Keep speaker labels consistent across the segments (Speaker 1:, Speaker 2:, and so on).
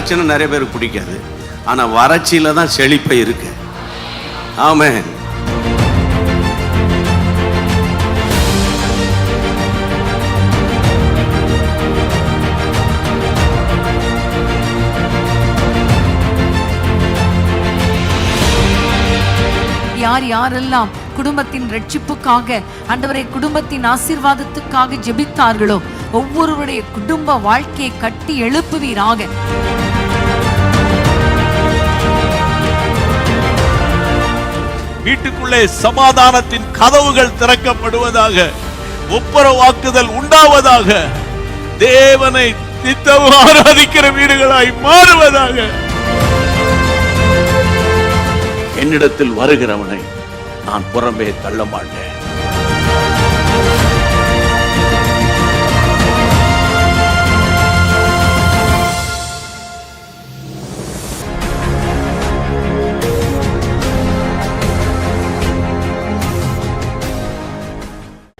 Speaker 1: பிரச்சனை நிறைய பேருக்கு பிடிக்காது. ஆனால் வறட்சியில் தான் செழிப்பை இருக்கு. ஆமென்.
Speaker 2: யார் யாரெல்லாம் குடும்பத்தின் ரட்சிப்புக்காக, ஆண்டவரே குடும்பத்தின் ஆசீர்வாதத்துக்காக ஜெபித்தார்களோ ஒவ்வொருவருடைய குடும்ப வாழ்க்கையை கட்டி எழுப்புவீராக.
Speaker 3: வீட்டுக்குள்ளே சமாதானத்தின் கதவுகள் திறக்கப்படுவதாக, ஒப்புரவாக்குதல் உண்டாவதாக, தேவனை நித்தமும் ஆராதிக்கிற வீடுகளாய் மாறுவதாக.
Speaker 1: என்னிடத்தில் வருகிறவனை நான் புறம்பே தள்ள மாட்டேன்.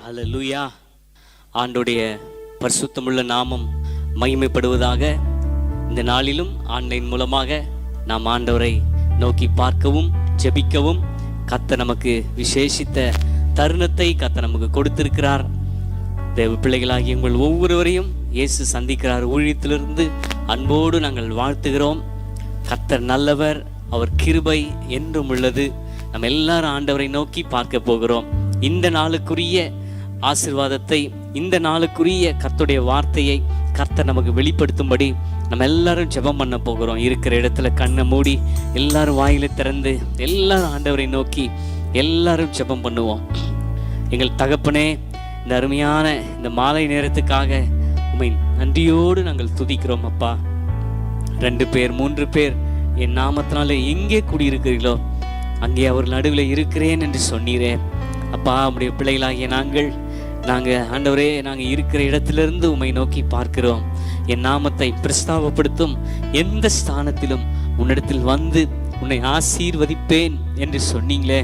Speaker 4: அல்லேலூயா. ஆண்டோடைய பரிசுத்தமுள்ள நாமம் மகிமைப்படுவதாக. இந்த நாளிலும் ஆன்லைன் மூலமாக நாம் ஆண்டவரை நோக்கி பார்க்கவும் ஜெபிக்கவும் கர்த்தர் நமக்கு விசேஷித்த தருணத்தை கர்த்தர் நமக்கு கொடுத்திருக்கிறார். தேவ பிள்ளைகளாகிய உங்கள் ஒவ்வொருவரையும் இயேசு சந்திக்கிறார் ஊழியத்திலிருந்து அன்போடு நாங்கள் வாழ்த்துகிறோம். கர்த்தர் நல்லவர், அவர் கிருபை என்றும் உள்ளது. நம்ம எல்லாரும் ஆண்டவரை நோக்கி பார்க்க போகிறோம். இந்த நாளுக்குரிய ஆசீர்வாதத்தை, இந்த நாளுக்குரிய கர்த்தருடைய வார்த்தையை கர்த்தர் நமக்கு வெளிப்படுத்தும்படி நம்ம எல்லாரும் ஜெபம் பண்ண போகிறோம். இருக்கிற இடத்துல கண்ணை மூடி எல்லாரும் வாயில திறந்து எல்லாரும் ஆண்டவரை நோக்கி எல்லாரும் ஜெபம் பண்ணுவோம். எங்கள் தகப்பனே, இந்த அருமையான இந்த மாலை நேரத்துக்காக உம்மை நன்றியோடு நாங்கள் துதிக்கிறோம் அப்பா. 2 பேர் 3 பேர் என் நாமத்தினாலே எங்கே கூடியிருக்கிறீர்களோ அங்கே அவர் நடுவில் இருக்கிறேன் என்று சொன்னீரே அப்பா. உம்முடைய பிள்ளைகளாகிய நாங்கள் ஆண்டவரே, நாங்கள் இருக்கிற இடத்திலிருந்து உம்மை நோக்கி பார்க்கிறோம். என் நாமத்தை பிரஸ்தாபப்படுத்தும் எந்த ஸ்தானத்திலும் உன்னிடத்தில் வந்து உன்னை ஆசீர்வதிப்பேன் என்று சொன்னீங்களே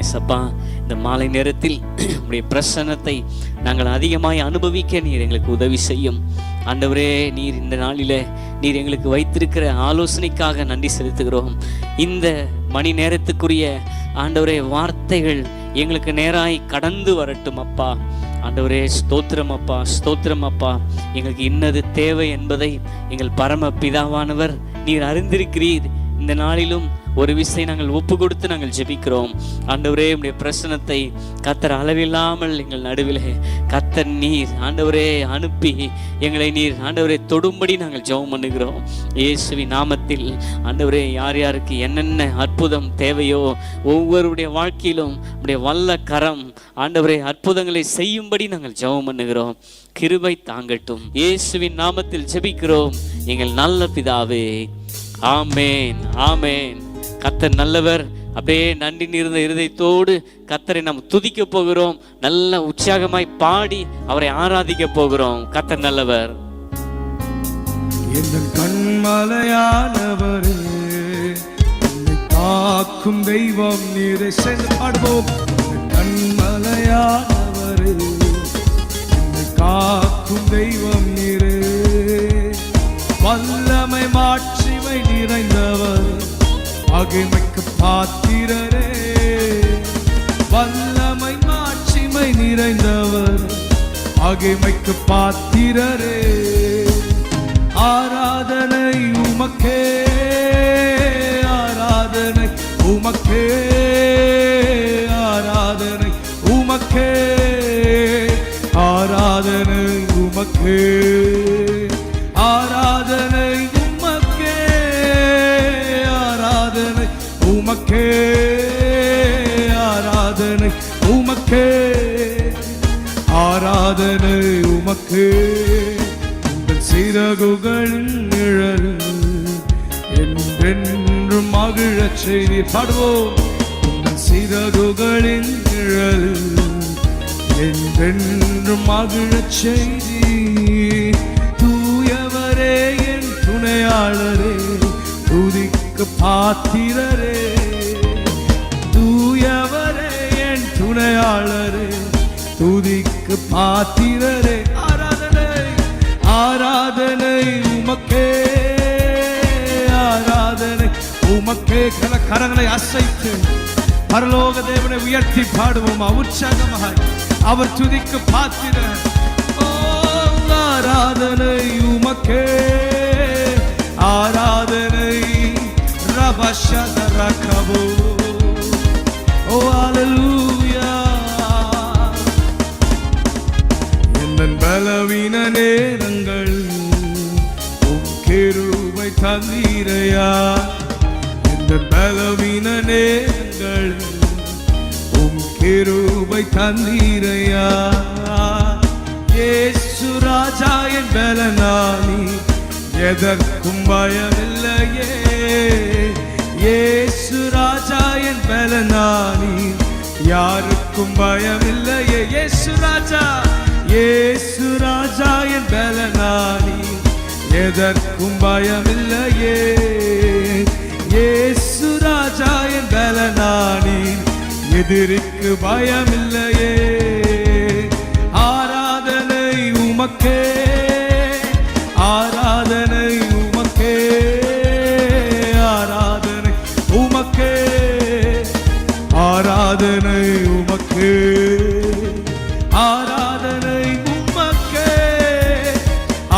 Speaker 4: எசப்பா. இந்த மாலை நேரத்தில் உம்முடைய பிரசன்னத்தை நாங்கள் அதிகமாய் அனுபவிக்க நீர் எங்களுக்கு உதவி செய்யும் ஆண்டவரே. நீர் இந்த நாளிலே நீர் எங்களுக்கு வைத்திருக்கிற ஆலோசனைக்காக நன்றி செலுத்துகிறோம். இந்த மணி நேரத்துக்குரிய ஆண்டவரே வார்த்தைகள் எங்களுக்கு நேராய் கடந்து வரட்டும் அப்பா. ஆண்டவரே ஸ்தோத்திரம் அப்பா, ஸ்தோத்திரம் அப்பா. எங்களுக்கு இன்னது தேவை என்பதை எங்கள் பரம பிதாவானவர் நீர் அறிந்திருக்கிறீர். இந்த நாளிலும் ஒரு விசை நாங்கள் ஒப்பு கொடுத்து நாங்கள் ஜெபிக்கிறோம் ஆண்டவரே. உம்முடைய பிரசன்னத்தை கர்த்தர் அளவில்லாமல் எங்கள் நடுவிலே கர்த்தர் நீர் ஆண்டவரே அனுப்பி எங்களை நீர் ஆண்டவரே தொடும்படி நாங்கள் ஜெபம் பண்ணுகிறோம் இயேசுவின் நாமத்தில். ஆண்டவரே, யார் யாருக்கு என்னென்ன அற்புதம் தேவையோ ஒவ்வொருடைய வாழ்க்கையிலும் உம்முடைய வல்ல கரம் ஆண்டவரே அற்புதங்களை செய்யும்படி நாங்கள் ஜெபம் பண்ணுகிறோம். கிருபை தாங்கட்டும். இயேசுவின் நாமத்தில் ஜெபிக்கிறோம் எங்கள் நல்ல பிதாவே. ஆமேன், ஆமேன். கர்த்தர் நல்லவர். அப்படியே நன்றி நிறைந்த இருதயத்தோடு கர்த்தரை நாம் துதிக்க போகிறோம். நல்ல உற்சாகமாய் பாடி அவரை ஆராதிக்க போகிறோம். கர்த்தர் நல்லவர்.
Speaker 5: என் கண்மலையானவரே, என்னை காக்கும் தெய்வம் நீரே. சேர்ந்து பாடுவோம். கண்மலையானவரே, என்னை காக்கும் தெய்வம் நீரே. வல்லமை மாட்சிமை நிறைந்தவர், மகிமைக்கு பாத்திரரே. வல்லமை மாட்சிமை நிறைந்தவர், மகிமைக்கு பாத்திரரே. ஆராதனை உமக்கே, ஆராதனை உமக்கே, ஆராதனை உமக்கே, ஆராதனை உமக்கே, ஆராதனை உமக்கே, ஆராதனை உமக்கே, ஆராதனை உமக்கே, ஆராதனை உமக்கே. உங்கள் சிறகுகளின் நிழல் என்றென்றும் மகிழச் செய்தீர். பாடுவோம். உங்கள் சிறகுகளின் நிழல் என்றென்றும் மகிழச் செய்தீர். தூயவரே என் துணையாளரே, துதிக்கு பாத்திரரே. தூயவரே என் துணையாளரே, துதிக்கு பாத்திரரே. ஆராதனை, ஆராதனை உமக்கே, உமக்கே கரங்களை அசைத்து பரலோக தேவனை உயர்த்தி பாடுவோம் உற்சாகமாய். அவர் துதிக்கு பாத்திரர். ஆராதனை உமக்கே, ஆராதனை ரபஷதரகபோ. ஓ அல்லேலூயா. என் பலவீன நேரங்கள் உம் கிருபை தந்தீரையா. என் பலவீன நேரங்கள் உம் கிருபை தந்தீரையா. இயேசு ராஜா என் பலனானி, எதற்கும் பயமில்லையே. இயேசு ராஜா என் பலனானி, யாருக்கும் பயமில்லையே. இயேசு ராஜா, இயேசு ராஜா என் பலனானி, எதற்கும் பயமில்லையே. இயேசு ராஜா என் பலனானி, எதிரிக்கு பயமில்லையே. ஆராதனை உமக்கே, ஆராதனை உமக்கே, ஆராதனை உமக்கே, ஆராதனை உமக்கே, ஆராதனை உமக்கே,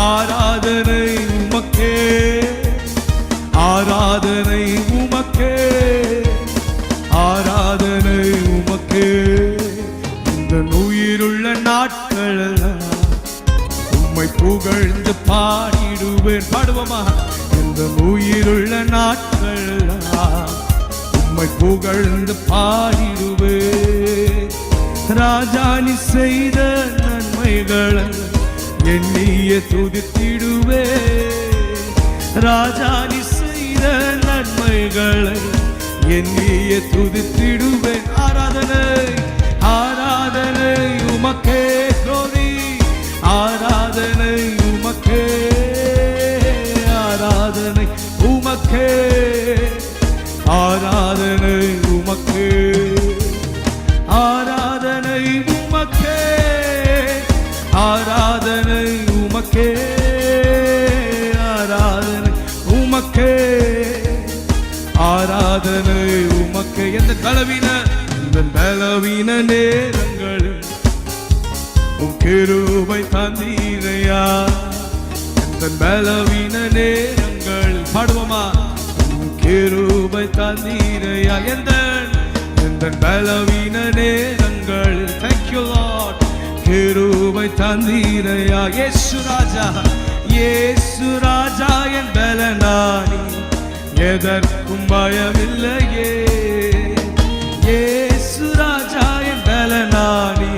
Speaker 5: ஆராதனை உமக்கே, ஆராதனை உமக்கே, ஆராதனை உமக்கே. இந்த உயிருள்ள நாட்களெல்லாம் உம்மை புகழ்ந்து பாடிடுவேன். பாடுவோமா? இந்த உயிருள்ள நாட்களெல்லாம் உம்மை புகழ்ந்து பாடிடுவேன். ராஜா நீ செய்த நன்மைகளை எண்ணிய துதித்திடுவே. ராஜா நீ செய்த நன்மைகளை எண்ணிய துதித்திடுவேன். ஆராதனை, ஆராதனை உமக்கே. கோரி ஆராதனை உமக்கே, ஆராதனை உமக்கே, ஆராதனை உமக்கே, ஆராதனை உமக்கே, ஆராதனை உமக்கே, ஆராதனை உமக்கே, ஆராதனை உமக்கே. எந்த பலவீன நேரங்களில் உம் கிருபை தந்தீரையா. எந்த பலவீன நேரங்கள் பாடுவோமா? உம் கிருபை தந்தீரையா. எந்த பலவீன நேரங்கள், thank you Lord, கிருபை தந்தீரையா. இயேசு ராஜா, இயேசு ராஜா என் பலனானி, எதற்கும் பயமில்லையே. இயேசு ராஜா என் பலனானி,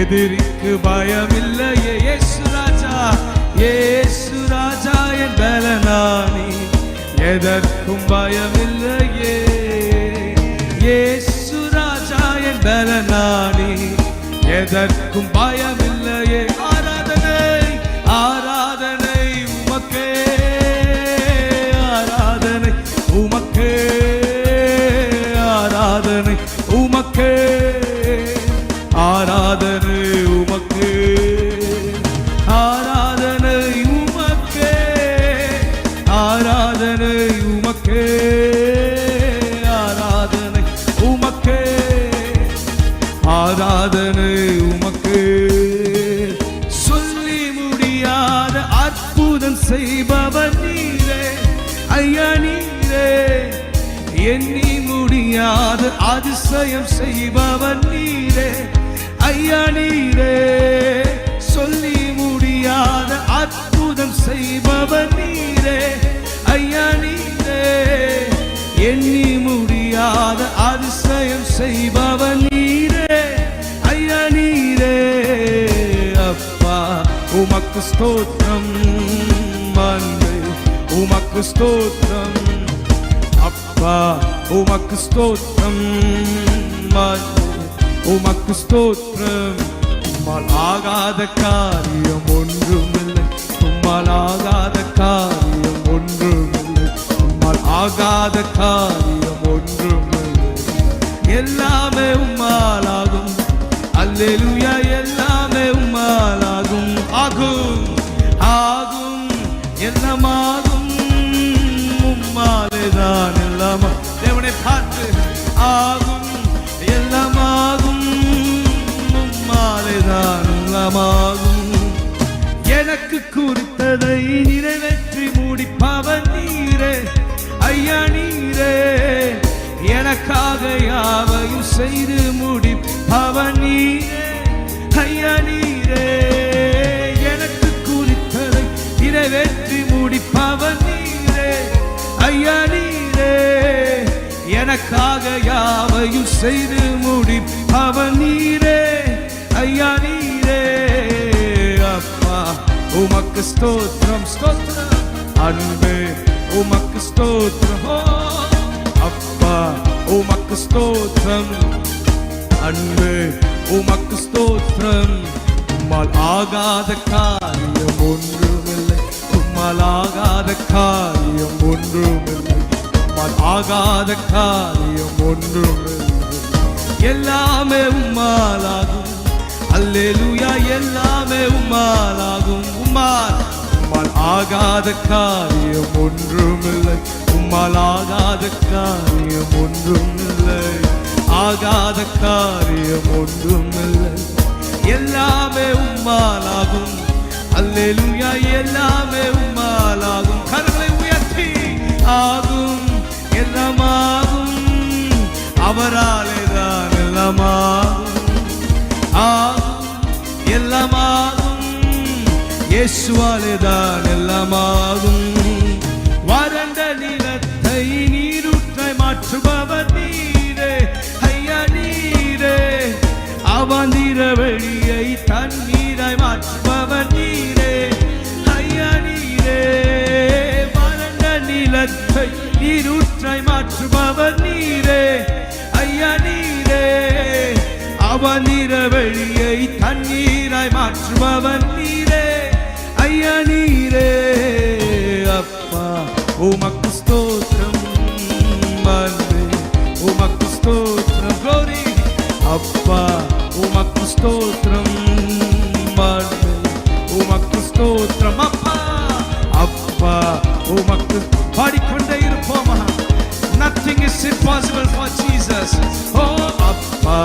Speaker 5: எதிரிக்கு பயமில்லையே. இயேசு ராஜா, இயேசு ராஜா என் பலனானி, எதற்கும் பயமில்லையே. இயேசு ராஜா என் பலனானி, எதற்கும் பயமில்லையே. ஆராதனை, ஆராதனை உமக்கே, ஆராதனை உமக்கே, ஆராதனை உமக்கே, ஆராதனை உமக்கே, ஆராதனை உமக்கே, ஆராதனை உமக்கே, ஆராதனை உமக்கே, ஆராதனை உமக்கே. சொல்லி முடியாத அற்புதம் செய்பவர் நீரே ஐயா, நீரே. எண்ணி முடியாத அதிசயம் செய்பவர் நீரே ஐயா, நீரே. சொல்லி முடியாத அற்புதம் செய்பவர் நீரே ஐயா, நீரே. எண்ணி முடியாத அதிசயம் செய்பவர் நீரே ஐயா, நீரே. அப்பா உமக்கு ஸ்தோத்திரம், மன்னை உமக்கு ஸ்தோத்திரம். அப்பா உமக்கு ஸ்தோத்திரம், மன்னை உமக்கு ஸ்தோத்திரம். உம்மால் ஆகாத காரியம் ஒன்றுமில்லை, உம்மால் ஆகாத காரியம் ஒன்றுமில்லை, உம்மால் ஆகாத காரியம் ஒன்றுமில்லை. எல்லாமே உம்மால் ஆகும். அல்லேலூயா. எல்லாமே உம்மால் ஆகும். ஆகும், ஆகும், எல்லாமாகும். உம்மாலே தான் எல்லாம் தேவனை பார்த்து ஆகும் எல்லாமாகும் உம்மாலேதான் எல்லாமாகும். எனக்கு குறித்ததை நிறைவேற்றி முடிப்பவர் நீரே ஐயா நீரே, எனக்காக யாவையும் செய்து முடிப்பவர் நீரே ஐயா நீரே, எனக்கு குறித்ததை நிறைவேற்றி முடிப்பவர் நீரே ஐயா நீரே, எனக்காக யாவையும் செய்து முடிப்பவர் நீரே ஐயா நீரே. அப்பா உமக்கு ஸ்தோத்திரம் ஸ்தோத்திரம், அன்பே உமக்கு ஸ்தோத்திரம், அப்பா உமக்கு ஸ்தோத்திரம், அன்பே உமக்கு ஸ்தோத்திரம். உம்மால் ஆகாத காரியம் ஒன்றுமில்லை, உம்மால் ஆகாத காரியம் ஒன்றுமில்லை, உம்மால் ஆகாத காரியம் ஒன்றுமில்லை. எல்லாமே உம்மாலாகும், அல்லேலூயா, எல்லாமே உம்மாலாகும். உம்மால் ஆகாத காரியம் ஒன்றுமில்லை, உம்மால் ஆகாத காரியம் ஒன்றுமில்லை, ஆகாத காரியம் ஒன்றுமில்லை. எல்லாமே உம்மாலாகும், அல்லேலூயா, எல்லாமே உம்மாலாகும். கரங்களை உயர்த்தி ஆகும் எல்லாமாகும், அவராலே தான் எல்லாமாகும், ஆகும் எல்லாமாகும், இயேசுவாலே தான் எல்லாமாகும். வறண்ட நிலத்தை நீரூற்றாய் மாற்றுபவர் நீரே ஐயா நீரே, அவந்திர வெளியை தண்ணீராய் மாற்றுபவர் நீரே ஐயா நீரே, வறண்ட நிலத்தை நீரூற்றாய் மாற்றுபவர் நீரே ஐயா நீரே, அவந்திர வெளியை தண்ணீராய் மாற்றுபவர் நீரே ஐயா நீரே. அப்பா உமக்கு ஸ்தோத்திரம், அன்பே உமக்கு ஸ்தோத்திரம், glory. அப்பா உமக்கு ஸ்தோத்திரம், அன்பே உமக்கு ஸ்தோத்திரம், அப்பா அப்பா உமக்கு. பாடிக்கொண்டே இருப்போமா. Nothing is impossible for Jesus. Oh அப்பா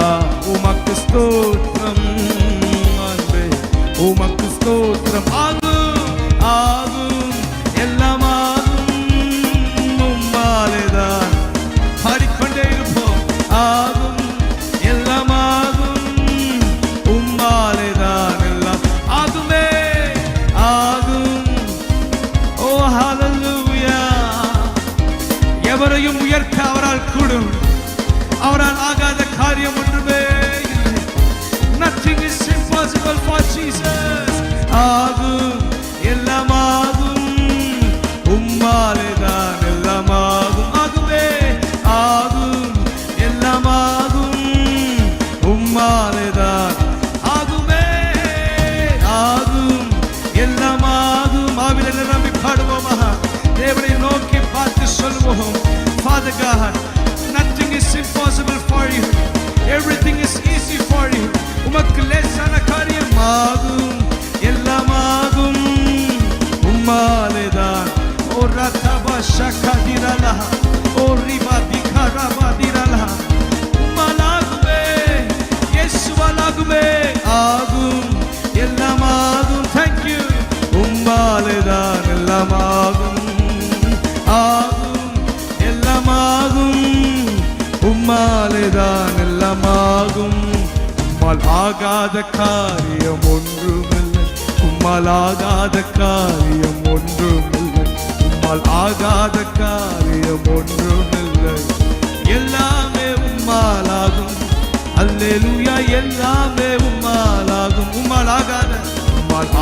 Speaker 5: உமக்கு ஸ்தோத்திரம், அன்பே உமக்கு ஸ்தோத்திரம். ஆகும் ஆகும் எல்லாமாகும் உம்மாலேதான். பாடிக்கொண்டே இருப்போம். ஆகும் எல்லாமாகும் உம்மாலேதான் எல்லாம் ஆகுமே ஆகும். ஓ ஹalleluya. எவரையும் உயர்த்த அவரால் கூடும், அவரால் ஆகாத காரியம் ஒன்றுமே இல்லை. Nothing is impossible for Jesus. ஆகும் எல்லாமாகும் உம்மாலேதான் எல்லாமாகும். ஆகுமே ஆகும் எல்லாமாகும் உம்மாலேதான். ஆகுமே ஆகும் எல்லாமாகும். ஆவிலே நிரம்பி பாடுவோமா. தேவனை நோக்கி பார்த்து சொல்வோம். Father God, nothing is impossible for you. Everything is easy for you. உமக்கு லேசான காரியம் ஆகும் எல்லாமாகும் உம்மாலேதான். ஓ ரதபா ஷகதிரலா, ஓ ரிபா திகரபா திரலா, உம்மாலாகுமே இயேசுவாலாகுமே. ஆகும் எல்லாமாகும். Thank you. உம்மாலேதான் எல்லாமாகும். ஆகும் எல்லாமாகும் உம்மாலேதான் எல்லாமாகும். உம்மால் ஆகாத காரியம் ஒன்றுமில்லை, உம்மால் ஆகாத காரியம் ஒன்றுமில்லை, உம்மால் ஆகாத காரியம் ஒன்றுமில்லை. எல்லாமே உம்மாலாகும், அல்லேலூயா, எல்லாமே உம்மாலாகும். உம்மால்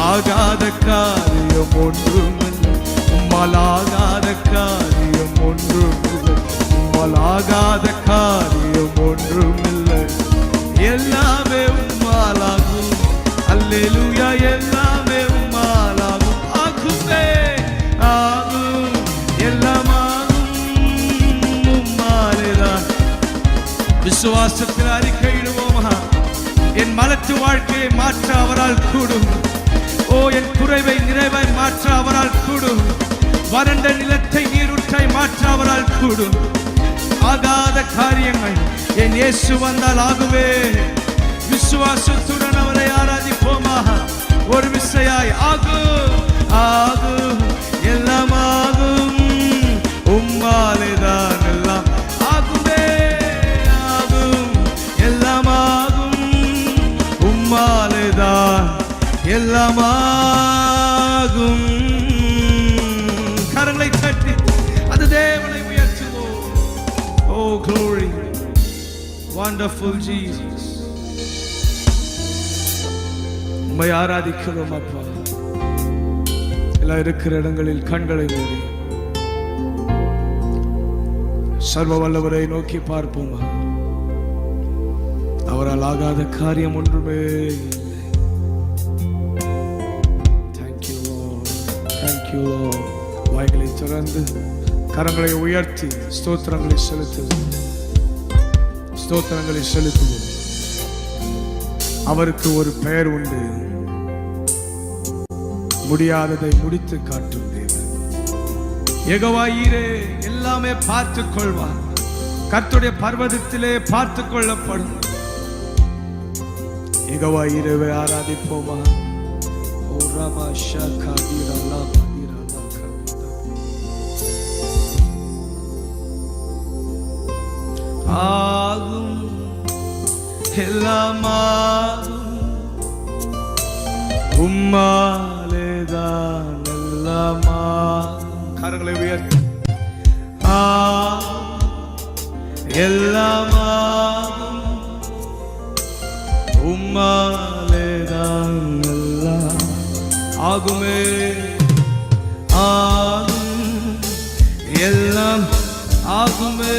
Speaker 5: ஆகாத காரியம் ஒன்றுமில்லை, உம்மால் ஆகாத காரியம் ஒன்றுமில்லை, உம்மால் ஆகாத காரியம் ஒன்றுமில்லை. எல்லாமே உம்மாலாகும், அல்லேலூயா, எல்லாமே உம்மாலாகும். ஆகுமே ஆகும் எல்லாமாகும் உம்மாலேதான். விசுவாசத்தில் அறிக்கையிடுவோமா. என் மலட்டு வாழ்க்கையை மாற்ற அவரால் கூடும். ஓ என் குறைவை நிறைவாய் மாற்ற அவரால் கூடும். வறண்ட நிலத்தை நீரூற்றாய் மாற்ற அவரால் கூடும். ஆகாத காரியங்கள் என் இயேசு வந்தால் ஆகுவே. விசுவாசத்துடன் அவரை ஆராதிப்போமா? ஒரு விசையாய் ஆகும் ஆகும் எல்லாம் ஆகும், உம்மாலேதான் எல்லாம் ஆகுமே. ஆகும் எல்லாம் ஆகும், உம்மாலேதான் எல்லாம் ஆகும். கரங்களை தட்டி அது தேவனை உயர்த்துவோம். Oh glory, wonderful Jesus. உம்மை ஆராதிக்கிறோம் அப்பா. எல்லாம் இருக்கிற இடங்களில் கண்களை மூடி சர்வ வல்லவரை நோக்கி பார்ப்போமா? அவரால் ஆகாத காரியம் ஒன்றுமே இல்லை. Thank you Lord, thank you Lord. வாய்களை திறந்து கரங்களை உயர்த்தி ஸ்தோத்திரங்களை செலுத்துவோம், ஸ்தோத்திரங்களை செலுத்துவோம். அவருக்கு ஒரு பெயர் உண்டு, முடியாததை முடித்து காட்டும் தேவன். யெகோவா ஈரே, எல்லாமே பார்த்துக் கொள்வார். கர்த்தருடைய பர்வதத்திலே பார்த்துக் கொள்ளப்படும். யெகோவா ஈரேவை ஆராதிப்போமா? ஓ ராமா ஷாகா தீரலா தீரலா ஆகும் எல்லாம் ஆகும், உம்மாலேதான் எல்லாம் ஆகும். கரங்களை உயர்த்தி எல்லாம் ஆகும், உம்மாலேதான் எல்லாம் ஆகுமே. ஆகும் எல்லாம் ஆகுமே,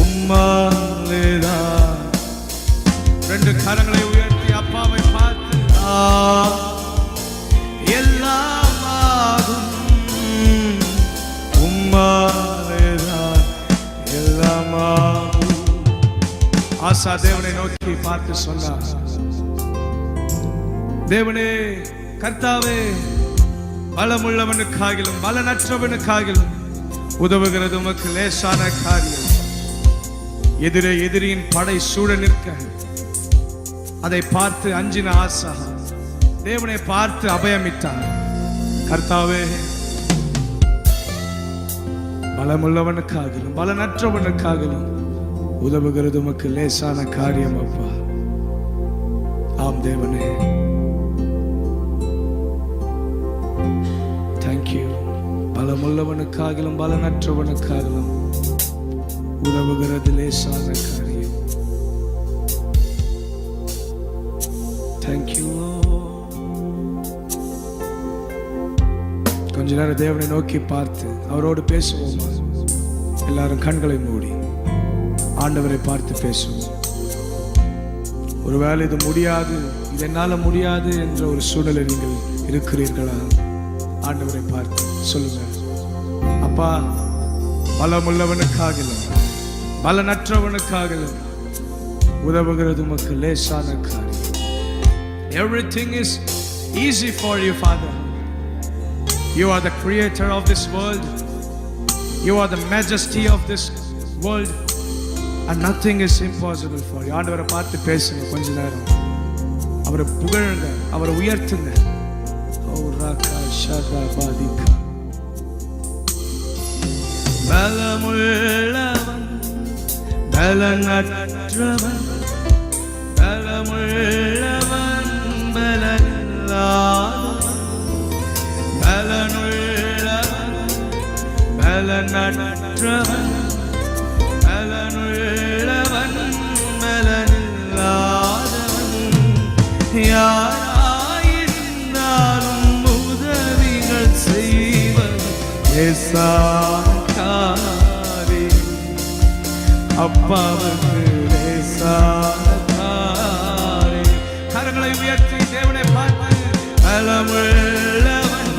Speaker 5: உம்மாலேதான். ரெண்டு கரங்களை உயர்த்தி அப்பாவை பார்த்து எல்லாம் ஆகும், உம்மாலேதான் எல்லாம் ஆகும். ஆசா தேவனை நோக்கி பார்த்து சொன்னார், தேவனே கர்த்தாவே, பலமுள்ளவனுக்காகிலும் பலனற்றவனுக்காகிலும் உதவுகிறது உமக்கு லேசான காரியம். எதிரே எதிரியின் படை சூழ நிற்க அதை பார்த்து அஞ்சின ஆசா தேவனை பார்த்து அபயமிட்டார். கர்த்தாவே, பலமுள்ளவனுக்காகிலும் பலனற்றவனுக்காகிலும் உதவுகிறது உமக்கு லேசான காரியம் அப்பா. ஆம் தேவனே, தேங்க்யூ. பலமுள்ளவனுக்காகிலும் பலனற்றவனுக்காகிலும் உதவுகிறது லேசான காரியம். தேங்க்யூ. கொஞ்ச நேரம் தேவனை நோக்கி பார்த்து அவரோடு பேசுவோமா? எல்லாரும் கண்களை மூடி ஆண்டவரை பார்த்து பேசுவோம். ஒருவேளை இது முடியாது, இது என்னால முடியாது என்ற ஒரு சூழ்நிலை நீங்கள் இருக்கிறீர்களா? ஆண்டவரை பார்த்து சொல்லுங்க, அப்பா, பலமுள்ளவனுக்காகிலும் பலனற்றவனுக்காகிலும் உதவுகிறது உமக்கு லேசான காரியம். Everything is easy for you, Father. You are the creator of this world. You are the majesty of this world, and nothing is impossible for you. ஆண்டவரை பார்த்து பேசுங்க கொஞ்ச நேரம். அவரை புகழுங்க, அவரை உயர்த்துங்க. ஓ ராகா ஷாகா பாதிகா. பலமுள்ளவன் பலனற்றவன், பலமுள்ளவன் பலனில்லாதவன், பலனுள்ளவன் பலனற்றவன், பலனுள்ளவன் பலனில்லாதவன், யாராயிருந்தாலும் உதவிகள் செய்வன் லேசானே. அப்பாவுக்கு லேசானே. கரங்களை உயர்த்தி தேவனை பார்த்து, பலமுள்ளவன்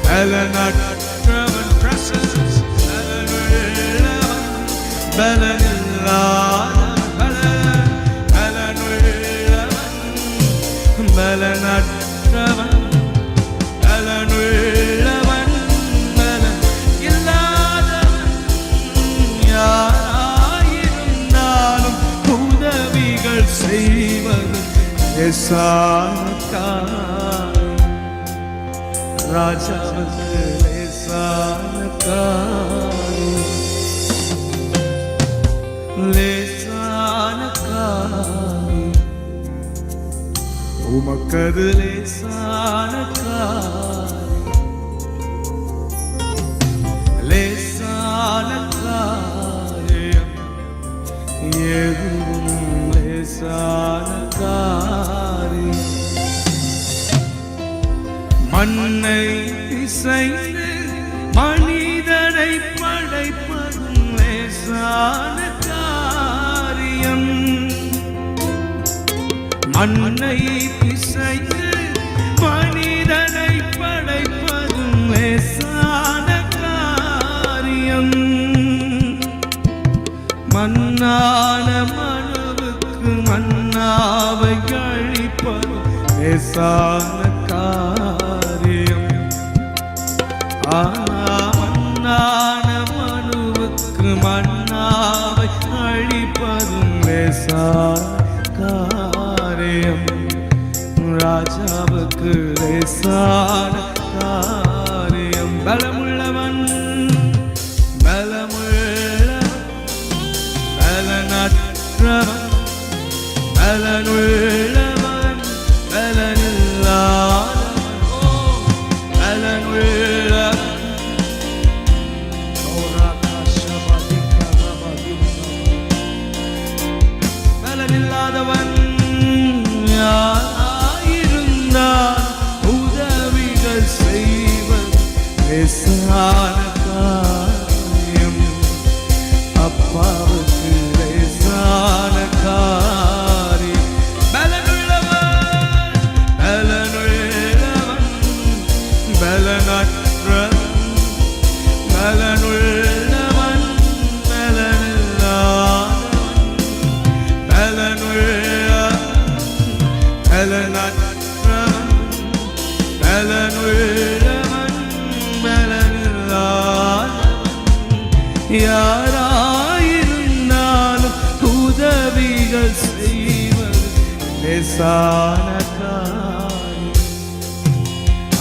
Speaker 5: பலனற்றவன், presence, பலனுள்ளவன் பலனில்லாதவன், பலனுள்ளவன் பலனற்றவன், பலனுள்ளவன் பலனில்லாதவன், லேசான காரியம் ராஜாவுக்கு லேசான காரியம் லேசான காரியம் உமக்கது லேசான காரியம் லேசான காரியம் எதுவும் லேசான காரியம் மண்ணை பிசைந்து மனிதனை படைப்பதும் லேசான காரியம் மண்ணை பிசைந்து மனிதனை படைப்பதும் லேசான காரியம் மண்ணான மனுவுக்கு மன்னாவை அழிப்பது லேசான காரியம் மண்ணான மனுவுக்கு மன்னாவை அழிப்பதும் லேசான காரியம் ராஜாவுக்கு லேசான காரியம் பலமுள்ளவன் பலனற்றவன் பலனுள்ளவன் பலனில்லாதவன் பலனுள்ளவன் பலனில்லாதவன் யாராயிருந்தால் உதவிகள் செய்வது லேசான காரியம் அப்பாவுக்கு லேசான காரியம் பலனுள்ளவன் பலனுள்ளவன் பலனற்றவன் பலனுள்ளவன் பலனில்லாதவன் பலனுள்ளவன் பலனற்றவன் பலனுள்ளவன் பலனில்லாதவன் யாராயிருந்தாலும் உதவிகள் செய்வது லேசான காரியம்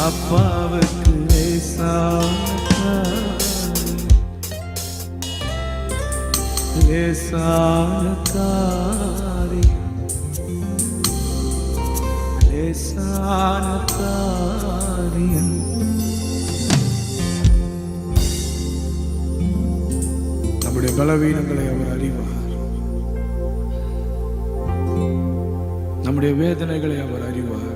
Speaker 5: அப்பாவுக்கு லேசான காரியம் லேசான காரியம் லேசான காரியம் நம்முடைய பலவீனங்களை அவர் அறிவார் நம்முடைய வேதனைகளை அவர் அறிவார்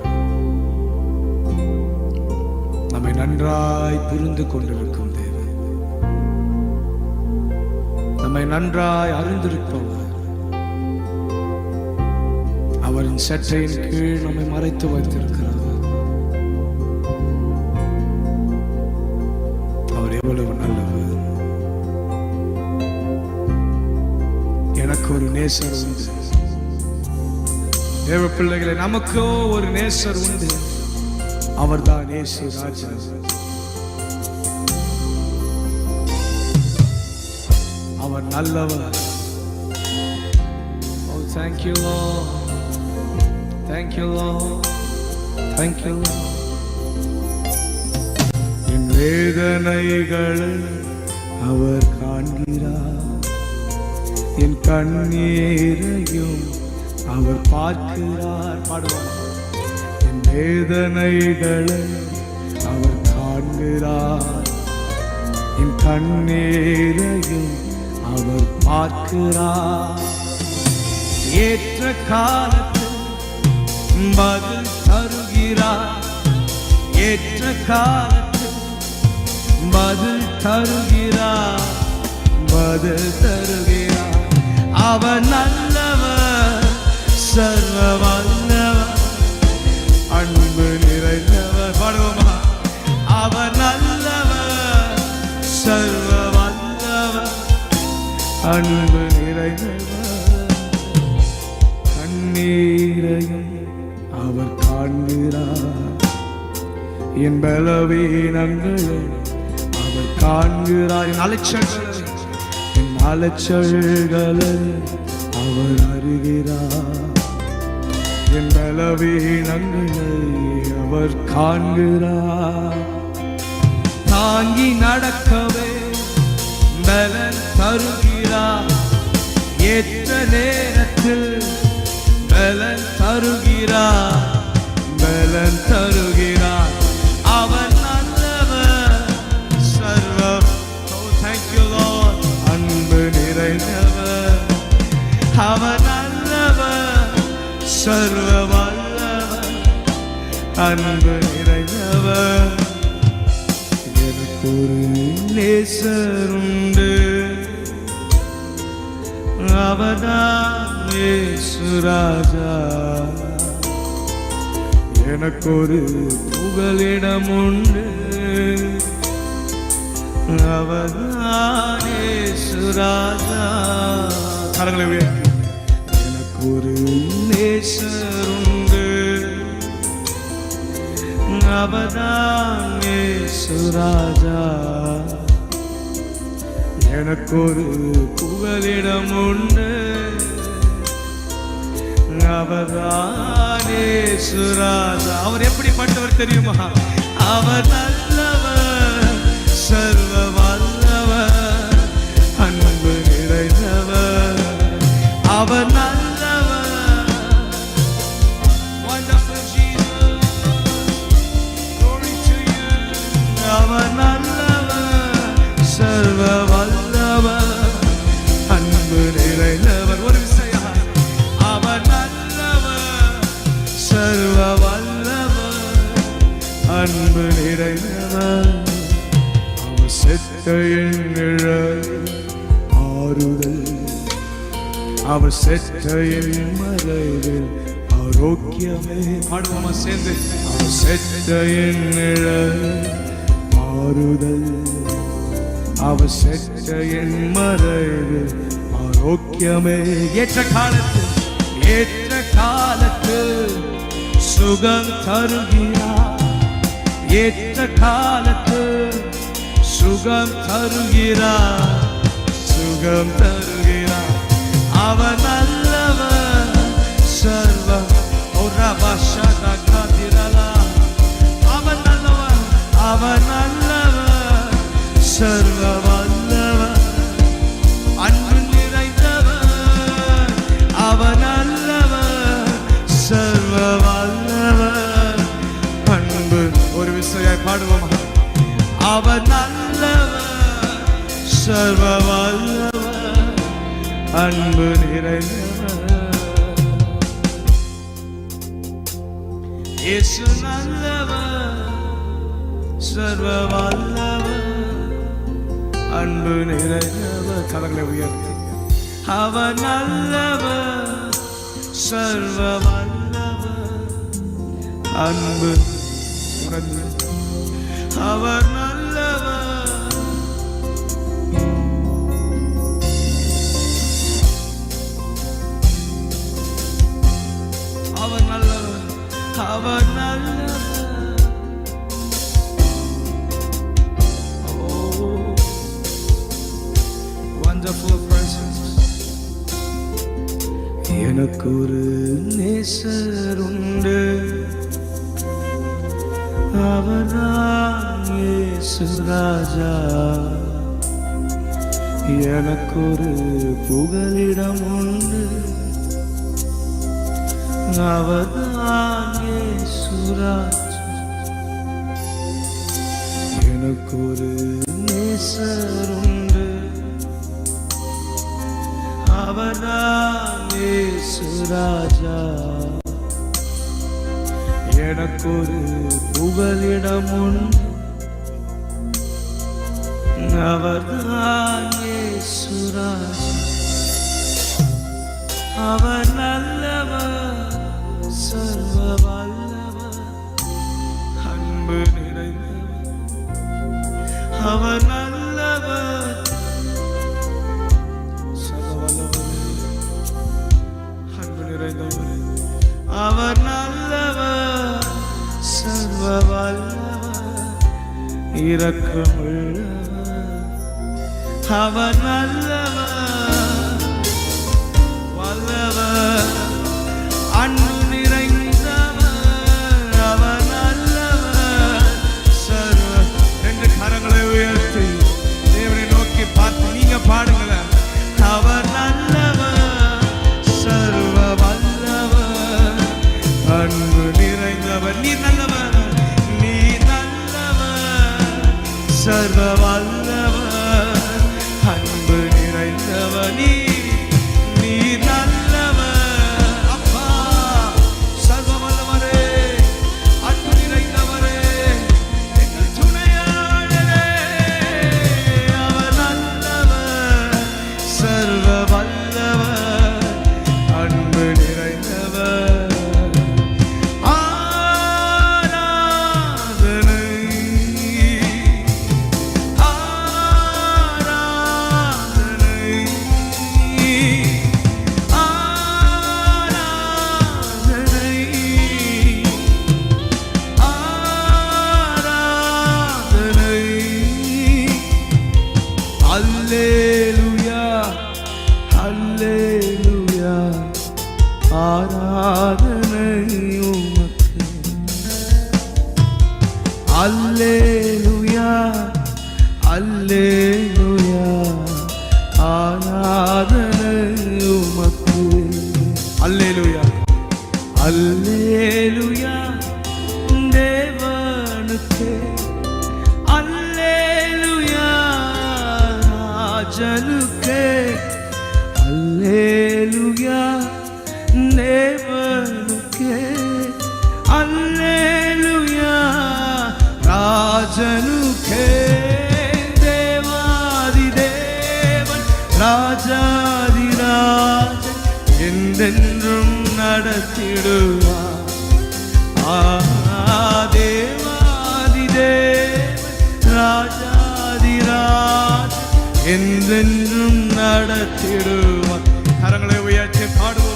Speaker 5: நம்மை நன்றாய் புரிந்து கொண்டிருக்கும் தேவன் நம்மை நன்றாய் அறிந்திருப்பவர் அவரின் சற்றையின் கீழ் நம்மை மறைத்து வைத்திருக்கிறார் அவர் எவ்வளவு நல்லவர் எனக்கு ஒரு நேசர் உண்டு தேவ பிள்ளைகளை நமக்கோ ஒரு நேசர் உண்டு அவர்தான் இயேசு ராஜா அவர் நல்லவர் Oh thank you Lord thank you Lord thank you Lord என் வேதனைகளை அவர் காண்கிறார் என் கண்ணீரையும் அவர் பார்க்கிறார் பாடுவார் என் வேதனைகளை அவர் காண்கிறார் என் கண்ணீரையும் அவர் பார்க்கிறார் ஏற்ற காலத்தில் பதில் தருகிறார் ஏற்ற காலத்தில் பதில் தருகிறார் பதில் தருகிறார் அவர் நல்லவர் சர்வ வல்லவர் அன்பு நிறைந்தவர் பாடுவோமா அவர் நல்லவர் சர்வ வல்லவர் அன்பு நிறைந்தவர் கண்ணீரையும் அவர் காண்கிறார் என் பலவீனங்களை அவர் காண்கிறார் என் அலைச்சல்களை அவர் அறிகிறார் என் பலவீனங்களை அவர் காண்கிறார். தாங்கி நடக்கவே பலன் தருகிறார். ஏற்ற நேரத்தில் பலன் தருகிறார். பலன் தருகிறார். அவர் நல்லவர், சர்வம். Oh, thank you Lord. அன்பு நிறைந்தவர். அவர் நல்லவர், சர்வ வல்லவர், அன்பு நிறைந்தவர். எனக்கு ஒரு நேசர் உண்டு, அவர்தான் இயேசு ராஜா. எனக்கு ஒரு புகலிடம் உண்டு, அவர்தான் இயேசு ராஜா. கரங்களை உயர்த்தி. எனக்கு ஒரு நேசர் உண்டு, அவர்தான் இயேசு ராஜா. எனக்கு ஒரு புகலிடம் உண்டு, அவர்தான் இயேசு ராஜா. அவர் எப்படிப்பட்டவர் தெரியுமா? அவர் நல்லவர், சர்வ வல்லவர், அன்பு நிறைந்தவர். அவர் நல்லவர். Wonderful Jesus, glory to you. அவர் நல்லவர், சர்வ வல்லவர், அன்பு நிறைந்தவர். ஒரு விஷயம், அவர் நல்லவர், சர்வ வல்லவர், அன்பு நிறைந்தவர். அவர் செத்தையின் நிழல் ஆறுதல், அவர் செத்தையின் மறைவில் ஆரோக்கியமே. பாடுவோமா சேர்ந்து? அவர் செத்தையின் நிழல் ஆறுதல், அவர் செத்தையின் மறைவில் ஆரோக்கியமே. ஏற்ற காலத்தில் சுகம் தருகிறார். ஏற்ற காலத்தில் சுகம் தருகிறார். சுகம் தருகிறார். அவர் நல்லவர், சர்வ. அவர் நல்லவர், அவர் நல்லவர், சர்வ வல்லவர், அன்பு நிறைந்தவர். அவர் நல்லவர், சர்வ வல்லவர், அன்பு. ஒரு விஷயம் பாடுவோமா? அவர் நல்லவர், சர்வ வல்லவர், அன்பு நிறைந்தவர். இயேசு நல்லவர், சர்வ வல்லவர், அன்பு நிறைந்தவர். கரங்களை உயர்த்தி. அவர் நல்லவர், சர்வ வல்லவர், அன்பு நிறைந்தவர். அவர் நல்லவர். அவர் நல்லவர். அவர் நல்லவர். Oh, wonderful presence. எனக்கு ஒரு நேசர் உண்டு, அவர்தான் இயேசு ராஜா. எனக்கு ஒரு புகலிடம் உண்டு, அவர்தான் இயேசு ராஜா. எனக்கு ஒரு நேசர் உண்டு, அவர்தான் இயேசு ராஜா. எனக்கு ஒரு புகலிடம் உண்டு, அவர்தான் இயேசு ராஜா. அவர் நல்லவர், சர்வ வல்லவர், அன்பு நிறைந்தவர். அவர் நல்லவர், சர்வ வல்லவர், அன்பு நிறைந்தவர். அவர் நல்லவர், சர்வ வல்லவர், இரக்கமுள்ளவர். அவர் நல்லவர், வல்லவர், அன்பு நிறைந்தவர். சர்வ வல்லவர் அன்பு நிறைந்தவர் நீர் நல்லவர் அப்பா சர்வ வல்லவரே அன்பு நிறைந்தவரே எங்கள் துணையாளரே அவர் நல்லவர் சர்வ வல்லவர் அன்பு நிறைந்தவர் அல்லேலூயா அல்லேலூயா ஆராதனை உமக்கு அல்லேலூயா அல்லேலூயா தேவனுக்கே அல்லேலூயா ராஜனுக்கே அல்லேலூயா தேவனுக்கே அல்லேலூயா ராஜனுக்கே தேவாதி தேவன் ராஜாதிராஜன் என்றென்றும் நடத்திடுவார் தேவாதி தேவன் ராஜாதிராஜன் என்றென்றும் நடத்திடுவார் கரங்களை உயர்த்தி பாடுவோம்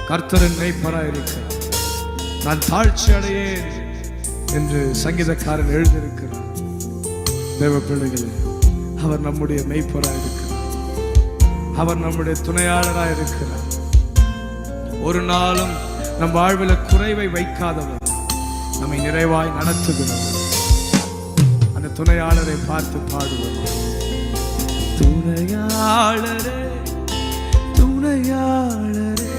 Speaker 5: கர்த்தரின் மேய்ப்பராயிருக்கிறார், நான் தாழ்ச்சி அடையேன் என்று சங்கீதக்காரன் எழுதியிருக்கிறார். தேவ பிள்ளைகளே, அவர் நம்முடைய மேய்ப்பராயிருக்கிறார், அவர் நம்முடைய துணையாளராயிருக்கிறார். ஒரு நாளும் நம் வாழ்வில் குறைவை வைக்காதவர், நம்மை நிறைவாய் நடத்துகிறவர். அந்த துணையாளரை பார்த்து பாடுவோம். துணையாளரே துணையாளரே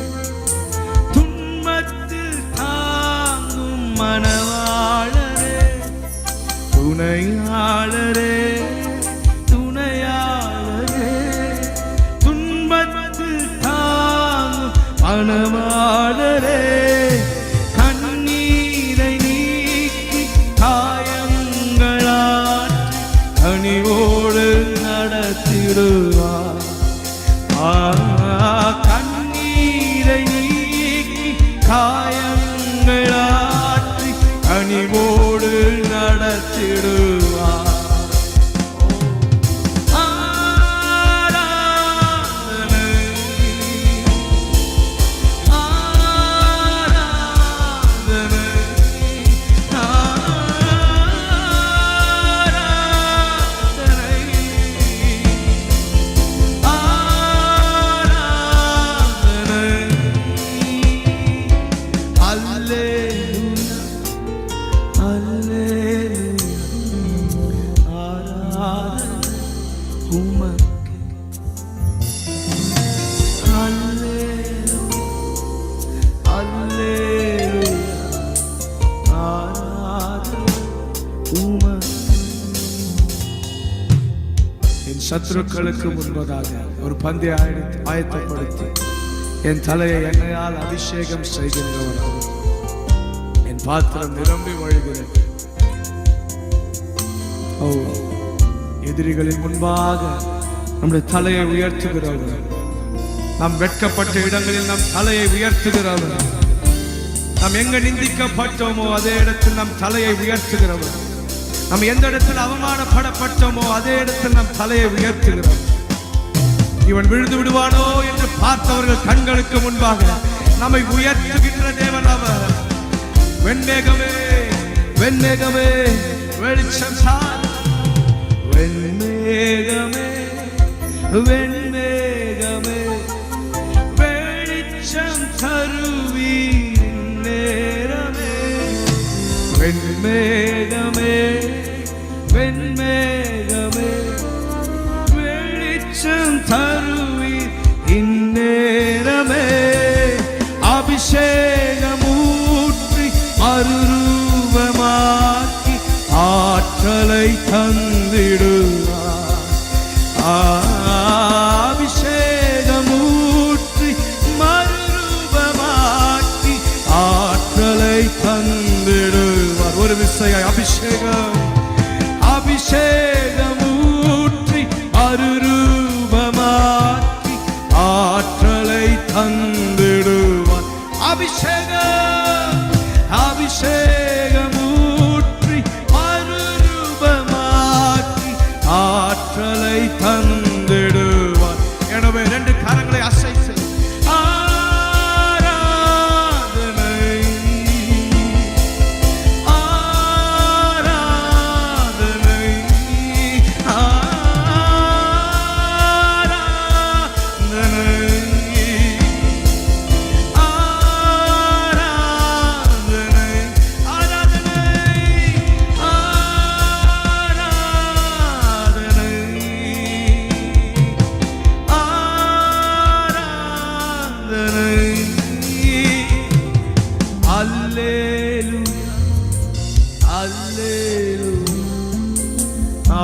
Speaker 5: மணவாளரே துணையாளரே துணையாளரே துன்பத்தில் தாங்கும் மணவாளரே கண்ணீரை நீக்கி காயங்களாற்றி கனிவோடு நடத்திடுவார். கண்ணீரை நீக்கி காயங்களாற்றி கனிவோடு நடத்திடுவார். சத்துருக்களுக்கு முன்பதாக ஒரு பந்தை ஆயத்தப்படுத்தி என் தலையை எண்ணெயால் அபிஷேகம் செய்கின்றவர், என் பாத்திரம் நிரம்பி வழிகிறது. ஓ, எதிரிகளின் முன்பாக நம்முடைய தலையை உயர்த்துகிறவர், நாம் வெட்கப்பட்ட இடங்களில் நம் தலையை உயர்த்துகிறவர், நாம் எங்க நிந்திக்கப்பட்டோமோ அதே இடத்தில் நம் தலையை உயர்த்துகிறவர். நம்ம எந்த இடத்துல அவமானப்படப்பட்டோமோ அதே இடத்தில் நம் தலையை உயர்த்துகிறோம். இவன் விழுந்து விடுவானோ என்று பார்த்தவர்கள் கண்களுக்கு முன்பாக நம்மை உயர்த்துகின்ற தேவன் அவர். வெண்மேகமே வெண்மேகமே வெளிச்சம் சார், வெண்மேகமே வெண்மேகமே வெளிச்சம் தருவீர் நேரமே. வெண்மேகமே வெண்மேகமே வெளிச்சம் தருவீர் இந்நேரமே. அபிஷேகமூற்றி மறுரூபமாக்கி ஆற்றலை தந்திடுவார். அபிஷேகமூற்றி மறுரூபமாக்கி ஆற்றலை தந்திடுவார். ஒரு விசையாய் அபிஷேகம் அபிஷேகமூற்றி மறுரூபமாக்கி ஆற்றலை தந்திடுவார். அபிஷேகம் அபிஷேகமூற்றி மறுரூபமாக்கி ஆற்றலை தந்திடுவார். எனவே ரெண்டு கரங்களை அசைத்து ஆராதனை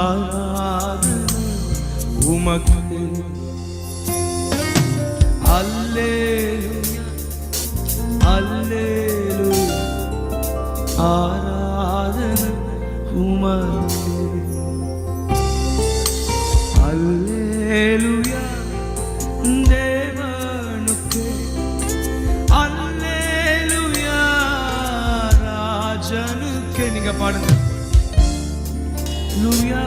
Speaker 5: ஆராதனை உமக்கு அல்லேலூயா அல்லேலூயா ஆராதனை உமக்கு அல்லேலூயா தேவனுக்கு அல்லேலூயா ராஜனுக்கு. நீங்க பாடுங்க லூயா.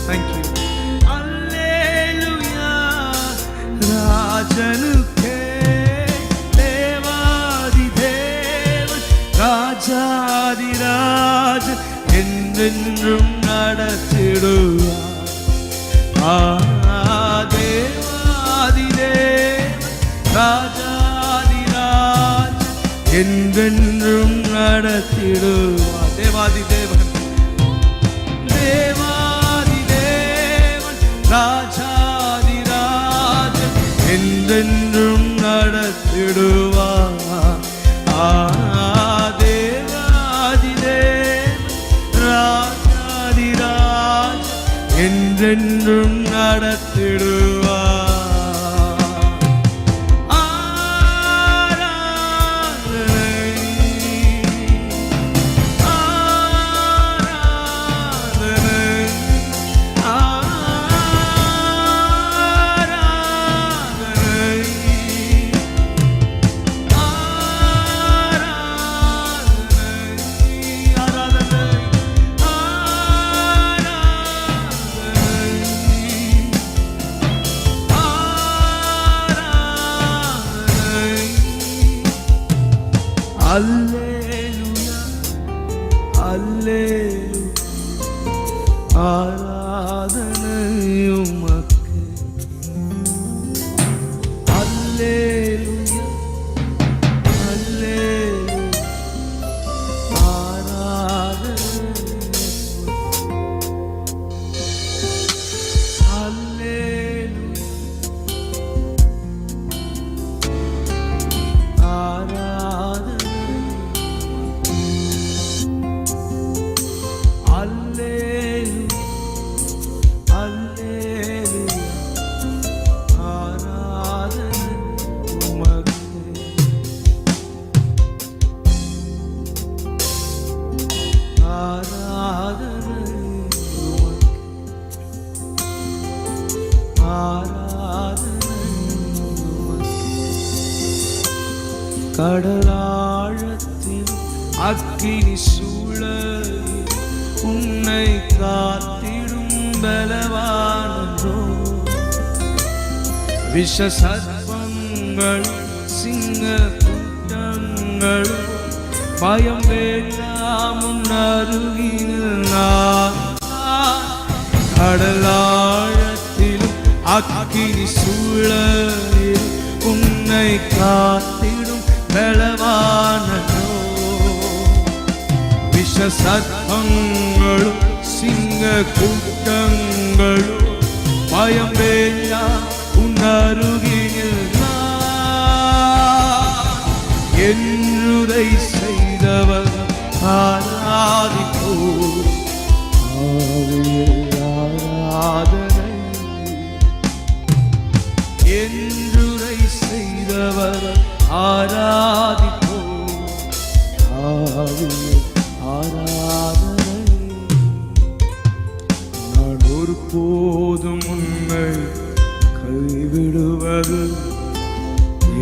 Speaker 5: Thank you. Alleluia ராஜனுக்கே தேவாதி தேவன் ராஜாதி ராஜன் என்றென்றும் நடத்திடுவார். தேவாதி தேவன் ராஜாதி ராஜன் என்றென்றும் நடத்திடுவார். தேவாதி தேவன் தேவாதி தேவன் ராஜாதி ராஜன் என்றென்றும் நடத்திடுவார். தேவாதி தேவன் ராஜாதி ராஜன் என்றென்றும் நடத்திடுவார். Alleluia, Alleluia, ஆராதனை உமக்கு. Alleluia, Alleluia, ஆராதனை Alleluia, ஆராதனை கடலாழத்தில் அக்கினி சூழ உன்னை காத்திடும் பலவானோ. விஷ சர்ப்பங்கள் சிங்க கூட்டங்கள் பயம் வேண்டாம் உன் அருகில் நான். கடலாழத்திலும் அக்கினி சூழலில் உன்னை காத்திடும் பலவானோ. விஷ சர்ப்பங்களும் சிங்க கூட்டங்களும் பயம் வேண்டாம் உன் அருகில் நான். என்றுரை செய்தவர் ஆராதிப்போ. ஆராதனை என்றுரை செய்தவர் ஆராதிப்போ. ஆராதனை நான் ஒருபோதும் உன்னை கைவிடுவது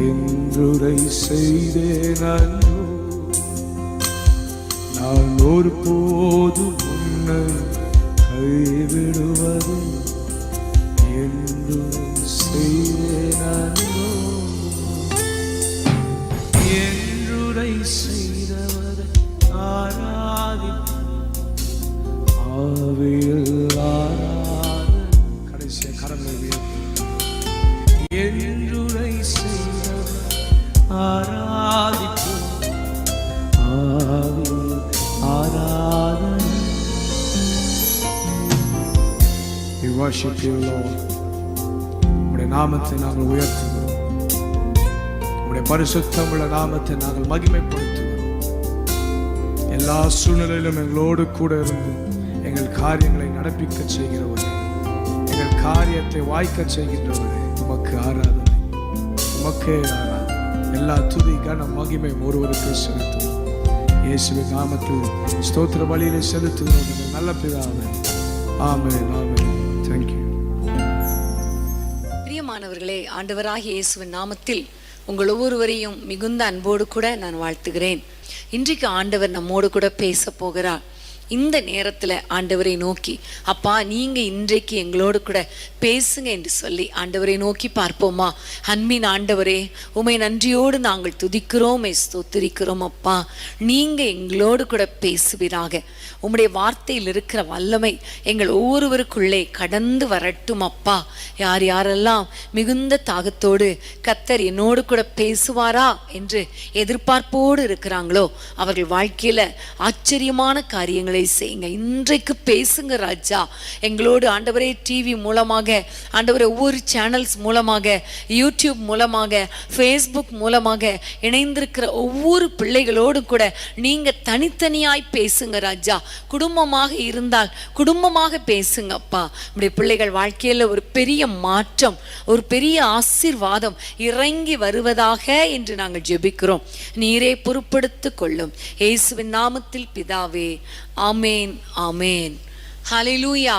Speaker 5: என்றுரை செய்தேன். நான் ஒருபோதும் உன்னை கைவிடுவது என்றுரை செய்தேன். என்றுரை செய்தவரை ஆவியில் ஆராதனை. கடைசிய கரங்களை என்றுரை செய்தவர் ஆராதிப்போம். ஆவியில் ஆராதனை. We worship you, Lord. உம்முடைய நாமத்தை நாங்கள் உயர்த்துகிறோம். உம்முடைய பரிசுத்தமுள்ள நாமத்தை நாங்கள் மகிமைப்படுத்துகிறோம். எல்லா சூழ்நிலையிலும் எங்களோடு கூட இருந்து எங்கள் காரியங்களை நடப்பிக்க செய்கிறவரே, எங்கள் காரியத்தை வாய்க்க செய்கின்றவரே, உமக்கு ஆராதனை, உமக்கே ஆராதனை. எல்லா துதி கன மகிமை ஒருவருக்கு செலுத்துவோம். இயேசுவின் நாமத்தில் ஸ்தோத்திர பலியிலே செலுத்துகிறோம். நல்ல பிதாவே, ஆமென், ஆமென். Thank you.
Speaker 2: பிரியமானவர்களே, ஆண்டவராகிய இயேசுவின் நாமத்தில் உங்கள் ஒவ்வொருவரையும் மிகுந்த அன்போடு கூட நான் வாழ்த்துகிறேன். இன்றைக்கு ஆண்டவர் நம்மோடு கூட பேச போகிறார். இந்த நேரத்தில் ஆண்டவரை நோக்கி, அப்பா நீங்க இன்றைக்கு எங்களோடு கூட பேசுங்க என்று சொல்லி ஆண்டவரை நோக்கி பார்ப்போமா? அன்பின் ஆண்டவரே, உமை நன்றியோடு நாங்கள் துதிக்கிறோம், ஸ்தோத்திரிக்கிறோம். அப்பா நீங்க எங்களோடு கூட பேசுவீராக. உம்முடைய வார்த்தையில் இருக்கிற வல்லமை எங்கள் ஒவ்வொருவருக்குள்ளே கடந்து வரட்டும். அப்பா யார் யாரெல்லாம் மிகுந்த தாகத்தோடு கர்த்தர் என்னோடு கூட பேசுவாரா என்று எதிர்பார்ப்போடு இருக்கிறாங்களோ அவர்கள் வாழ்க்கையில ஆச்சரியமான காரியங்களை செய்யுங்க. இன்றைக்கு பேசுங்க ராஜா எங்களோடு. ஆண்டவரே, டிவி மூலமாக, ஆண்டவரே ஒவ்வொரு சேனல்ஸ் மூலமாக, யூடியூப் மூலமாக, ஃபேஸ்புக் மூலமாக இணைந்திருக்கிற ஒவ்வொரு பிள்ளைகளோடும் கூட நீங்க தனித்தனியாய் பேசுங்க ராஜா. குடும்பமாக இருந்தால் குடும்பமாக பேசுங்க அப்பா. நம்முடைய பிள்ளைகள் வாழ்க்கையில ஒரு பெரிய மாற்றம், ஒரு பெரிய ஆசீர்வாதம் இறங்கி வருவதாக என்று நாங்கள் ஜெபிக்கிறோம். நீரே பொறுப்படுத்திக் கொள்ளும். இயேசுவின் நாமத்தில் பிதாவே, ஆமேன், ஆமேன். ஹல்லேலூயா.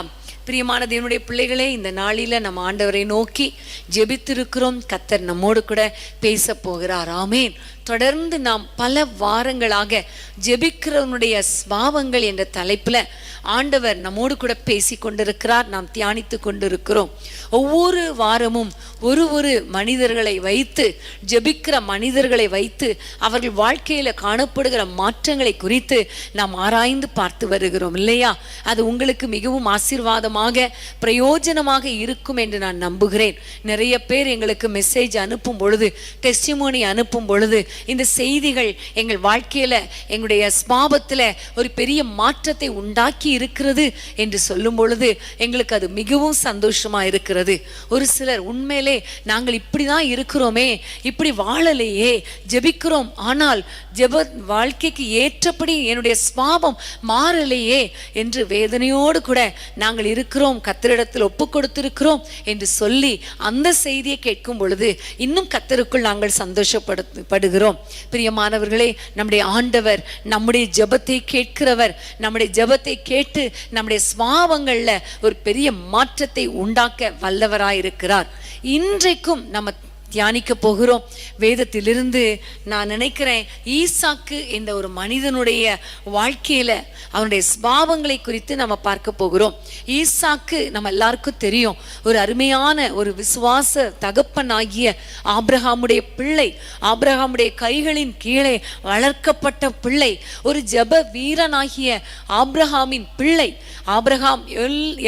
Speaker 2: பிரியமான தேவனுடைய பிள்ளைகளே, இந்த நாளில நம்ம ஆண்டவரை நோக்கி ஜெபித்திருக்கிறோம். கர்த்தர் நம்மோடு கூட பேச போகிறார். ஆமேன். தொடர்ந்து நாம் பல வாரங்களாக ஜெபிக்கிறவனுடைய ஸ்வாவங்கள் என்ற தலைப்புல ஆண்டவர் நம்மோடு கூட பேசி கொண்டிருக்கிறார். நாம் தியானித்து கொண்டிருக்கிறோம். ஒவ்வொரு வாரமும் ஒரு மனிதர்களை வைத்து, ஜெபிக்கிற மனிதர்களை வைத்து அவர்கள் வாழ்க்கையில காணப்படுகிற மாற்றங்களை குறித்து நாம் ஆராய்ந்து பார்த்து வருகிறோம் இல்லையா? அது உங்களுக்கு மிகவும் ஆசீர்வாதமாக பிரயோஜனமாக இருக்கும் என்று நான் நம்புகிறேன். நிறைய பேர் எங்களுக்கு மெசேஜ் அனுப்பும் பொழுது, டெஸ்டிமோனி அனுப்பும் பொழுது, இந்த செய்திகள் எங்கள் வாழ்க்கையில, எங்களுடைய ஸ்வாபத்துல ஒரு பெரிய மாற்றத்தை உண்டாக்கி இருக்கிறது என்று சொல்லும் பொழுது எங்களுக்கு அது மிகவும் சந்தோஷமா இருக்கிறது. ஒரு சிலர் உண்மையிலே நாங்கள் இப்படிதான் இருக்கிறோமே, இப்படி வாழலையே, ஜெபிக்கிறோம் ஆனால் ஜெப வாழ்க்கைக்கு ஏற்றபடி என்னுடைய ஸ்வாபம் மாறலையே என்று வேதனையோடு கூட நாங்கள் இருக்கிறோம், கர்த்தரிடத்தில் ஒப்பு கொடுத்திருக்கிறோம் என்று சொல்லி அந்த செய்தியை கேட்கும் பொழுது இன்னும் கர்த்தருக்குள் நாங்கள் சந்தோஷப்படுகிறோம். பிரியமானவர்களே, நம்முடைய ஆண்டவர் நம்முடைய ஜெபத்தை கேட்கிறவர். நம்முடைய ஜெபத்தை கேட்டு நம்முடைய ஸ்வாபங்கள்ல ஒரு பெரிய மாற்றத்தை உண்டாக்க வல்லவராயிருக்கிறார். இன்றைக்கும் நம்ம தியானிக்க போகிறோம். வேதத்திலிருந்து நான் நினைக்கிறேன், ஈசாக்கு என்ற ஒரு மனிதனுடைய வாழ்க்கையில அவனுடைய ஸ்பாவங்களை குறித்து நம்ம பார்க்க போகிறோம். ஈசாக்கு நம்ம எல்லாருக்கும் தெரியும், ஒரு அருமையான ஒரு விசுவாச தகப்பனாகிய ஆபிரகாமுடைய பிள்ளை, ஆபிரகாமுடைய கைகளின் கீழே வளர்க்கப்பட்ட பிள்ளை, ஒரு ஜெப வீரனாகிய ஆபிரகாமின் பிள்ளை. ஆபிரகாம்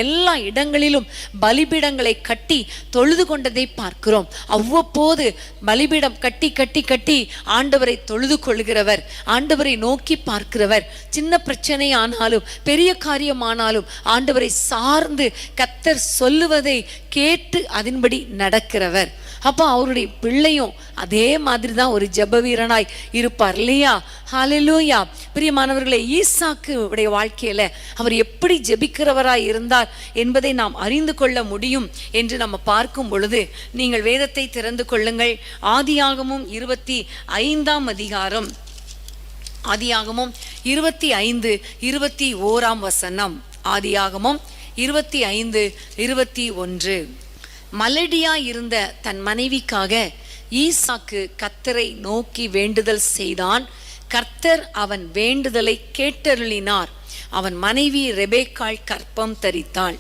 Speaker 2: எல்லா இடங்களிலும் பலிபீடங்களை கட்டி தொழுது கொண்டதை பார்க்கிறோம். அவ்வப்போது பலிபீடம் கட்டி கட்டி கட்டி ஆண்டவரை தொழுது கொள்கிறவர், ஆண்டவரை நோக்கி பார்க்கிறவர். சின்ன பிரச்சனை ஆனாலும் பெரிய காரியமானாலும் ஆண்டவரை சார்ந்து கர்த்தர் சொல்லுவதை கேட்டு அதன்படி நடக்கிறவர். அப்போ அவருடைய பிள்ளையும் அதே மாதிரி தான் ஒரு ஜெப வீரனாய் இருப்பார் இல்லையா? ஹல்லேலூயா. பிரியமானவர்களே, ஈசாக்கு உடைய வாழ்க்கையில அவர் எப்படி ஜெபிக்கிறவராய் இருந்தார் என்பதை நாம் அறிந்து கொள்ள முடியும் என்று நம்ம பார்க்கும் பொழுது, நீங்கள் வேதத்தை திறந்து கொள்ளுங்கள். ஆதியாகமம் 25ஆம் அதிகாரம், ஆதியாகமம் 25:21 வசனம். ஆதியாகமம் 25:21. மலடியா இருந்த தன் மனைவிக்காக ஈசாக்கு கர்த்தரை நோக்கி வேண்டுதல் செய்தான். கர்த்தர் அவன் வேண்டுதலை கேட்டருளினார். அவன் மனைவி ரெபேக்காள் கர்ப்பம் தரித்தாள்.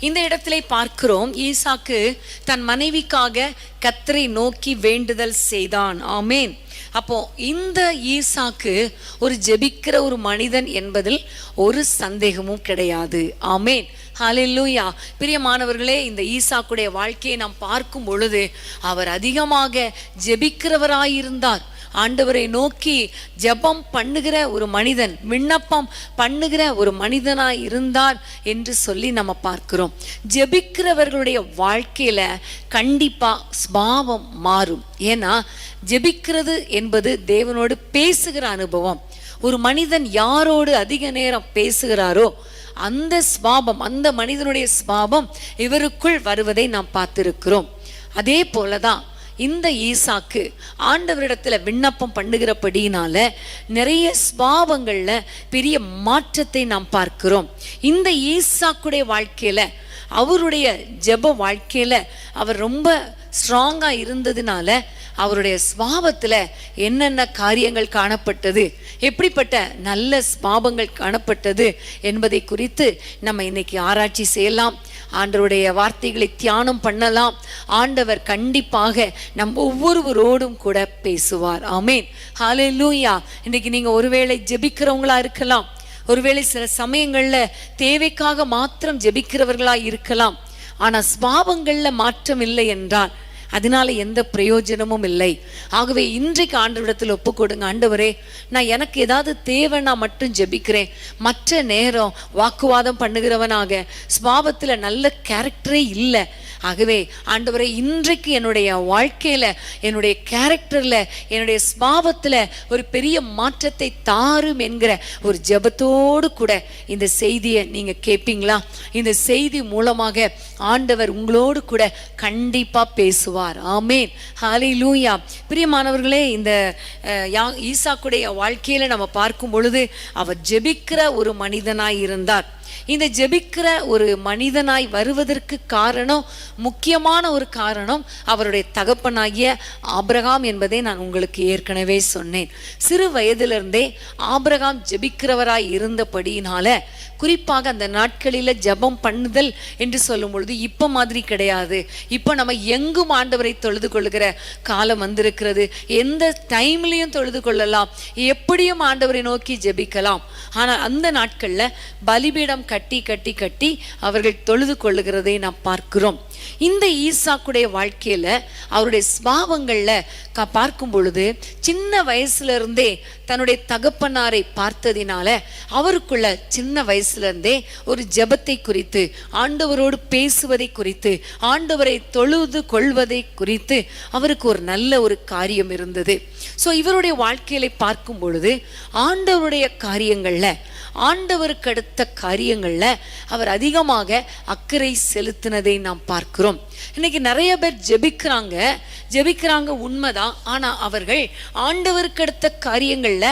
Speaker 2: இந்த இடத்திலே பார்க்கிறோம், ஈசாக்கு தன் மனைவிக்காக கர்த்தரை நோக்கி வேண்டுதல் செய்தான். ஆமேன். அப்போ இந்த ஈசாக்கு ஒரு ஜெபிக்கிற ஒரு மனிதன் என்பதில் ஒரு சந்தேகமும் கிடையாது. ஆமேன். ஹல்லேலூயா. பிரியமானவர்களே, இந்த ஈசாக்குடைய வாழ்க்கையை நாம் பார்க்கும் பொழுது அவர் அதிகமாக ஜெபிக்கிறவராயிருந்தார். ஆண்டவரை நோக்கி ஜெபம் பண்ணுகிற ஒரு மனிதன், விண்ணப்பம் பண்ணுகிற ஒரு மனிதனாய் இருந்தார் என்று சொல்லி நம்ம பார்க்கிறோம். ஜெபிக்கிறவர்களுடைய வாழ்க்கையில கண்டிப்பா ஸ்பாவம் மாறும். ஏன்னா ஜெபிக்கிறது என்பது தேவனோடு பேசுகிற அனுபவம். ஒரு மனிதன் யாரோடு அதிக நேரம் பேசுகிறாரோ அந்த ஸ்வாபம், அந்த மனிதனுடைய ஸ்வாபம் இவருக்குள் வருவதை நாம் பார்த்திருக்கிறோம். அதே போலதான் இந்த ஈசாக்கு ஆண்டவரிடத்துல விண்ணப்பம் பண்ணுகிறபடினால நிறைய ஸ்வாபங்கள்ல பெரிய மாற்றத்தை நாம் பார்க்கிறோம். இந்த ஈசாக்குடைய வாழ்க்கையில, அவருடைய ஜெப வாழ்க்கையில அவர் ரொம்ப ஸ்ட்ராங்கா இருந்ததுனால அவருடைய ஸ்வாபத்துல என்னென்ன காரியங்கள் காணப்பட்டது, எப்படிப்பட்ட நல்ல ஸ்வாபங்கள் காணப்பட்டது என்பதை குறித்து நம்ம இன்னைக்கு ஆராய்ச்சி செய்யலாம். ஆண்டவருடைய வார்த்தைகளை தியானம் பண்ணலாம். ஆண்டவர் கண்டிப்பாக நம் ஒவ்வொருவரோடும் கூட பேசுவார். ஆமேன். ஹல்லேலூயா. இன்னைக்கு நீங்க ஒருவேளை ஜெபிக்கிறவங்களா இருக்கலாம், ஒருவேளை சில சமயங்கள்ல தேவைக்காக மாத்திரம் ஜெபிக்கிறவர்களா இருக்கலாம். ஆனா ஸ்வாபங்கள்ல மாற்றம் இல்லை என்றால் அதனால எந்த பிரயோஜனமும் இல்லை. ஆகவே இன்றைக்கு ஆண்டவரிடத்தில் ஒப்பு கொடுங்க. ஆண்டவரே, நான் எனக்கு ஏதாவது தேவைன்னா மட்டும் ஜெபிக்கிறேன். மற்ற நேரம் வாக்குவாதம் பண்ணுகிறவனாக, ஸ்வாபத்தில் நல்ல கேரக்டரே இல்லை. ஆகவே ஆண்டவரே, இன்றைக்கு என்னுடைய வாழ்க்கையில, என்னுடைய கேரக்டர்ல, என்னுடைய ஸ்வாபத்துல ஒரு பெரிய மாற்றத்தை தாரும் என்கிற ஒரு ஜெபத்தோடு கூட இந்த செய்தியை நீங்க கேட்பீங்களா? இந்த செய்தி மூலமாக ஆண்டவர் உங்களோடு கூட கண்டிப்பா பேசுவார். ஆமேன். ஹல்லேலூயா. பிரியமானவர்களே, இந்த ஈசாக்குடைய வாழ்க்கையில நம்ம பார்க்கும் பொழுது அவர் ஜெபிக்கிற ஒரு மனிதனாய் இருந்தார். இந்த ஜெபிக்கிற ஒரு மனிதனாய் வருவதற்கு காரணம், முக்கியமான ஒரு காரணம் அவருடைய தகப்பனாகிய ஆபிரகாம் என்பதை நான் உங்களுக்கு ஏற்கனவே சொன்னேன். சிறு வயதிலிருந்தே ஆபிரகாம் ஜெபிக்கிறவராய் இருந்தபடியினால, குறிப்பாக அந்த நாட்களில் ஜெபம் பண்ணுதல் என்று சொல்லும் பொழுது இப்ப மாதிரி கிடையாது. இப்ப நம்ம எங்கும் ஆண்டவரை தொழுது கொள்ளுகிற காலம் வந்திருக்கிறது. எந்த டைம்லையும் தொழுது கொள்ளலாம், எப்படியும் ஆண்டவரை நோக்கி ஜெபிக்கலாம். ஆனால் அந்த நாட்கள்ல பலிபீடம் கட்டி கட்டி கட்டி அவர்கள் தொழுது கொள்ளுகிறதை நாம் பார்க்கிறோம். இந்த ஈசாக்குடைய வாழ்க்கையில அவருடைய ஸ்வாபங்கள்ல பார்க்கும் பொழுது சின்ன வயசுல இருந்தே தன்னுடைய தகப்பனாரை பார்த்ததினால அவருக்குள்ள சின்ன வயசுல இருந்தே ஒரு ஜெபத்தை குறித்து, ஆண்டவரோடு பேசுவதை குறித்து, ஆண்டவரை தொழுது கொள்வதை குறித்து அவருக்கு ஒரு நல்ல ஒரு காரியம் இருந்தது. ஸோ இவருடைய வாழ்க்கையில பார்க்கும் பொழுது ஆண்டவருடைய காரியங்கள்ல, ஆண்டவருக்கு அடுத்த காரியங்கள் காரியங்கள்ல அவர் அதிகமாக அக்கறை செலுத்தினதை நாம் பார்க்கிறோம். இன்னைக்கு நிறைய பேர் ஜெபிக்கிறாங்க உண்மைதான். ஆனா அவர்கள் ஆண்டவருக்கு அடுத்த காரியங்கள்ல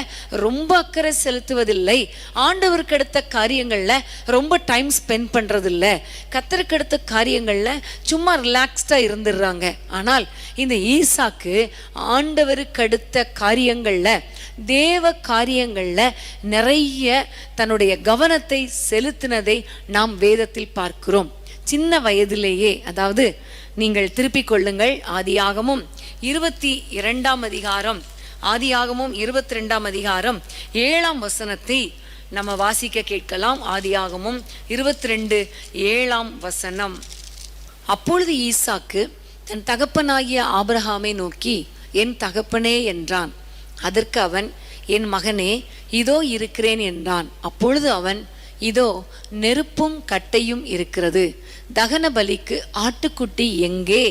Speaker 2: ரொம்ப அக்கறை செலுத்துவதில்லை. ஆண்டவருக்கு அடுத்த காரியங்கள்ல ரொம்ப டைம் ஸ்பெண்ட் பண்றதில்லை. கர்த்தருக்கு அடுத்த காரியங்கள்ல சும்மா ரிலாக்ஸ்டா இருந்துடுறாங்க. ஆனால் இந்த ஈசாக்கு ஆண்டவருக்கு அடுத்த காரியங்கள்ல, தேவ காரியங்கள்ல நிறைய தன்னுடைய கவனத்தை செலுத்தினதை நாம் வேதத்தில் பார்க்கிறோம். சின்ன வயதிலேயே, அதாவது நீங்கள் திருப்பிக் கொள்ளுங்கள், ஆதியாகமம் 22 அதிகாரம், ஆதியாகமம் 22 அதிகாரம் 7ஆம் வசனத்தை நம்ம வாசிக்க கேட்கலாம். ஆதியாகமம் 22:7 வசனம். அப்பொழுது ஈசாக்கு தன் தகப்பனாகிய ஆபிரகாமை நோக்கி, என் தகப்பனே என்றான். அதற்கு அவன், என் மகனே, இதோ இருக்கிறேன் என்றான். அப்பொழுது அவன், இதோ நெருப்பும் கட்டையும் இருக்கிறது, தகன பலிக்கு ஆட்டுக்குட்டி எங்கே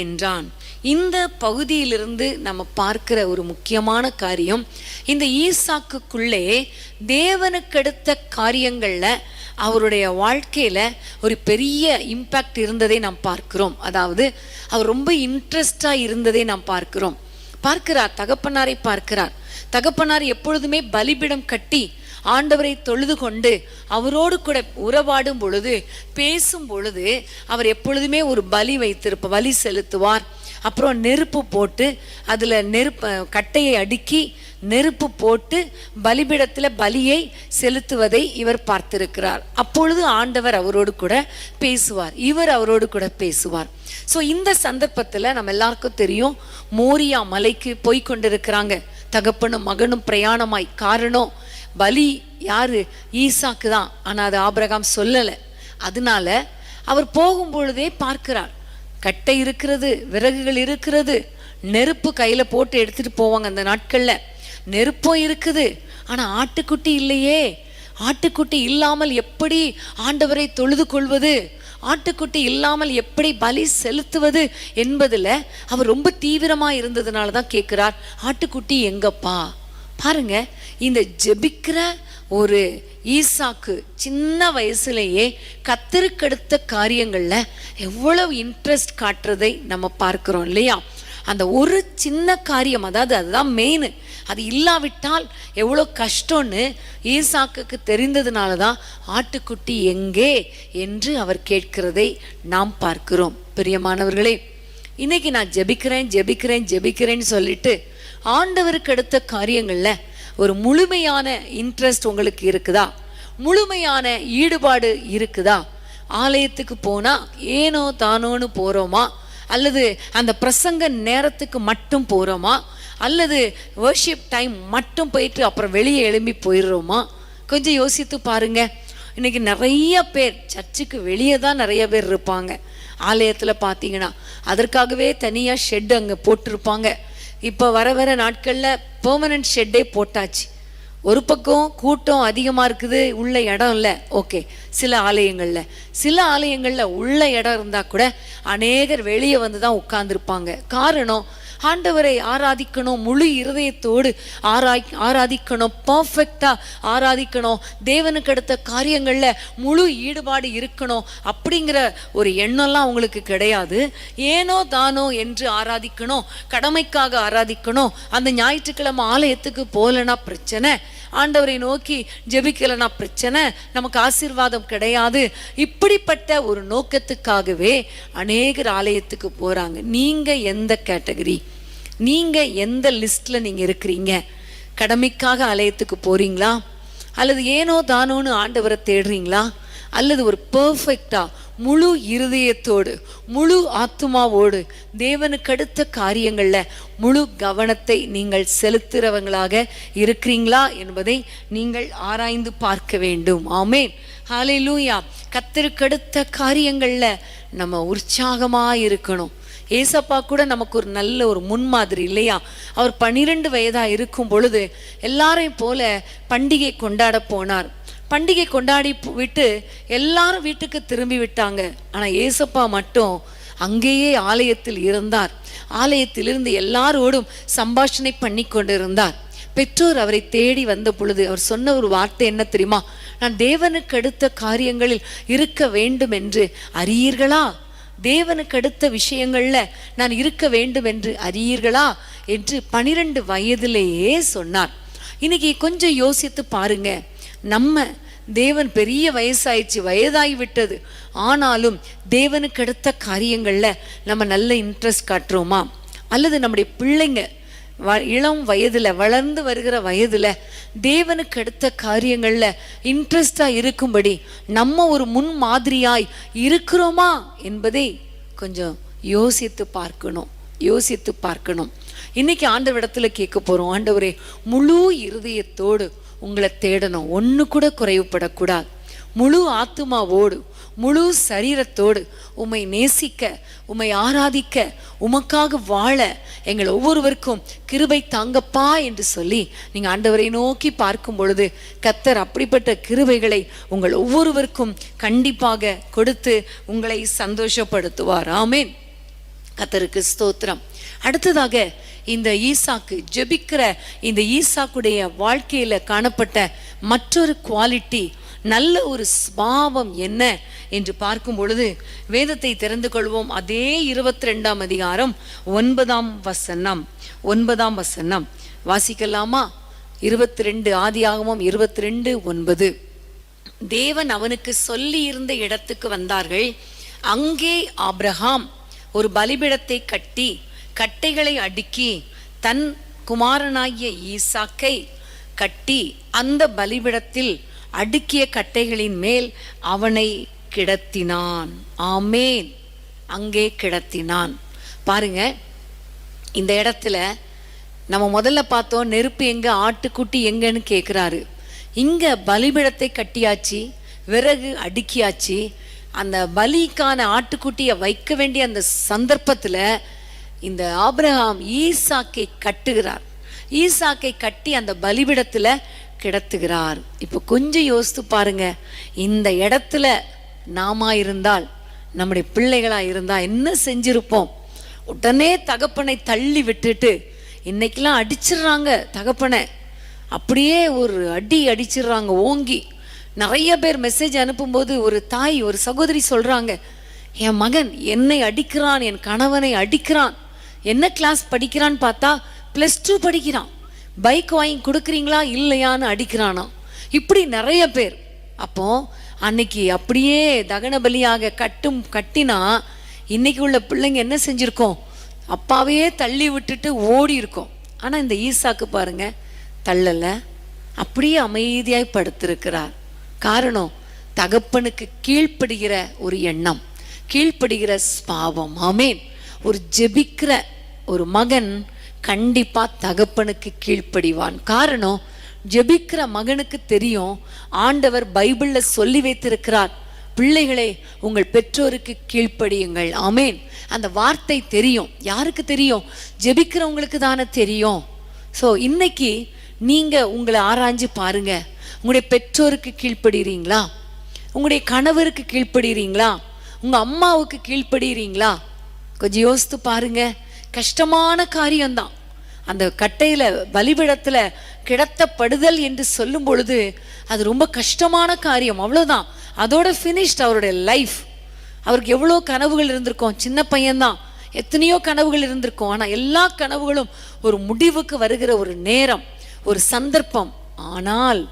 Speaker 2: என்றான். இந்த பகுதியிலிருந்து நம்ம பார்க்கிற ஒரு முக்கியமான காரியம், இந்த ஈசாக்குக்குள்ளே தேவனுக்கடுத்த காரியங்கள்ல அவருடைய வாழ்க்கையில ஒரு பெரிய இம்பாக்ட் இருந்ததை நாம் பார்க்கிறோம். அதாவது அவர் ரொம்ப இன்ட்ரெஸ்டா இருந்ததை நாம் பார்க்கிறோம். தகப்பனாரை பார்க்கிறார். தகப்பனார் எப்பொழுதுமே பலிபீடம் கட்டி ஆண்டவரை தொழுது கொண்டு அவரோடு கூட உறவாடும் பொழுது, பேசும் பொழுது அவர் எப்பொழுதுமே ஒரு பலி செலுத்துவார். அப்புறம் நெருப்பு போட்டு அதுல கட்டையை அடுக்கி நெருப்பு போட்டு பலிபீடத்தில் பலியை செலுத்துவதை இவர் பார்த்திருக்கிறார். அப்பொழுது ஆண்டவர் அவரோடு கூட பேசுவார், இவர் அவரோடு கூட பேசுவார். ஸோ இந்த சந்தர்ப்பத்தில் நம்ம எல்லாருக்கும் தெரியும், மோரியா மலைக்கு போய் கொண்டிருக்கிறாங்க தகப்பனும் மகனும் பிரயாணமாய். காரணம், பலி யாரு? ஈசாக்கு தான். ஆனால் அது ஆபிரகாம் சொல்லலை. அதனால அவர் போகும் பொழுதே பார்க்கிறார், கட்டை இருக்கிறது, விறகுகள் இருக்கிறது, நெருப்பு கையில போட்டு எடுத்துட்டு போவாங்க அந்த நாட்கள்ல. நெருப்பும் இருக்குது, ஆனா ஆட்டுக்குட்டி இல்லையே. ஆட்டுக்குட்டி இல்லாமல் எப்படி ஆண்டவரை தொழுது கொள்வது, ஆட்டுக்குட்டி இல்லாமல் எப்படி பலி செலுத்துவது என்பதுல அவர் ரொம்ப தீவிரமா இருந்ததுனால தான் கேட்கிறார், ஆட்டுக்குட்டி எங்கப்பா? பாருங்க, இந்த ஜெபிக்கிற ஒரு ஈசாக்கு சின்ன வயசுலேயே கர்த்தருக்கடுத்த காரியங்கள்ல எவ்வளவு இன்ட்ரெஸ்ட் காட்டுறதை நம்ம பார்க்கிறோம் இல்லையா? அந்த ஒரு சின்ன காரியம், அதாவது அதுதான் மெயின், அது இல்லாவிட்டால் எவ்வளோ கஷ்டம்னு ஈசாக்குக்கு தெரிந்ததுனால தான் ஆட்டுக்குட்டி எங்கே என்று அவர் கேட்கிறதை நாம் பார்க்கிறோம். பிரியமானவர்களே, இன்னைக்கு நான் ஜெபிக்கிறேன்னு சொல்லிட்டு ஆண்டவருக்கு அடுத்த காரியங்கள்ல ஒரு முழுமையான இன்ட்ரெஸ்ட் உங்களுக்கு இருக்குதா? முழுமையான ஈடுபாடு இருக்குதா? ஆலயத்துக்கு போனா ஏனோ தானோன்னு போறோமா, அல்லது அந்த பிரசங்க நேரத்துக்கு மட்டும் போறோமா, அல்லது வர்ஷிப் டைம் மட்டும் போயிட்டு அப்புறம் வெளியே எழும்பி போயிடுறோமா? கொஞ்சம் யோசித்து பாருங்க. இன்னைக்கு நிறைய பேர் சர்ச்சுக்கு வெளியே தான் நிறைய பேர் இருப்பாங்க. ஆலயத்தில் பார்த்தீங்கன்னா அதற்காகவே தனியாக ஷெட் அங்கே போட்டிருப்பாங்க. இப்போ வர நாட்களில் பெர்மனன்ட் ஷெட்டே போட்டாச்சு. ஒரு பக்கம் கூட்டம் அதிகமாக இருக்குது, உள்ள இடம் இல்லை. ஓகே, சில ஆலயங்களில் உள்ள இடம் இருந்தால் கூட அநேகர் வெளியே வந்து தான் உட்கார்ந்துருப்பாங்க. காரணம், ஆண்டவரை ஆராதிக்கணும், முழு இருதயத்தோடு ஆராதிக்கணும், பர்ஃபெக்டா ஆராதிக்கணும், தேவனுக்கு அடுத்த காரியங்கள்ல முழு ஈடுபாடு இருக்கணும் அப்படிங்கிற ஒரு எண்ணம்லாம் அவங்களுக்கு கிடையாது. ஏனோ தானோ என்று ஆராதிக்கணும், கடமைக்காக ஆராதிக்கணும். அந்த ஞாயிற்றுக்கிழமை ஆலயத்துக்கு போகலன்னா பிரச்சனை, ஆண்டவரை நோக்கி ஜெபிக்கலனா பிரச்சனை, நமக்கு ஆசீர்வாதம் கிடையாது. இப்படிப்பட்ட ஒரு நோக்கத்துக்காகவே அநேகர் ஆலயத்துக்கு போறாங்க. நீங்க எந்த கேட்டகரி? நீங்க எந்த லிஸ்ட்ல நீங்க இருக்கிறீங்க? கடமைக்காக ஆலயத்துக்கு போறீங்களா, அல்லது ஏனோ தானோன்னு ஆண்டவரை தேடுறீங்களா, அல்லது ஒரு பெர்ஃபெக்டா முழு இருதயத்தோடு முழு ஆத்துமாவோடு தேவனுக்கு அடுத்த காரியங்கள்ல முழு கவனத்தை நீங்கள் செலுத்துறவங்களாக இருக்கிறீங்களா என்பதை நீங்கள் ஆராய்ந்து பார்க்க வேண்டும். ஆமென், ஹல்லேலூயா. கர்த்தருக்கு அடுத்த காரியங்கள்ல நம்ம உற்சாகமா இருக்கணும். ஏசப்பா கூட நமக்கு ஒரு நல்ல ஒரு முன்மாதிரி இல்லையா? அவர் 12 வயதா இருக்கும் பொழுது எல்லாரையும் போல பண்டிகை கொண்டாட போனார். பண்டிகை கொண்டாடி விட்டு எல்லாரும் வீட்டுக்கு திரும்பி விட்டாங்க. ஆனால் ஏசப்பா மட்டும் அங்கேயே ஆலயத்தில் இருந்தார். ஆலயத்திலிருந்து எல்லாரோடும் சம்பாஷணை பண்ணி கொண்டிருந்தார். பெற்றோர் அவரை தேடி வந்த பொழுது அவர் சொன்ன ஒரு வார்த்தை என்ன தெரியுமா? நான் தேவனுக்கு அடுத்த காரியங்களில் இருக்க வேண்டும் என்று அறியீர்களா? தேவனுக்கு அடுத்த விஷயங்கள்ல நான் இருக்க வேண்டும் என்று அறியீர்களா என்று 12 வயதிலேயே சொன்னார். இன்னைக்கு கொஞ்சம் யோசித்து பாருங்க, நம்ம தேவன் பெரிய வயசாயிடுச்சு, வயதாகி விட்டது, ஆனாலும் தேவனுக்கு அடுத்த காரியங்கள்ல நம்ம நல்ல இன்ட்ரெஸ்ட் காட்டுறோமா? அல்லது நம்முடைய பிள்ளைங்க இளம் வயதுல, வளர்ந்து வருகிற வயதுல தேவனுக்கு அடுத்த காரியங்கள்ல இன்ட்ரெஸ்டா இருக்கும்படி நம்ம ஒரு முன் மாதிரியாய் இருக்கிறோமா என்பதை கொஞ்சம் யோசித்து பார்க்கணும். இன்னைக்கு ஆண்டவரிடத்துல கேட்க போறோம், ஆண்டவரே முழு இருதயத்தோடு உங்களை தேடணும், ஒன்று கூட குறைவுபடக்கூடாது. முழு ஆத்துமாவோடு முழு சரீரத்தோடு உம்மை நேசிக்க, உம்மை ஆராதிக்க, உமக்காக வாழ எங்கள் ஒவ்வொருவருக்கும் கிருபை தாங்கப்பா என்று சொல்லி நீங்க ஆண்டவரை நோக்கி பார்க்கும் பொழுது கர்த்தர் அப்படிப்பட்ட கிருபைகளை உங்கள் ஒவ்வொருவருக்கும் கண்டிப்பாக கொடுத்து உங்களை சந்தோஷப்படுத்துவார். ஆமென். கர்த்தருக்கு ஸ்தோத்திரம். அடுத்ததாக இந்த ஈசாக்கு ஜெபிக்கிற இந்த ஈசாக்குடைய வாழ்க்கையில காணப்பட்ட மற்றொரு குவாலிட்டி, நல்ல ஒரு ஸ்பாவம் என்ன என்று பார்க்கும் பொழுது வேதத்தை தெரிந்து கொள்வோம். அதே 22ஆம் அதிகாரம் 9ஆம் வசனம் வாசிக்கலாமா? 22 ஆதியாகமம் 22:9. தேவன் அவனுக்கு சொல்லி இருந்த இடத்துக்கு வந்தார்கள். அங்கே ஆபிரகாம் ஒரு பலிபீடத்தை கட்டி கட்டைகளை அடுக்கி தன் குமாரனாகிய ஈசாக்கை கட்டி அந்த பலிபீடத்தில் அடுக்கிய கட்டைகளின் மேல் அவனை கிடத்தினான். ஆமேன். அங்கே கிடத்தினான். பாருங்க, இந்த இடத்துல நம்ம முதல்ல பார்த்தோம், நெருப்பு எங்க, ஆட்டுக்குட்டி எங்கன்னு கேட்குறாரு. இங்க பலிபீடத்தை கட்டியாச்சு, விறகு அடுக்கியாச்சு. அந்த பலிக்கான ஆட்டுக்குட்டியை வைக்க வேண்டிய அந்த சந்தர்ப்பத்துல இந்த ஆபிரகாம் ஈசாக்கை கட்டுகிறார். ஈசாக்கை கட்டி அந்த பலிபீடத்துல கிடத்துகிறார். இப்போ கொஞ்சம் யோசித்து பாருங்க, இந்த இடத்துல நாம இருந்தால், நம்முடைய பிள்ளைகளா இருந்தா என்ன செஞ்சிருப்போம்? உடனே தகப்பனை தள்ளி விட்டுட்டு, இன்னைக்கெல்லாம் அடிச்சிடுறாங்க தகப்பனை, அப்படியே ஒரு அடி அடிச்சிடுறாங்க ஓங்கி. நிறைய பேர் மெசேஜ் அனுப்பும்போது ஒரு தாய், ஒரு சகோதரி சொல்றாங்க, என் மகன் என்னை அடிக்கிறான், என் கணவனை அடிக்கிறான். என்ன கிளாஸ் படிக்கிறான்னு பார்த்தா +2 படிக்கிறான். பைக் வாங்கி கொடுக்குறீங்களா இல்லையான்னு அடிக்கிறானா. இப்படி நிறைய பேர். அப்போ அன்னைக்கு அப்படியே தகன பலியாக கட்டினா இன்னைக்கு உள்ள பிள்ளைங்க என்ன செஞ்சிருக்கோம்? அப்பாவையே தள்ளி விட்டுட்டு ஓடி இருக்கோம். ஆனா இந்த ஈசாக்கு பாருங்க, தள்ளல, அப்படியே அமைதியாய் படுத்திருக்கிறார். காரணம், தகப்பனுக்கு கீழ்ப்படுகிற ஒரு எண்ணம், கீழ்ப்படுகிற ஸ்பாவம். ஆமேன். ஒரு ஜெபிக்கிற ஒரு மகன் கண்டிப்பா தகப்பனுக்கு கீழ்ப்படிவான். காரணம், ஜெபிக்கிற மகனுக்கு தெரியும், ஆண்டவர் பைபிள்ல சொல்லி வைத்திருக்கிறார், பிள்ளைகளே உங்கள் பெற்றோருக்கு கீழ்ப்படியுங்கள். ஆமேன். அந்த வார்த்தை தெரியும். யாருக்கு தெரியும்? ஜெபிக்கிறவங்களுக்கு தானே தெரியும். ஸோ இன்னைக்கு நீங்க உங்களை ஆராய்ஞ்சு பாருங்க, உங்களுடைய பெற்றோருக்கு கீழ்ப்படுகிறீங்களா? உங்களுடைய கணவருக்கு கீழ்ப்படுகிறீங்களா? உங்க அம்மாவுக்கு கீழ்ப்படுகிறீங்களா? கொஞ்சம் யோசித்து பாருங்க. கஷ்டமான காரியம்தான். அந்த கட்டையில பலிபீடத்துல கிடத்தப்படுதல் என்று சொல்லும் பொழுது அது ரொம்ப கஷ்டமான காரியம். அவ்வளவுதான், அதோட ஃபினிஷ்ட் அவருடைய லைஃப். அவருக்கு எவ்வளோ கனவுகள் இருந்திருக்கும். சின்ன பையன்தான், எத்தனையோ கனவுகள் இருந்திருக்கும். ஆனா எல்லா கனவுகளும் ஒரு முடிவுக்கு வருகிற ஒரு நேரம், ஒரு சந்தர்ப்பம். ஆனால்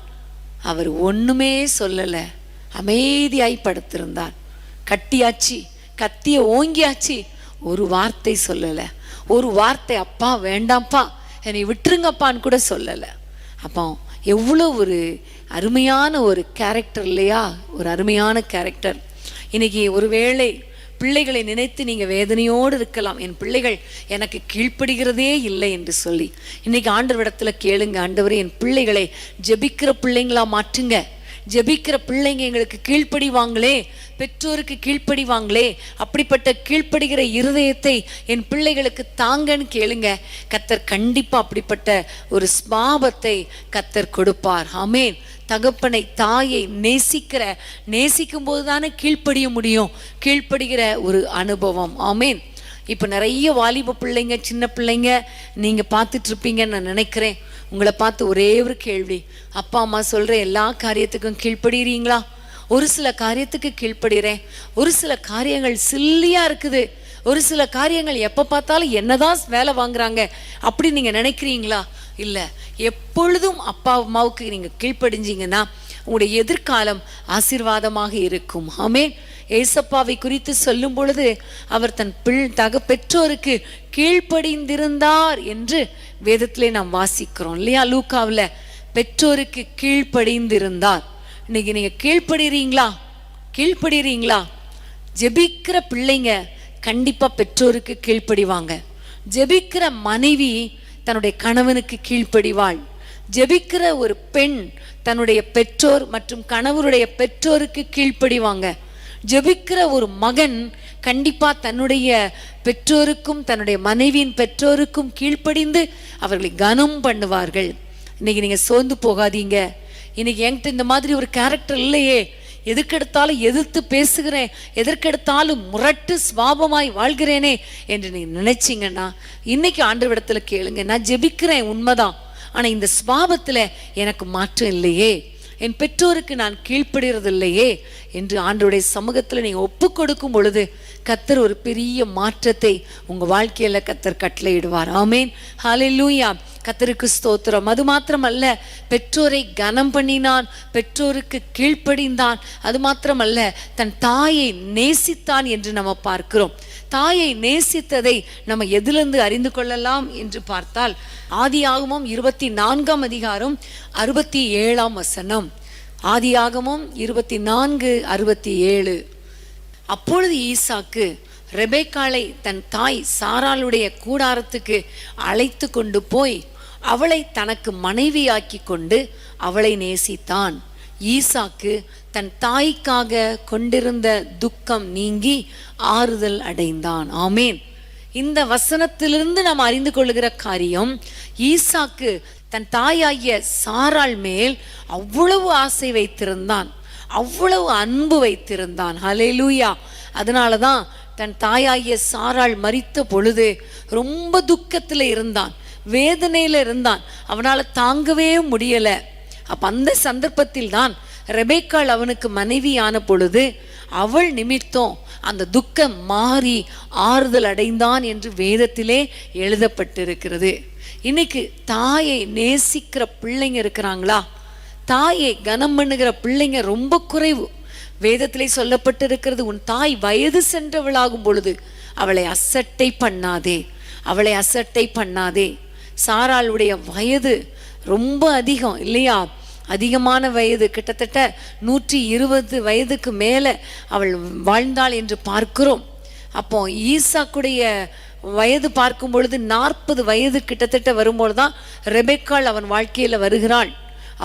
Speaker 2: அவர் ஒண்ணுமே சொல்லல, அமைதியாய் படுத்திருந்தார். கட்டியாச்சு, கத்திய ஓங்கியாச்சு, ஒரு வார்த்தை சொல்லல. ஒரு வார்த்தை, அப்பா வேண்டாம்ப்பா என்னை விட்டுருங்கப்பான்னு கூட சொல்லல. அப்போ எவ்வளோ ஒரு அருமையான ஒரு கேரக்டர் இல்லையா? ஒரு அருமையான கேரக்டர். இன்னைக்கு ஒருவேளை பிள்ளைகளை நினைத்து நீங்க வேதனையோடு இருக்கலாம், என் பிள்ளைகள் எனக்கு கீழ்ப்படுகிறதே இல்லை என்று சொல்லி. இன்னைக்கு ஆண்டவரிடத்துல கேளுங்க, ஆண்டவரே என் பிள்ளைகளை ஜெபிக்கிற பிள்ளைங்களா மாற்றுங்க. ஜெபிக்கிற பிள்ளைங்க எங்களுக்கு கீழ்ப்படிவாங்களே, பெற்றோருக்கு கீழ்ப்படிவாங்களே, அப்படிப்பட்ட கீழ்ப்படுகிற இருதயத்தை என் பிள்ளைகளுக்கு தாங்கன்னு கேளுங்க. கர்த்தர் கண்டிப்பா அப்படிப்பட்ட ஒரு ஸ்பாவத்தை கர்த்தர் கொடுப்பார். ஆமேன். தகப்பனை தாயை நேசிக்கும் போது தானே கீழ்ப்படிய முடியும், கீழ்ப்படுகிற ஒரு அனுபவம். ஆமேன். இப்போ நிறைய வாலிப பிள்ளைங்க, சின்ன பிள்ளைங்க நீங்க பார்த்துட்டு இருப்பீங்கன்னு நான் நினைக்கிறேன். உங்களை பார்த்து ஒரே ஒரு கேள்வி, அப்பா அம்மா சொல்ற எல்லா காரியத்துக்கும் கீழ்ப்படுறீங்களா? ஒரு சில காரியத்துக்கு கீழ்ப்படுகிறேன், ஒரு சில காரியங்கள் சில்லியா இருக்குது, ஒரு சில காரியங்கள் எப்போ பார்த்தாலும் என்னதான் வேலை வாங்குறாங்க அப்படி நீங்க நினைக்கிறீங்களா? இல்லை, எப்பொழுதும் அப்பா அம்மாவுக்கு நீங்க கீழ்ப்படிஞ்சீங்கன்னா உங்களுடைய எதிர்காலம் ஆசீர்வாதமாக இருக்கும். ஆமென். ஏசப்பாவை குறித்து சொல்லும் பொழுது அவர் தன் பெற்றோருக்கு கீழ்ப்படிந்திருந்தார் என்று வேதத்திலே நாம் வாசிக்கிறோம் இல்லையா? லூக்காவில் பெற்றோருக்கு கீழ்ப்படிந்திருந்தார். இன்னைக்கு நீங்க கீழ்ப்படுறீங்களா? ஜெபிக்கிற பிள்ளைங்க கண்டிப்பா பெற்றோருக்கு கீழ்ப்படிவாங்க. ஜெபிக்கிற மனைவி தன்னுடைய கணவனுக்கு கீழ்ப்படிவாள். ஜெபிக்கிற ஒரு பெண் தன்னுடைய பெற்றோர் மற்றும் கணவருடைய பெற்றோருக்கு கீழ்ப்படிவாங்க. ஜெபிக்கிற ஒரு மகன் கண்டிப்பா தன்னுடைய பெற்றோருக்கும் தன்னுடைய மனைவியின் பெற்றோருக்கும் கீழ்ப்படிந்து அவர்களை கனம் பண்ணுவார்கள். இன்னைக்கு நீங்க சோர்ந்து போகாதீங்க. இன்னைக்கு என்கிட்ட இந்த மாதிரி ஒரு கேரக்டர் இல்லையே, எதுக்கெடுத்தாலும் எதிர்த்து பேசுகிறேன், எதற்கெடுத்தாலும் முரட்டு சுவாபமாய் வாழ்கிறேனே என்று நீங்க நினைச்சீங்கன்னா இன்னைக்கு ஆண்டவரிடத்துல கேளுங்க. நான் ஜெபிக்கிறேன் உண்மைதான், ஆனா இந்த சுவாபத்துல எனக்கு மாற்றம் இல்லையே, என் பெற்றோருக்கு நான் கீழ்ப்படுகிறது இல்லையே என்று ஆண்டவருடைய சமூகத்துல நீங்க ஒப்பு கொடுக்கும் பொழுது கர்த்தர் ஒரு பெரிய மாற்றத்தை உங்க வாழ்க்கையில கர்த்தர் கட்டளையிடுவார். ஆமேன். ஹல்லேலூயா. கர்த்தருக்கு ஸ்தோத்திரம். அது மாத்திரமல்ல, பெற்றோரை கனம் பண்ணினான், பெற்றோருக்கு கீழ்ப்படிந்தான். அது மாத்திரமல்ல, தன் தாயை நேசித்தான் என்று நம்ம பார்க்கிறோம். தாயை நேசித்ததை நம்ம எதிலிருந்து அறிந்து கொள்ளலாம் என்று பார்த்தால் ஆதியாகமம் 24 அதிகாரம் 67 ஆதியாகமம் 24:67. அப்பொழுது ஈசாக்கு ரெபெக்காளை தன் தாய் சாராளுடைய கூடாரத்துக்கு அழைத்து கொண்டு போய் அவளை தனக்கு மனைவியாக்கி கொண்டு அவளை நேசித்தான். ஈசாக்கு தன் தாய்க்காக கொண்டிருந்த துக்கம் நீங்கி ஆறுதல் அடைந்தான். ஆமேன். இந்த வசனத்திலிருந்து நாம் அறிந்து கொள்ளுகிற காரியம், ஈசாக்கு தன் தாயாகிய சாராள் மேல் அவ்வளவு ஆசை வைத்திருந்தான், அவ்வளவு அன்பு வைத்திருந்தான். ஹல்லேலூயா. அதனாலதான் தன் தாயாகிய சாராள் மரித்த பொழுது ரொம்ப துக்கத்துல இருந்தான், வேதனையில இருந்தான், அவனால தாங்கவே முடியல. அப்ப அந்த சந்தர்ப்பத்தில் தான் ரெபெக்காள் அவனுக்கு மனைவியான பொழுது அவள் நிமித்தம் அந்த துக்கம் மாறி ஆறுதல் அடைந்தான் என்று வேதத்திலே எழுதப்பட்டிருக்கிறது. இன்னைக்கு தாயை நேசிக்கிற பிள்ளைங்க இருக்கிறாங்களா? தாயை கனம் பண்ணுகிற பிள்ளைங்க ரொம்ப குறைவு. வேதத்திலே சொல்லப்பட்டிருக்கிறது, உன் தாய் வயது சென்றவளாகும் பொழுது அவளை அசட்டை பண்ணாதே, அவளை அசட்டை பண்ணாதே. சாராளுடைய வயது ரொம்ப அதிகம் இல்லையா? அதிகமான வயது, கிட்டத்தட்ட 120 வயதுக்கு மேல அவள் வாழ்ந்தாள் என்று பார்க்கிறோம். அப்போ ஈசாக்குடைய வயது பார்க்கும் பொழுது 40 வயது கிட்டத்தட்ட வரும்போதுதான் ரெபெக்காள் அவன் வாழ்க்கையில வருகிறாள்.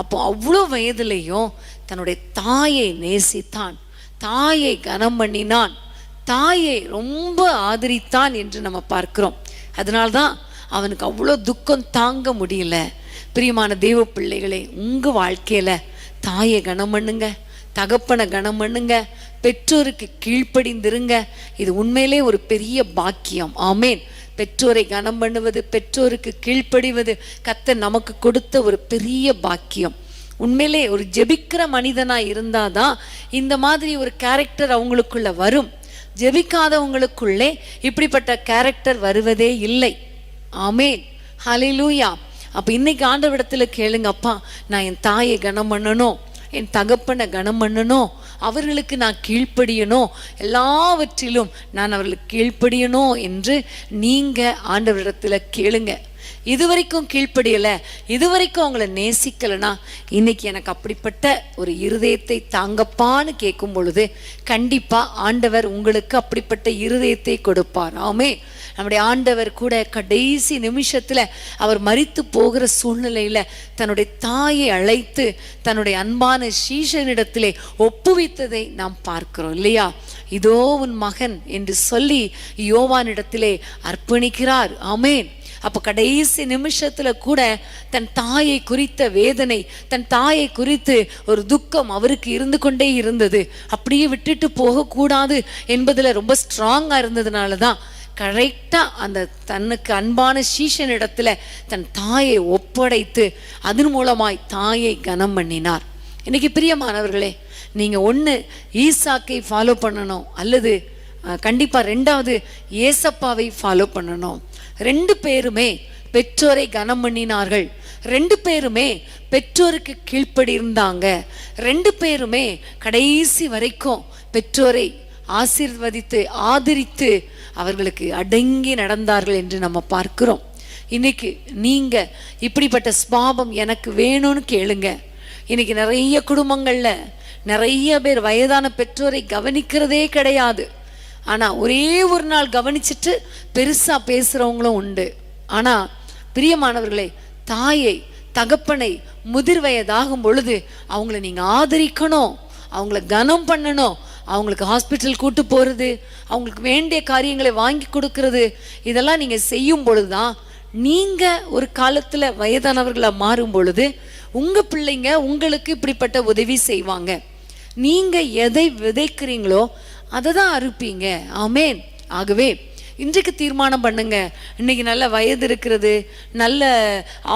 Speaker 2: அப்போ அவ்வளோ வயதுலையும் தன்னுடைய தாயை நேசித்தான், தாயை கனம் பண்ணினான், தாயை ரொம்ப ஆதரித்தான் என்று நம்ம பார்க்கிறோம். அதனால்தான் அவனுக்கு அவ்வளோ துக்கம் தாங்க முடியல. பிரியமான தேவ பிள்ளைகளே, உங்க வாழ்க்கையில தாயை கனம் பண்ணுங்க, தகப்பனை கனம் பண்ணுங்க, பெற்றோருக்கு கீழ்ப்படிந்திருங்க. இது உண்மையிலே ஒரு பெரிய பாக்கியம். ஆமேன். பெற்றோரை கனம் பண்ணுவது, பெற்றோருக்கு கீழ்ப்படிவது கர்த்தர் நமக்கு கொடுத்த ஒரு பெரிய பாக்கியம். உண்மையிலே ஒரு ஜெபிக்கிற மனிதனா இருந்தாதான் இந்த மாதிரி ஒரு கேரக்டர் அவங்களுக்குள்ள வரும். ஜெபிக்காதவங்களுக்குள்ளே இப்படிப்பட்ட கேரக்டர் வருவதே இல்லை. ஆமேன். ஹல்லேலூயா. அப்ப இன்னைக்கு ஆண்டவரிடத்துல கேளுங்க, அப்பா நான் என் தாயை கனம் பண்ணணும், என் தகப்பனை கனம் பண்ணணும், அவர்களுக்கு நான் கீழ்ப்படியணும், எல்லாவற்றிலும் நான் அவர்களுக்கு கீழ்ப்படியணும் என்று நீங்க ஆண்டவரிடத்துல கேளுங்க. இதுவரைக்கும் கீழ்ப்படியல, இதுவரைக்கும் அவங்கள நேசிக்கலனா இன்னைக்கு எனக்கு அப்படிப்பட்ட ஒரு இருதயத்தை தாங்கப்பான்னு கேட்கும் பொழுது கண்டிப்பா ஆண்டவர் உங்களுக்கு அப்படிப்பட்ட இருதயத்தை கொடுப்பார். ஆமே. நம்முடைய ஆண்டவர் கூட கடைசி நிமிஷத்துல அவர் மரித்து போகிற சூழ்நிலையில தன்னுடைய தாயை அழைத்து தன்னுடைய அன்பான சீஷனிடத்திலே ஒப்புவித்ததை நாம் பார்க்கிறோம் இல்லையா? இதோ உன் மகன் என்று சொல்லி யோவானிடத்திலே அர்ப்பணிக்கிறார். ஆமேன். அப்ப கடைசி நிமிஷத்துல கூட தன் தாயை குறித்த வேதனை, தன் தாயை குறித்து ஒரு துக்கம் அவருக்கு இருந்து கொண்டே இருந்தது. அப்படியே விட்டுட்டு போக கூடாது என்பதுல ரொம்ப ஸ்ட்ராங்கா இருந்ததுனாலதான் கரெக்டாக அந்த தன்னுக்கு அன்பான சீஷன் இடத்துல தன் தாயை ஒப்படைத்து அதன் மூலமாய் தாயை கனம் பண்ணினார். இன்னைக்கு பிரியமானவர்களே, நீங்கள் ஒன்று ஈசாக்கை ஃபாலோ பண்ணணும், அல்லது கண்டிப்பாக ரெண்டாவது ஏசப்பாவை ஃபாலோ பண்ணணும். ரெண்டு பேருமே பெற்றோரை கனம் பண்ணினார்கள், ரெண்டு பேருமே பெற்றோருக்கு கீழ்ப்படி இருந்தாங்க, ரெண்டு பேருமே கடைசி வரைக்கும் பெற்றோரை ஆசீர்வதித்து ஆதரித்து அவர்களுக்கு அடங்கி நடந்தார்கள் என்று நம்ம பார்க்கிறோம். இன்னைக்கு நீங்க இப்படிப்பட்ட ஸ்பாவம் எனக்கு வேணும்னு கேளுங்க. இன்னைக்கு நிறைய குடும்பங்கள்ல நிறைய பேர் வயதான பெற்றோரை கவனிக்கிறதே கிடையாது. ஆனா ஒரே ஒரு நாள் கவனிச்சுட்டு பெருசா பேசுறவங்களும் உண்டு. ஆனா பிரியமானவர்களே, தாயை தகப்பனை முதிர் வயதாகும் பொழுது அவங்கள நீங்க ஆதரிக்கணும், அவங்கள கனம் பண்ணணும். அவங்களுக்கு ஹாஸ்பிட்டல் கூட்டு போகிறது, அவங்களுக்கு வேண்டிய காரியங்களை வாங்கி கொடுக்கறது, இதெல்லாம் நீங்கள் செய்யும் பொழுது தான் நீங்கள் ஒரு காலத்தில் வயதானவர்களாக மாறும் பொழுது உங்கள் பிள்ளைங்க உங்களுக்கு இப்படிப்பட்ட உதவி செய்வாங்க. நீங்கள் எதை விதைக்கிறீங்களோ அதை தான் அறுப்பீங்க. ஆமேன். ஆகவே இன்றைக்கு தீர்மானம் பண்ணுங்க. இன்னைக்கு நல்ல வயது இருக்கிறது, நல்ல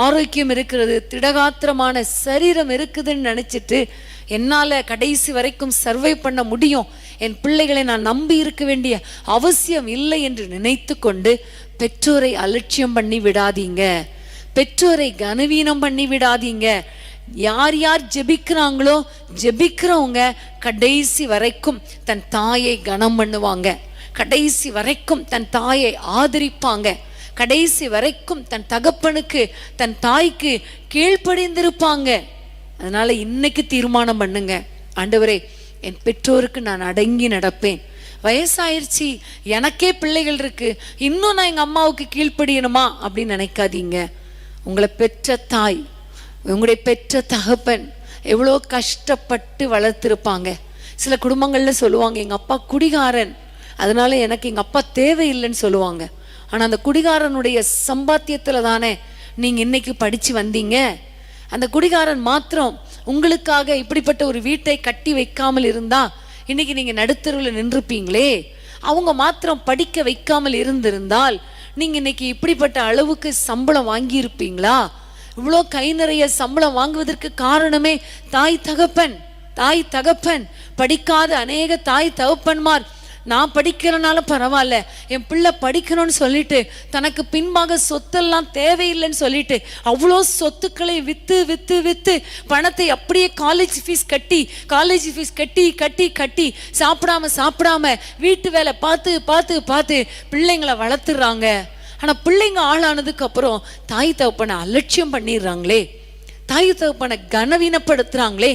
Speaker 2: ஆரோக்கியம் இருக்கிறது, திடகாத்திரமான சரீரம் இருக்குதுன்னு நினச்சிட்டு என்னால் கடைசி வரைக்கும் சர்வை பண்ண முடியும், என் பிள்ளைகளை நான் நம்பி இருக்க வேண்டிய அவசியம் இல்லை என்று நினைத்து கொண்டு பெற்றோரை அலட்சியம் பண்ணி விடாதீங்க, பெற்றோரை கனவீனம் பண்ணி விடாதீங்க. யார் யார் ஜெபிக்கிறாங்களோ ஜெபிக்கிறவங்க கடைசி வரைக்கும் தன் தாயை கனம் பண்ணுவாங்க, கடைசி வரைக்கும் தன் தாயை ஆதரிப்பாங்க, கடைசி வரைக்கும் தன் தகப்பனுக்கு தன் தாய்க்கு கீழ்ப்படிந்திருப்பாங்க. அதனால இன்னைக்கு தீர்மானம் பண்ணுங்க, ஆண்டவரே என் பெற்றோருக்கு நான் அடங்கி நடப்பேன். வயசாயிருச்சு, எனக்கே பிள்ளைகள் இருக்கு, இன்னும் நான் எங்க அம்மாவுக்கு கீழ்ப்படியணுமா அப்படின்னு நினைக்காதீங்க. உங்களை பெற்ற தாய், உங்களுடைய பெற்ற தகப்பன் எவ்வளோ கஷ்டப்பட்டு வளர்த்துருப்பாங்க. சில குடும்பங்கள்ல சொல்லுவாங்க, எங்க அப்பா குடிகாரன், அதனால எனக்கு எங்க அப்பா தேவையில்லைன்னு சொல்லுவாங்க. ஆனா அந்த குடிகாரனுடைய சம்பாத்தியத்துல தானே நீங்க இன்னைக்கு படிச்சு வந்தீங்க. அந்த குடிகாரன் மாத்திரம் உங்களுக்காக இப்படிப்பட்ட ஒரு வீட்டை கட்டி வைக்காமல் இருந்தா இன்னைக்கு நீங்க நடுத்தருவில் நின்றுப்பீங்களே. அவங்க மாத்திரம் படிக்க வைக்காமல் இருந்திருந்தால் நீங்க இன்னைக்கு இப்படிப்பட்ட அளவுக்கு சம்பளம் வாங்கி இருப்பீங்களா? இவ்வளோ கை நிறைய சம்பளம் வாங்குவதற்கு காரணமே தாய் தகப்பன். தாய் தகப்பன் படிக்காத அநேக தாய் தகப்பன்மார், நான் படிக்கிறனால பரவாயில்ல, என் பிள்ளை படிக்கணும்னு சொல்லிட்டு தனக்கு பின்பாக சொத்தெல்லாம் தேவையில்லைன்னு சொல்லிட்டு அவ்வளோ சொத்துக்களை விற்று விற்று விற்று பணத்தை அப்படியே காலேஜ் ஃபீஸ் கட்டி கட்டி கட்டி சாப்பிடாம வீட்டு வேலை பார்த்து பார்த்து பார்த்து பிள்ளைங்களை வளர்த்துறாங்க. ஆனால் பிள்ளைங்க ஆளானதுக்கு அப்புறம் தாய் தகப்பனை அலட்சியம் பண்ணிடுறாங்களே, தாய் தகப்பனை கனவீனப்படுத்துறாங்களே,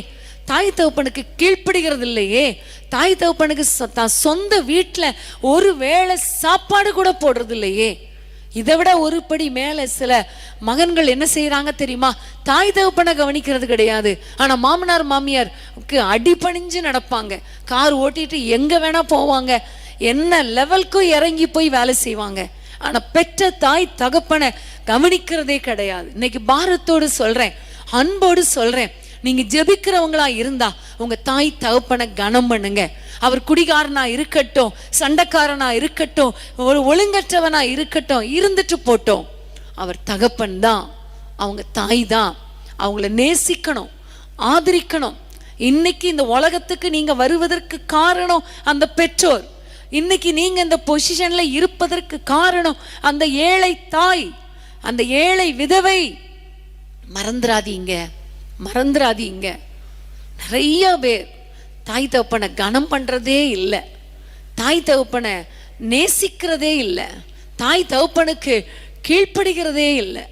Speaker 2: தாய் தகப்பனுக்கு கீழ்ப்படுகிறது இல்லையே, தாய் தகப்பனுக்கு தான் சொந்த வீட்டில் ஒரு வேளை சாப்பாடு கூட போடுறது இல்லையே. இதை விட ஒரு படி மேலே சில மகன்கள் என்ன செய்யறாங்க தெரியுமா? தாய் தகப்பனை கவனிக்கிறது கிடையாது, ஆனால் மாமனார் மாமியாருக்கு அடிபணிஞ்சு நடப்பாங்க, கார் ஓட்டிட்டு எங்க வேணா போவாங்க, என்ன லெவலுக்கும் இறங்கி போய் வேலை செய்வாங்க. ஆனா பெற்ற தாய் தகப்பனை கவனிக்கிறதே கிடையாது. இன்னைக்கு பாரத்தோடு சொல்றேன், அன்போடு சொல்றேன், நீங்க ஜெபிக்கிறவங்களா இருந்தா உங்க தாய் தகப்பனை கனம் பண்ணுங்க. அவர் குடிகாரனா இருக்கட்டும், சண்டைக்காரனா இருக்கட்டும், ஒரு ஒழுங்கற்றவனா இருக்கட்டும், இருந்துட்டு போட்டோம், அவர் தகப்பன் தான், அவங்க தாய் தான். அவங்கள நேசிக்கணும், ஆதரிக்கணும். இன்னைக்கு இந்த உலகத்துக்கு நீங்க வருவதற்கு காரணம் அந்த பெற்றோர். இன்னைக்கு நீங்க இந்த பொசிஷன்ல இருப்பதற்கு காரணம் அந்த ஏழை தாய், அந்த ஏழை விதவை. மறந்துடாதீங்க. நிறைய பேர் தாய் தகப்பனை கனம் பண்றதே இல்லை, தாய் தகப்பனை நேசிக்கிறதே இல்லை, தாய் தகப்பனுக்கு கீழ்ப்படுகிறதே இல்லை.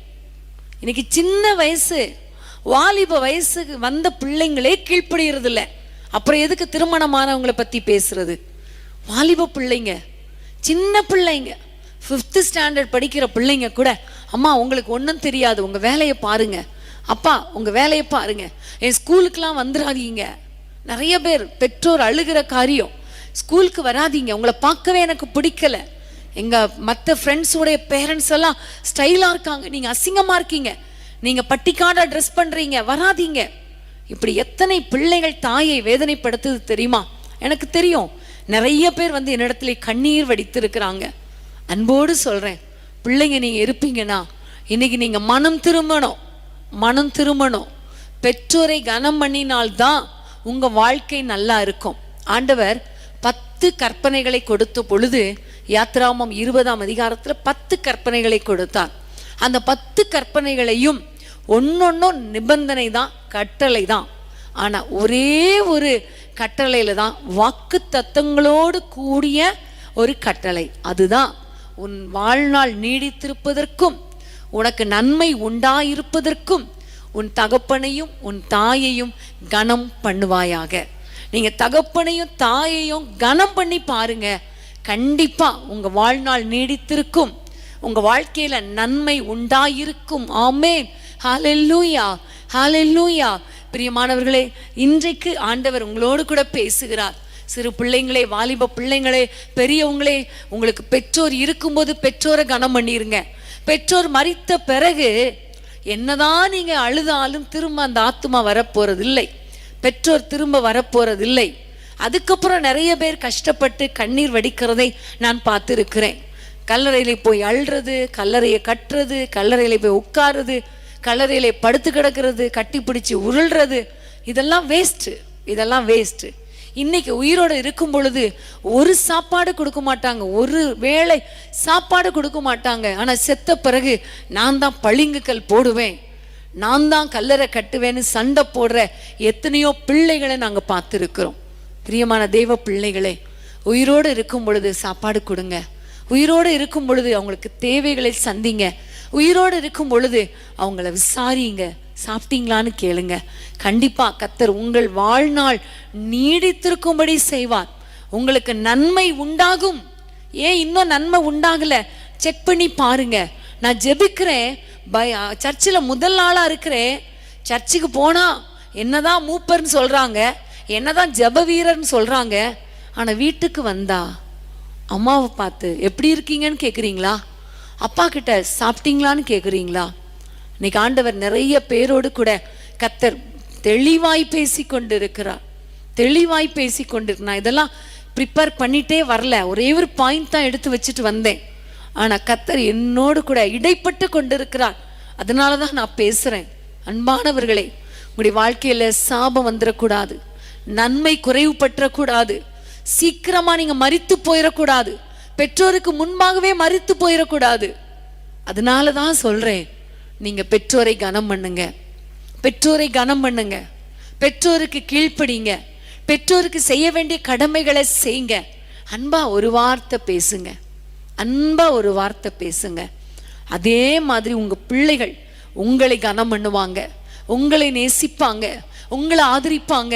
Speaker 2: இன்னைக்கு சின்ன வயசு வாலிப வயசுக்கு வந்த பிள்ளைங்களே கீழ்ப்படுகிறது இல்லை, அப்புறம் எதுக்கு திருமணமானவங்களை பத்தி பேசுறது? வாலிப பிள்ளைங்க, சின்ன பிள்ளைங்க, 5th ஸ்டாண்டர்ட் படிக்கிற பிள்ளைங்க கூட, அம்மா உங்களுக்கு ஒன்றும் தெரியாது, உங்க வேலையை பாருங்க, அப்பா உங்க வேலையை பாருங்க, என் ஸ்கூலுக்கெல்லாம் வந்துடாதீங்க. நிறைய பேர் பெற்றோர் அழுகிற காரியம், ஸ்கூலுக்கு வராதீங்க, உங்களை பார்க்கவே எனக்கு பிடிக்கல, எங்க மற்ற ஃப்ரெண்ட்ஸோடைய பேரண்ட்ஸ் எல்லாம் ஸ்டைலா இருக்காங்க, நீங்க அசிங்கமா இருக்கீங்க, நீங்க பட்டிக்காடா ட்ரெஸ் பண்றீங்க, வராதீங்க. இப்படி எத்தனை பிள்ளைகள் தாயை வேதனைப்படுத்துது தெரியுமா? எனக்கு தெரியும். நிறைய பேர் வந்து என்னிடத்துல கண்ணீர் வடித்து இருக்கிறாங்க. அன்போடு சொல்றேன், பிள்ளைங்க நீங்க இருப்பீங்கன்னா இன்னைக்கு நீங்க மனம் திரும்பணும். பெற்றோரை கனம் பண்ணினால்தான் உங்க வாழ்க்கை நல்லா இருக்கும். ஆண்டவர் 10 கற்பனைகளை கொடுத்த பொழுது யாத்ராமம் 20ஆம் அதிகாரத்துல 10 கற்பனைகளை கொடுத்தார். அந்த 10 கற்பனைகளையும் ஒன்னொன்னும் நிபந்தனை தான், கட்டளை தான். ஆனா ஒரே ஒரு கட்டளையில தான் வாக்கு தத்தங்களோடு கூடிய ஒரு கட்டளை. அதுதான் உன் வாழ்நாள் நீடித்திருப்பதற்கும் உனக்கு நன்மை உண்டாயிருப்பதற்கும் உன் தகப்பனையும் உன் தாயையும் கனம் பண்ணுவாயாக. நீங்க தகப்பனையும் தாயையும் கனம் பண்ணி பாருங்க, கண்டிப்பா உங்க வாழ்நாள் நீடித்திருக்கும், உங்க வாழ்க்கையில நன்மை உண்டாயிருக்கும். ஆமென். ஹல்லேலூயா, ஹல்லேலூயா. பிரியமானவர்களே, இன்றைக்கு ஆண்டவர் உங்களோடு கூட பேசுகிறார். சிறு பிள்ளைங்களே, வாலிப பிள்ளைங்களே, பெரியவங்களே, உங்களுக்கு பெற்றோர் இருக்கும்போது பெற்றோரை கனம் பண்ணிருங்க. பெற்றோர் மரித்த பிறகு என்னதான் நீங்க அழுதாலும் திரும்ப அந்த ஆத்துமா வரப்போறதில்லை, பெற்றோர் திரும்ப வரப்போறதில்லை. அதுக்கப்புறம் நிறைய பேர் கஷ்டப்பட்டு கண்ணீர் வடிக்கிறதை நான் பார்த்துருக்கிறேன். கல்லறையில போய் அழுறது, கல்லறையை கட்டுறது, கல்லறையில போய் உட்காருறது, கல்லறையில படுத்து கிடக்கிறது, கட்டி பிடிச்சி உருள்றது, இதெல்லாம் வேஸ்ட். இன்னைக்கு உயிரோடு இருக்கும் பொழுது ஒரு சாப்பாடு கொடுக்க மாட்டாங்க, ஒரு வேளை சாப்பாடு கொடுக்க மாட்டாங்க. ஆனா செத்த பிறகு நான் தான் பளிங்குக்கல் போடுவேன், நான் தான் கல்லறை கட்டுவேன்னு சண்டை போடுற எத்தனையோ பிள்ளைகளை நாங்க பார்த்துருக்கிறோம். பிரியமான தேவ பிள்ளைகளே, உயிரோடு இருக்கும் பொழுது சாப்பாடு கொடுங்க, உயிரோடு இருக்கும் பொழுது அவங்களுக்கு தேவைகளை சந்திங்க, உயிரோடு இருக்கும் பொழுது அவங்கள விசாரிங்க, சாப்பிட்டீங்களான்னு கேளுங்க. கண்டிப்பா கர்த்தர் உங்கள் வாழ்நாள் நீடித்திருக்கும்படி செய்வார். உங்களுக்கு நன்மை உண்டாகும். ஏன் இன்னும் நன்மை உண்டாகல, செக் பண்ணி பாருங்க. நான் ஜெபிக்கிறேன், சர்ச்சில் முதல் நாளா இருக்கிறேன். சர்ச்சுக்கு போனா என்னதான் மூப்பர்னு சொல்றாங்க, என்னதான் ஜெப வீரர்னு சொல்றாங்க. ஆனா வீட்டுக்கு வந்தா அம்மாவை பார்த்து எப்படி இருக்கீங்கன்னு கேக்குறீங்களா, அப்பா கிட்ட சாப்பிட்டீங்களான்னு கேக்குறீங்களா? இன்னைக்கு ஆண்டவர் நிறைய பேரோடு கூட கர்த்தர் தெளிவாய் பேசி கொண்டிருக்கிறார். நான் இதெல்லாம் ப்ரிப்பேர் பண்ணிட்டே வரல, ஒரே ஒரு பாயிண்ட் தான் எடுத்து வச்சுட்டு வந்தேன். ஆனா கர்த்தர் என்னோடு கூட இடைப்பட்டு கொண்டிருக்கிறார். அதனாலதான் நான் பேசுறேன். அன்பானவர்களே, உங்களுடைய வாழ்க்கையில சாபம் வந்துடக்கூடாது, நன்மை குறைவு பற்றக்கூடாது, சீக்கிரமா நீங்க மரித்து போயிடக்கூடாது, பெற்றோருக்கு முன்பாகவே மரித்து போயிடக்கூடாது. அதனாலதான் சொல்றேன், நீங்க பெற்றோரை கனம் பண்ணுங்க, பெற்றோருக்கு கீழ்ப்படிங்க, பெற்றோருக்கு செய்ய வேண்டிய கடமைகளை செய்யுங்க. அன்பா ஒரு வார்த்தை பேசுங்க. அதே மாதிரி உங்க பிள்ளைகள் உங்களை கனம் பண்ணுவாங்க, உங்களை நேசிப்பாங்க, உங்களை ஆதரிப்பாங்க,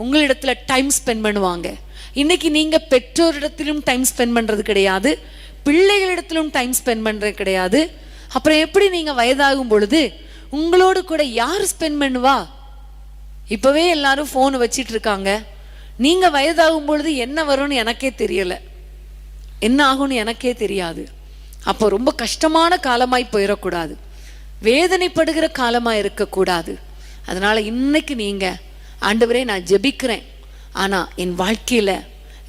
Speaker 2: உங்களிடத்துல டைம் ஸ்பெண்ட் பண்ணுவாங்க. இன்னைக்கு நீங்க பெற்றோரிடத்திலும் டைம் ஸ்பெண்ட் பண்றது கிடையாது, பிள்ளைகளிடத்திலும் டைம் ஸ்பெண்ட் பண்றது கிடையாது. அப்புறம் எப்படி நீங்க வயதாகும் பொழுது உங்களோடு கூட யார் ஸ்பெண்ட் பண்ணுவா? இப்பவே எல்லாரும் போன் வச்சிட்டு இருக்காங்க. நீங்க வயதாகும் பொழுது என்ன வரும்னு எனக்கே தெரியல, என்ன ஆகும்னு எனக்கே தெரியாது. அப்போ ரொம்ப கஷ்டமான காலமாய் போயிடக்கூடாது, வேதனைப்படுகிற காலமாய் இருக்கக்கூடாது. அதனால இன்னைக்கு நீங்க, ஆண்டவரே நான் ஜெபிக்கிறேன், ஆனா என் வாழ்க்கையில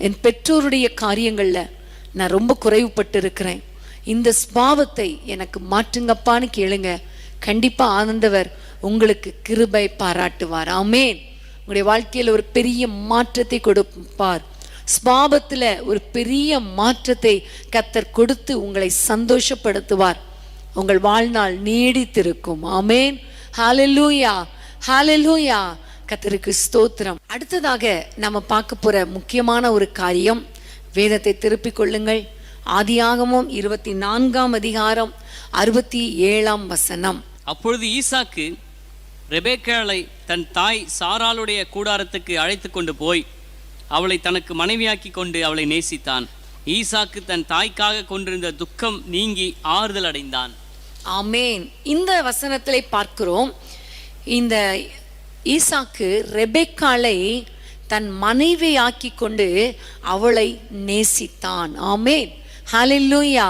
Speaker 2: என் பெற்றோருடைய காரியங்கள்ல நான் ரொம்ப குறைவுபட்டு இருக்கிறேன், இந்த ஸ்பாவத்தை எனக்கு மாற்றுங்கப்பான்னு கேளுங்க. கண்டிப்பா ஆண்டவர் உங்களுக்கு கிருபை பாராட்டுவார். ஆமென். உங்களுடைய வாழ்க்கையில ஒரு பெரிய மாற்றத்தை கொடுப்பார். ஸ்பாவத்துல ஒரு பெரிய மாற்றத்தை கர்த்தர் கொடுத்து உங்களை சந்தோஷப்படுத்துவார். உங்கள் வாழ்நாள் நீடித்திருக்கும். ஆமென். ஹல்லேலூயா, ஹல்லேலூயா. கர்த்தருக்கு ஸ்தோத்திரம். அடுத்ததாக நம்ம பார்க்க போற முக்கியமான ஒரு காரியம், வேதத்தை திருப்பிக் கொள்ளுங்கள். ஆதியாகமம் 24ஆம் அதிகாரம் 67ஆம் வசனம்.
Speaker 4: அப்பொழுது ஈசாக்கு ரெபெக்காளை தன் தாய் சாராளுடைய கூடாரத்துக்கு அழைத்து கொண்டு போய் அவளை தனக்கு மனைவியாக்கி கொண்டு அவளை நேசித்தான். ஈசாக்கு தன் தாய்க்காக கொண்டிருந்த துக்கம் நீங்கி ஆறுதல் அடைந்தான்.
Speaker 2: ஆமென். இந்த வசனத்திலே பார்க்கிறோம், இந்த ஈசாக்கு ரெபெக்காளை தன் மனைவியாக்கி கொண்டு அவளை நேசித்தான். ஆமென். ஹல்லேலூயா.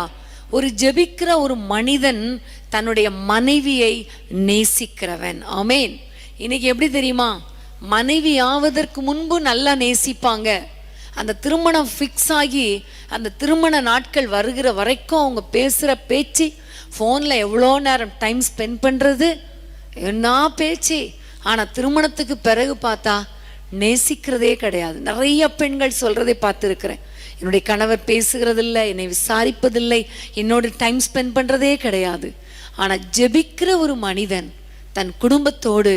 Speaker 2: ஒரு ஜெபிக்கிற ஒரு மனிதன் தன்னுடைய மனைவியை நேசிக்கிறவன். ஆமென். இன்னைக்கு எப்படி தெரியுமா, மனைவி ஆவதற்கு முன்பு நல்லா நேசிப்பாங்க, அந்த திருமணம் ஃபிக்ஸ் ஆகி அந்த திருமண நாட்கள் வருகிற வரைக்கும் அவங்க பேசுகிற பேச்சு, ஃபோனில் எவ்வளோ நேரம் டைம் ஸ்பெண்ட் பண்ணுறது, என்ன பேச்சு. ஆனால் திருமணத்துக்கு பிறகு பார்த்தா நேசிக்கிறதே கிடையாது. நிறைய பெண்கள் சொல்கிறதை பார்த்துருக்கிறேன். என்னுடைய கணவர் பேசுகிறதில்லை, என்னை விசாரிப்பதில்லை, என்னோட டைம் ஸ்பெண்ட் பண்ணுறதே கிடையாது. ஆனால் ஜெபிக்கிற ஒரு மனிதன் தன் குடும்பத்தோடு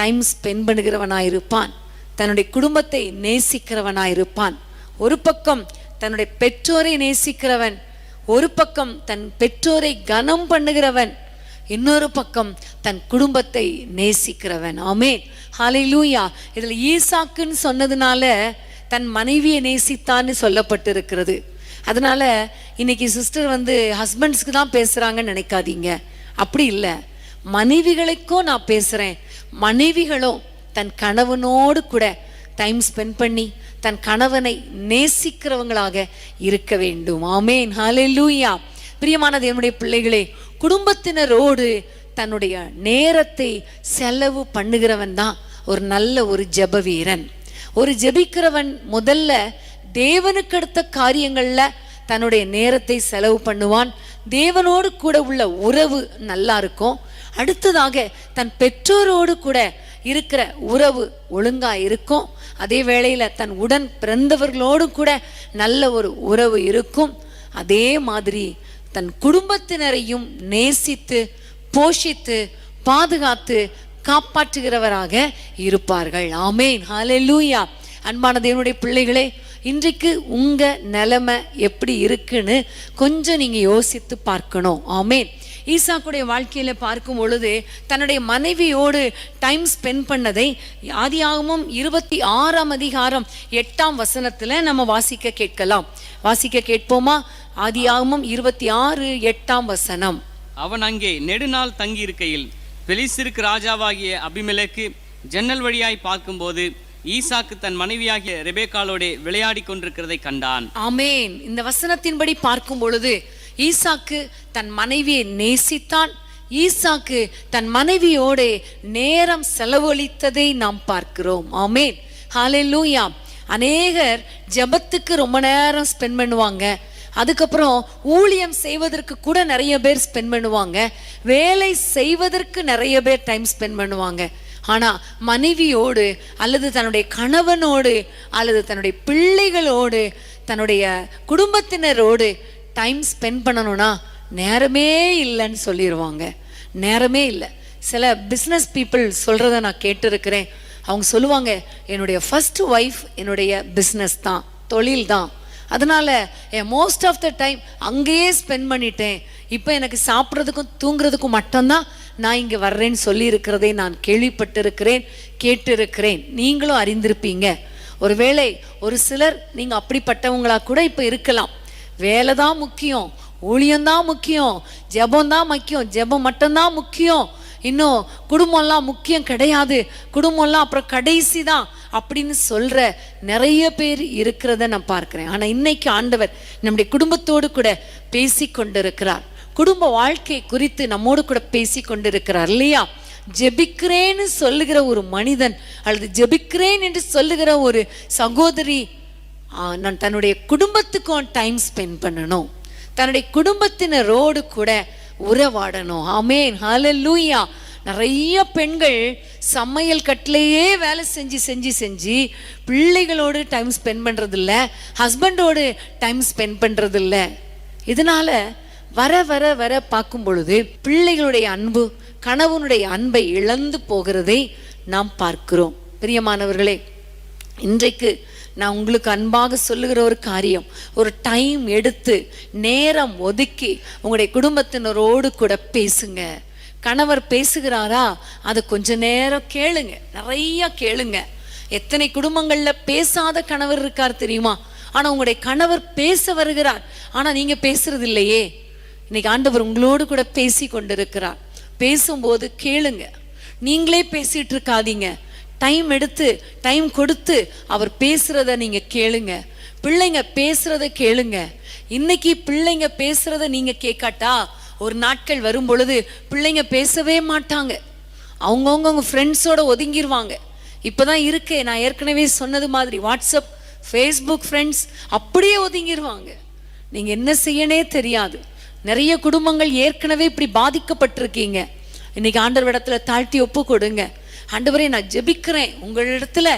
Speaker 2: டைம் ஸ்பெண்ட் பண்ணுகிறவனாயிருப்பான், தன்னுடைய குடும்பத்தை நேசிக்கிறவனாயிருப்பான். ஒரு பக்கம் தன்னுடைய பெற்றோரை நேசிக்கிறவன், ஒரு பக்கம் தன் பெற்றோரை கனம் பண்ணுகிறவன், இன்னொரு பக்கம் தன் குடும்பத்தை நேசிக்கிறவன். ஆமென், ஹல்லேலூயா. இதில் ஈசாக்குன்னு சொன்னதுனால தன் மனைவியை நேசித்தான்னு சொல்லப்பட்டிருக்கிறது. அதனால இன்னைக்கு சிஸ்டர் ஹஸ்பண்ட்ஸ்க்கு தான் பேசுறாங்கன்னு நினைக்காதீங்க. அப்படி இல்லை, மனைவிகளுக்கும் நான் பேசுறேன். மனைவிகளும் தன் கணவனோடு கூட டைம் ஸ்பெண்ட் பண்ணி தன் கணவனை நேசிக்கிறவங்களாக இருக்க வேண்டும். ஆமென், ஹல்லேலூயா. பிரியமான தேவனுடைய பிள்ளைகளே, குடும்பத்தினரோடு தன்னுடைய நேரத்தை செலவு பண்ணுகிறவன் தான் ஒரு நல்ல ஒரு ஜெப வீரன். ஒரு ஜெபிக்கிறவன் முதல்ல தேவனுக்கு அடுத்த காரியங்கள்ல தன்னுடைய நேரத்தை செலவு பண்ணுவான். தேவனோடு கூட உள்ள உறவு நல்லா இருக்கும். அடுத்ததாக தன் பெற்றோரோடு கூட இருக்கிற உறவு ஒழுங்கா இருக்கும். அதே வேளையில தன் உடன் பிறந்தவர்களோடு கூட நல்ல ஒரு உறவு இருக்கும். அதே மாதிரி தன் குடும்பத்தினரையும் நேசித்து போஷித்து பாதுகாத்து காப்பாற்றுகிறவராக இருப்பார்கள். ஆமென், ஹல்லேலூயா. அன்பான தேவனுடைய பிள்ளைகளே, இன்றைக்கு உங்க நிலைமை எப்படி இருக்குன்னு கொஞ்சம் நீங்க யோசித்து பார்க்கணும். ஆமென். ஈசாக்குடைய வாழ்க்கையில பார்க்கும் பொழுது தன்னுடைய மனைவியோடு டைம் ஸ்பெண்ட் பண்ணதை ஆதியாகமம் 26 நம்ம வாசிக்க கேட்கலாம். வாசிக்க கேட்போமா? ஆதியாகமம் 26:8.
Speaker 6: அவன் அங்கே நெடுநாள் தங்கி இருக்கையில் பெலிஸ்தருக்கு ராஜாவாகிய அபிமெலேக்கு ஜன்னல் வழியாய் பார்க்கும்போது ஈசாக்கு தன் மனைவியாகிய ரெபேக்காளோட விளையாடி கொண்டிருக்கிறதை கண்டான்.
Speaker 2: ஆமென். இந்த வசனத்தின்படி பார்க்கும் பொழுது ஈசாக்கு தன் மனைவியை நேசித்தான். ஈசாக்கு தன் மனைவியோடு நேரம் செலவழித்ததை நாம் பார்க்கிறோம். ஆமென், ஹல்லேலூயா. அநேகர் ஜெபத்துக்கு ரொம்ப நேரம் ஸ்பெண்ட் பண்ணுவாங்க. அதுக்கப்புறம் ஊழியம் செய்வதற்கு கூட நிறைய பேர் ஸ்பெண்ட் பண்ணுவாங்க. வேலை செய்வதற்கு நிறைய பேர் டைம் ஸ்பெண்ட் பண்ணுவாங்க. ஆனா மனைவியோடு அல்லது தன்னுடைய கணவனோடு அல்லது தன்னுடைய பிள்ளைகளோடு தன்னுடைய குடும்பத்தினரோடு டைம் ஸ்பெண்ட் பண்ணணும்னா நேரமே இல்லைன்னு சொல்லிடுவாங்க. நேரமே இல்லை. சில பிஸ்னஸ் பீப்புள் சொல்றத நான் கேட்டிருக்கிறேன். அவங்க சொல்லுவாங்க, என்னுடைய ஃபர்ஸ்ட் ஒய்ஃப் என்னுடைய பிஸ்னஸ் தான், தொழில் தான், அதனால மோஸ்ட் ஆஃப் த டைம் அங்கேயே ஸ்பெண்ட் பண்ணிட்டேன். இப்போ எனக்கு சாப்பிட்றதுக்கும் தூங்குறதுக்கும் மட்டும்தான் நான் இங்கே வர்றேன்னு சொல்லி இருக்கிறதை நான் கேள்விப்பட்டிருக்கிறேன், கேட்டிருக்கிறேன். நீங்களும் அறிந்திருப்பீங்க. ஒருவேளை ஒரு சிலர் நீங்கள் அப்படிப்பட்டவங்களா கூட இப்போ இருக்கலாம். வேலை தான் முக்கியம், ஊழியம்தான் முக்கியம், ஜெபம்தான் முக்கியம், ஜெபம் மட்டும்தான் முக்கியம், இன்னும் குடும்பம்லாம் முக்கியம் கிடையாது, குடும்பம்லாம் அப்புறம் கடைசி தான் அப்படின்னு சொல்ற நிறைய பேர் இருக்கிறத நான் பார்க்கிறேன். ஆனா இன்னைக்கு ஆண்டவர் நம்முடைய குடும்பத்தோடு கூட பேசி கொண்டிருக்கிறார். குடும்ப வாழ்க்கை குறித்து நம்மோடு கூட பேசி கொண்டிருக்கிறார் இல்லையா? ஜெபிக்கிறேன்னு சொல்லுகிற ஒரு மனிதன் அல்லது ஜெபிக்கிறேன் என்று சொல்லுகிற ஒரு சகோதரி நான் தன்னுடைய குடும்பத்துக்கும் டைம் ஸ்பெண்ட் பண்ணணும், தன்னுடைய குடும்பத்தினரோடு கூட உறவாடணும். ஆமென், ஹல்லேலூயா. நிறைய பெண்கள் சமையல் கட்டிலேயே வேலை செஞ்சு செஞ்சு செஞ்சு பிள்ளைகளோடு டைம் ஸ்பெண்ட் பண்றதில்ல, ஹஸ்பண்டோடு டைம் ஸ்பெண்ட் பண்றதில்ல. இதனால வர வர வர பார்க்கும் பொழுது பிள்ளைகளுடைய அன்பு, கணவனுடைய அன்பை இழந்து போகிறதை நாம் பார்க்கிறோம். பிரியமானவர்களே, இன்றைக்கு நான் உங்களுக்கு அன்பாக சொல்லுகிற ஒரு காரியம், ஒரு டைம் எடுத்து நேரம் ஒதுக்கி உங்களுடைய குடும்பத்தினரோடு கூட பேசுங்க. கணவர் பேசுகிறாரா, அதை கொஞ்ச நேரம் கேளுங்க, நிறைய கேளுங்க. எத்தனை குடும்பங்கள்ல பேசாத கணவர் இருக்கார் தெரியுமா? ஆனா உங்களுடைய கணவர் பேச வருகிறார், ஆனா நீங்க பேசுறது இல்லையே. இன்னைக்கு ஆண்டவர் உங்களோடு கூட பேசி கொண்டிருக்கிறார். பேசும்போது கேளுங்க, நீங்களே பேசிட்டு இருக்காதீங்க. டைம் எடுத்து டைம் கொடுத்து அவர் பேசுறத நீங்க கேளுங்க. பிள்ளைங்க பேசுறத கேளுங்க. இன்னைக்கு பிள்ளைங்க பேசுறத நீங்க கேட்காட்டா ஒரு நாட்கள் வரும் பொழுது பிள்ளைங்க பேசவே மாட்டாங்க. அவங்கவுங்க ஃப்ரெண்ட்ஸோட ஒதுங்கிடுவாங்க. இப்போதான் இருக்கே, நான் ஏற்கனவே சொன்னது மாதிரி வாட்ஸ்அப் ஃபேஸ்புக் ஃப்ரெண்ட்ஸ் அப்படியே ஒதுங்கிடுவாங்க. நீங்க என்ன செய்யனே தெரியாது. நிறைய குடும்பங்கள் ஏற்கனவே இப்படி பாதிக்கப்பட்டிருக்கீங்க. இன்னைக்கு ஆண்டவர் இடத்துல தாழ்த்தி ஒப்பு கொடுங்க. ஆண்டவரே, நான் ஜெபிக்கிறேன், உங்களிடத்துல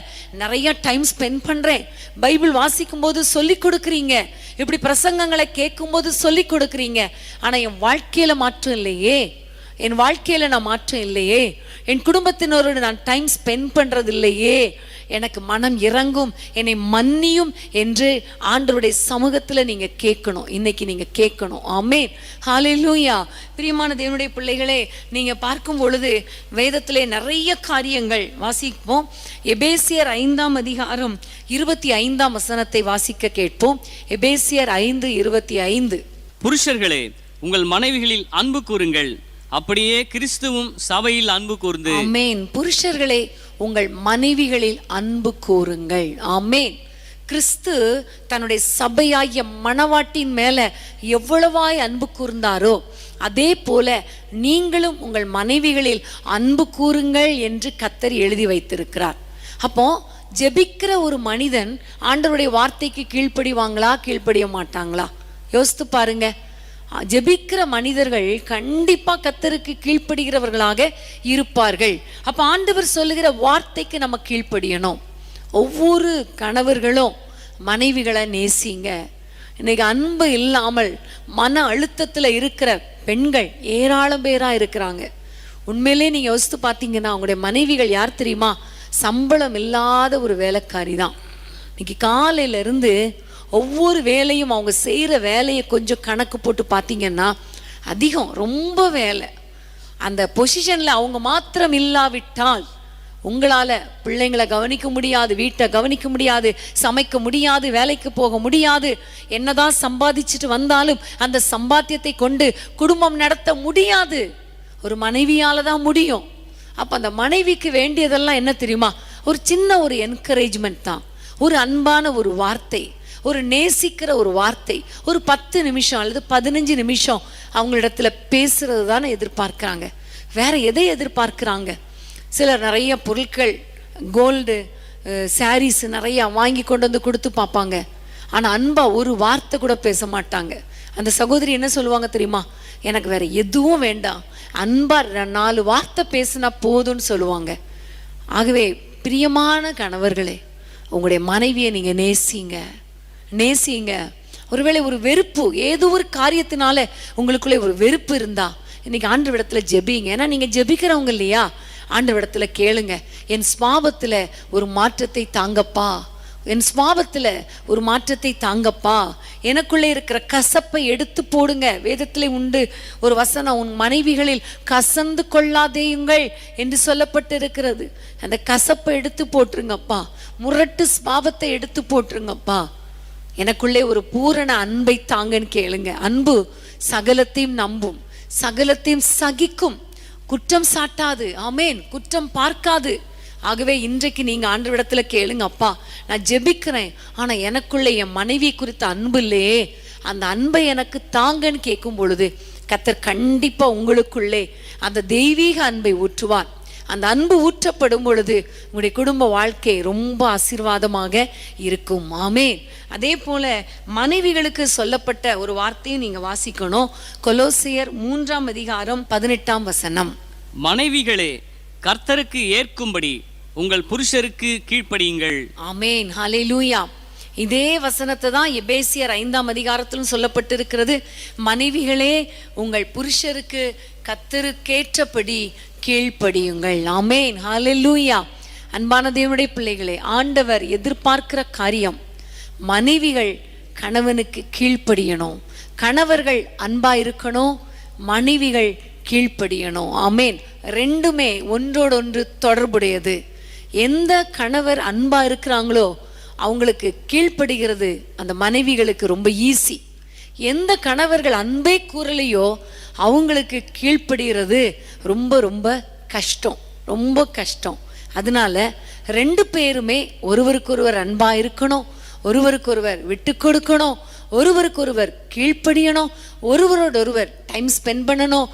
Speaker 2: நிறைய டைம் ஸ்பெண்ட் பண்றேன், பைபிள் வாசிக்கும் போது சொல்லி கொடுக்குறீங்க, இப்படி பிரசங்கங்களை கேட்கும் போது சொல்லி கொடுக்குறீங்க, ஆனா என் வாழ்க்கையில மாற்றம் இல்லையே, என் வாழ்க்கையில நான் மாற்றம் இல்லையே, என் குடும்பத்தினரோடு நான் டைம் ஸ்பெண்ட் பண்றது இல்லையே, எனக்கு மனம் இறங்கும், என்னை மன்னியும் என்று ஆண்டவருடைய சமூகத்துல நீங்க கேட்கணும். இன்னைக்கு நீங்க கேட்கணும். ஆமென், ஹல்லேலூயா. பிரியமான தேவனுடைய பிள்ளைகளே, நீங்க பார்க்கும் பொழுது வேதத்திலே நிறைய காரியங்கள் வாசிப்போம். எபேசியர் 5ஆம் அதிகாரம் 25ஆம் வசனத்தை வாசிக்க கேட்போம். எபேசியர் 5:25.
Speaker 6: புருஷர்களே, உங்கள் மனைவிகளில் அன்பு கூறுங்கள், அப்படியே கிறிஸ்துவும் சபையில் அன்பு கூர்ந்து.
Speaker 2: ஆமென். புருஷர்களே, உங்கள் மனைவிகளில் அன்பு கூறுங்கள். ஆமென். கிறிஸ்து தன்னுடைய சபையாகிய மணவாட்டின் மேல எவ்வளவாய் அன்பு கூர்ந்தாரோ அதே போல நீங்களும் உங்கள் மனைவிகளில் அன்பு கூறுங்கள் என்று கர்த்தர் எழுதி வைத்திருக்கிறார். அப்போ ஜெபிக்கிற ஒரு மனிதன் ஆண்டவருடைய வார்த்தைக்கு கீழ்ப்படிவாங்களா, கீழ்ப்படிய மாட்டாங்களா? யோசித்து பாருங்க. ஜெபிக்கிற மனிதர்கள் கண்டிப்பா கர்த்தருக்கு கீழ்ப்படுகிறவர்களாக இருப்பார்கள். அப்ப ஆண்டவர் சொல்லுகிற வார்த்தைக்கு நம்ம கீழ்ப்படியணும். ஒவ்வொரு கணவர்களும் மனைவிகளை நேசிங்க. இன்னைக்கு அன்பு இல்லாமல் மன அழுத்தத்துல இருக்கிற பெண்கள் ஏராளம் பேரா இருக்கிறாங்க. உண்மையிலே நீங்க யோசித்து பார்த்தீங்கன்னா உங்களுடைய மனைவிகள் யார் தெரியுமா? சம்பளம் இல்லாத ஒரு வேலைக்காரி தான். இன்னைக்கு காலையில இருந்து ஒவ்வொரு வேலையும் அவங்க செய்கிற வேலையை கொஞ்சம் கணக்கு போட்டு பார்த்தீங்கன்னா அதிகம், ரொம்ப வேலை. அந்த பொசிஷனில் அவங்க மாத்திரம் இல்லாவிட்டால் உங்களால் பிள்ளைங்களை கவனிக்க முடியாது, வீட்டை கவனிக்க முடியாது, சமைக்க முடியாது, வேலைக்கு போக முடியாது. என்னதான் சம்பாதிச்சுட்டு வந்தாலும் அந்த சம்பாத்தியத்தை கொண்டு குடும்பம் நடத்த முடியாது. ஒரு மனைவியால் தான் முடியும். அப்போ அந்த மனைவிக்கு வேண்டியதெல்லாம் என்ன தெரியுமா? ஒரு சின்ன ஒரு என்கரேஜ்மெண்ட் தான், ஒரு அன்பான ஒரு வார்த்தை, ஒரு நேசிக்கிற ஒரு வார்த்தை, ஒரு 10 நிமிஷம் அல்லது 15 நிமிஷம் அவங்களிடத்துல பேசுறது தானே எதிர்பார்க்குறாங்க. வேற எதை எதிர்பார்க்குறாங்க? சிலர் நிறைய பொருட்கள், கோல்டு, சாரீஸ் நிறைய வாங்கி கொண்டு வந்து கொடுத்து பார்ப்பாங்க. ஆனால் அன்பா ஒரு வார்த்தை கூட பேச மாட்டாங்க. அந்த சகோதரி என்ன சொல்லுவாங்க தெரியுமா? எனக்கு வேற எதுவும் வேண்டாம், அன்பா 4 வார்த்தை பேசினா போதும்னு சொல்லுவாங்க. ஆகவே பிரியமான கணவர்களே, உங்களுடைய மனைவியை நீங்க நேசிங்க, நேசிங்க. ஒருவேளை ஒரு வெறுப்பு, ஏதோ ஒரு காரியத்தினால உங்களுக்குள்ளே ஒரு வெறுப்பு இருந்தா இன்னைக்கு ஆண்டவரிடத்துல ஜெபிங்க. ஏன்னா நீங்க ஜெபிக்கிறவங்க இல்லையா? ஆண்டவரிடத்துல கேளுங்க, என் சுபாவத்துல ஒரு மாற்றத்தை தாங்கப்பா, என் சுபாவத்துல ஒரு மாற்றத்தை தாங்கப்பா, எனக்குள்ளே இருக்கிற கசப்பை எடுத்து போடுங்க. வேதத்திலே உண்டு ஒரு வசனம், உன் மனைவிகளில் கசந்து கொள்ளாதேயுங்கள் என்று சொல்லப்பட்டு இருக்கிறது. அந்த கசப்பை எடுத்து போட்டுருங்கப்பா, முரட்டு சுபாவத்தை எடுத்து போட்டுருங்கப்பா, எனக்குள்ளே ஒரு பூரண அன்பை தாங்கன்னு கேளுங்க. அன்பு சகலத்தையும் நம்பும், சகலத்தையும் சகிக்கும், குற்றம் சாட்டாது. ஆமேன், குற்றம் பார்க்காது. ஆகவே இன்றைக்கு நீங்க ஆண்டவரிடத்துல கேளுங்க, அப்பா நான் ஜெபிக்கிறேன், ஆனா எனக்குள்ளே என் மனைவி குறித்த அன்பு இல்லையே, அந்த அன்பை எனக்கு தாங்கன்னு கேட்கும் பொழுது கர்த்தர் கண்டிப்பா உங்களுக்குள்ளே அந்த தெய்வீக அன்பை ஊற்றுவார். அந்த அன்பு ஊற்றப்படும் பொழுது உங்களுடைய குடும்ப வாழ்க்கை ரொம்ப ஆசீர்வாதமாக இருக்கும். ஆமென். அதே போல மனைவிகளுக்கு சொல்லப்பட்ட ஒரு வார்த்தையும் நீங்க வாசிக்கணும். கொலோசியர் 3ஆம் அதிகாரம் 18ஆம் வசனம்.
Speaker 6: மனைவிகளே, கர்த்தருக்கு ஏற்கும்படி உங்கள் புருஷருக்கு கீழ்ப்படியுங்கள்.
Speaker 2: ஆமென், ஹல்லேலூயா. இதே வசனத்தை தான் எபேசியர் 5ஆம் அதிகாரத்திலும் சொல்லப்பட்டிருக்கிறது. மனைவிகளே, உங்கள் புருஷருக்கு கர்த்தருக்கேற்றபடி கீழ்ப்படியுங்கள். ஆமென், ஹல்லேலூயா. அன்பான தேவனுடைய பிள்ளைகளே, ஆண்டவர் எதிர்பார்க்கிற காரியம் மனைவிகள் கணவனுக்கு கீழ்ப்படியணும், கணவர்கள் அன்பா இருக்கணும், மனைவிகள் கீழ்ப்படியணும். ஆமென். ரெண்டுமே ஒன்றோடொன்று தொடர்புடையது. எந்த கணவர் அன்பா இருக்கிறாங்களோ அவங்களுக்கு கீழ்ப்படுகிறது அந்த மனைவிகளுக்கு ரொம்ப ஈஸி. எந்த கணவர்கள் அன்பே கூறலையோ அவங்களுக்கு கீழ்ப்படுகிறது ரொம்ப ரொம்ப கஷ்டம், ரொம்ப கஷ்டம். அதனால 2 பேருமே ஒருவருக்கொருவர் அன்பா இருக்கணும், ஒருவருக்கொருவர் விட்டு கொடுக்கணும், ஒருவருக்கொருவர் கீழ்ப்படியணும், ஒருவரோடொருவர் டைம் ஸ்பெண்ட் பண்ணணும்,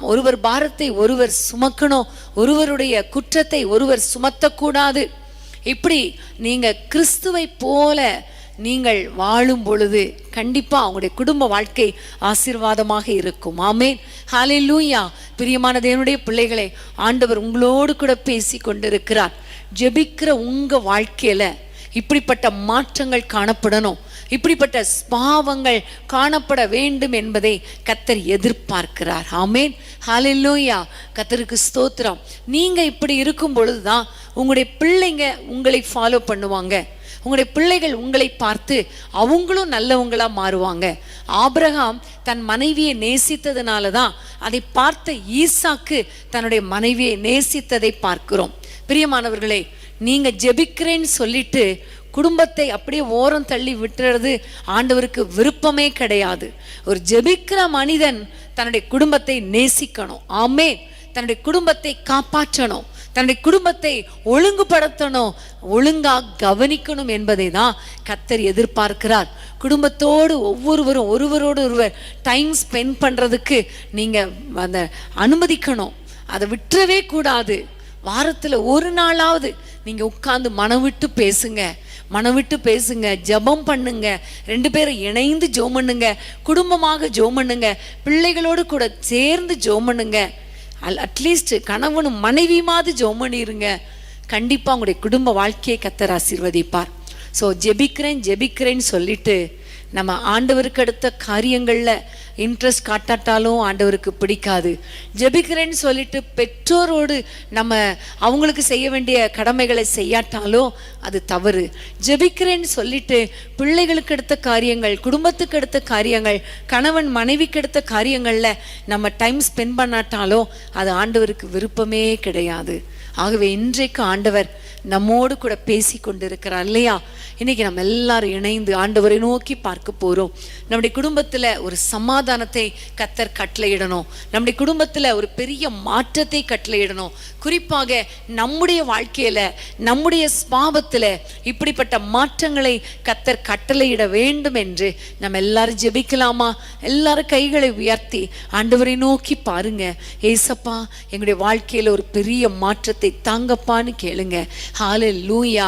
Speaker 2: ஒருவர் பாரத்தை ஒருவர் சுமக்கணும், ஒருவருடைய குற்றத்தை ஒருவர் சுமத்தக்கூடாது. இப்படி நீங்க கிறிஸ்துவை போல நீங்கள் வாழும் பொழுது கண்டிப்பா அவங்களுடைய குடும்ப வாழ்க்கை ஆசீர்வாதமாக இருக்கும். ஆமேன், ஹல்லேலூயா. பிரியமான தேவனுடைய பிள்ளைகளே, ஆண்டவர் உங்களோடு கூட பேசி கொண்டிருக்கிறார். ஜெபிக்கிற உங்க வாழ்க்கையில இப்படிப்பட்ட மாற்றங்கள் காணப்படணும், இப்படிப்பட்ட பாவங்கள் காணப்பட வேண்டும் என்பதை கர்த்தர் எதிர்பார்க்கிறார். ஆமேன், ஹல்லேலூயா. கர்த்தருக்கு ஸ்தோத்திரம். நீங்க இப்படி இருக்கும் பொழுதுதான் உங்களுடைய பிள்ளைங்க உங்களை ஃபாலோ பண்ணுவாங்க. உங்களுடைய பிள்ளைகள் உங்களை பார்த்து அவங்களும் நல்லவங்களா மாறுவாங்க. ஆபிரகாம் தன் மனைவியை நேசித்ததுனால தான் அதை பார்த்த ஈசாக்கு தன்னுடைய மனைவியை நேசித்ததை பார்க்கிறோம். பிரியமானவர்களே, நீங்க ஜெபிக்கிறேன்னு சொல்லிட்டு குடும்பத்தை அப்படியே ஓரம் தள்ளி விட்டுறது ஆண்டவருக்கு விருப்பமே கிடையாது. ஒரு ஜெபிக்கிற மனிதன் தன்னுடைய குடும்பத்தை நேசிக்கணும். ஆமென். தன்னுடைய குடும்பத்தை காப்பாற்றணும், தன்னுடைய குடும்பத்தை ஒழுங்குபடுத்தணும், ஒழுங்கா கவனிக்கணும் என்பதை தான் கர்த்தர் எதிர்பார்க்கிறார். குடும்பத்தோடு ஒவ்வொருவரும் ஒருவரோடு ஒருவர் டைம் ஸ்பெண்ட் பண்றதுக்கு நீங்க அந்த அனுமதிக்கணும், அதை விட்டுறவே கூடாது. வாரத்துல ஒரு நாளாவது நீங்க உட்கார்ந்து மனம் விட்டு பேசுங்க, மனம் விட்டு பேசுங்க, ஜெபம் பண்ணுங்க, 2 பேரும் இணைந்து ஜெபம் பண்ணுங்க, குடும்பமாக ஜெபம் பண்ணுங்க, பிள்ளைகளோடு கூட சேர்ந்து ஜெபம் பண்ணுங்க. அட்லீஸ்ட் கணவனும் மனைவியுமாவது ஜெபம் பண்ணிருங்க. கண்டிப்பா உங்களுடைய குடும்ப வாழ்க்கையை கர்த்தர் ஆசீர்வதிப்பார். ஸோ ஜெபிக்கிறேன்னு சொல்லிட்டு நம்ம ஆண்டவருக்கு அடுத்த காரியங்கள்ல இன்ட்ரெஸ்ட் காட்டாட்டாலும் ஆண்டவருக்கு பிடிக்காது. ஜெபிக்கிறேன்னு சொல்லிட்டு பெற்றோரோடு நம்ம அவங்களுக்கு செய்ய வேண்டிய கடமைகளை செய்யாட்டாலும் அது தவறு. ஜெபிக்கிறேன்னு சொல்லிட்டு பிள்ளைகளுக்கு அடுத்த காரியங்கள், குடும்பத்துக்கு அடுத்த காரியங்கள், கணவன் மனைவிக்கு அடுத்த காரியங்கள்ல நம்ம டைம் ஸ்பெண்ட் பண்ணாட்டாலும் அது ஆண்டவருக்கு விருப்பமே கிடையாது. ஆகவே இன்றைக்கு ஆண்டவர் நம்மோடு கூட பேசி கொண்டிருக்கிறார் இல்லையா? இன்னைக்கு நம்ம எல்லாரும் இணைந்து ஆண்டவரை நோக்கி பார்க்க போறோம். நம்முடைய குடும்பத்துல ஒரு சமாதானத்தை கர்த்தர் கட்டளையிடணும், நம்முடைய குடும்பத்துல ஒரு பெரிய மாற்றத்தை கட்டளையிடணும். குறிப்பாக நம்முடைய வாழ்க்கையில, நம்முடைய ஸ்பாவத்துல இப்படிப்பட்ட மாற்றங்களை கர்த்தர் கட்டளையிட வேண்டும் என்று நம்ம எல்லாரும் ஜெபிக்கலாமா? எல்லாரும் கைகளை உயர்த்தி ஆண்டவரை நோக்கி பாருங்க. ஏசப்பா, எங்களுடைய வாழ்க்கையில ஒரு பெரிய மாற்றத்தை தாங்கப்பான்னு கேளுங்க. ஹல்லேலூயா.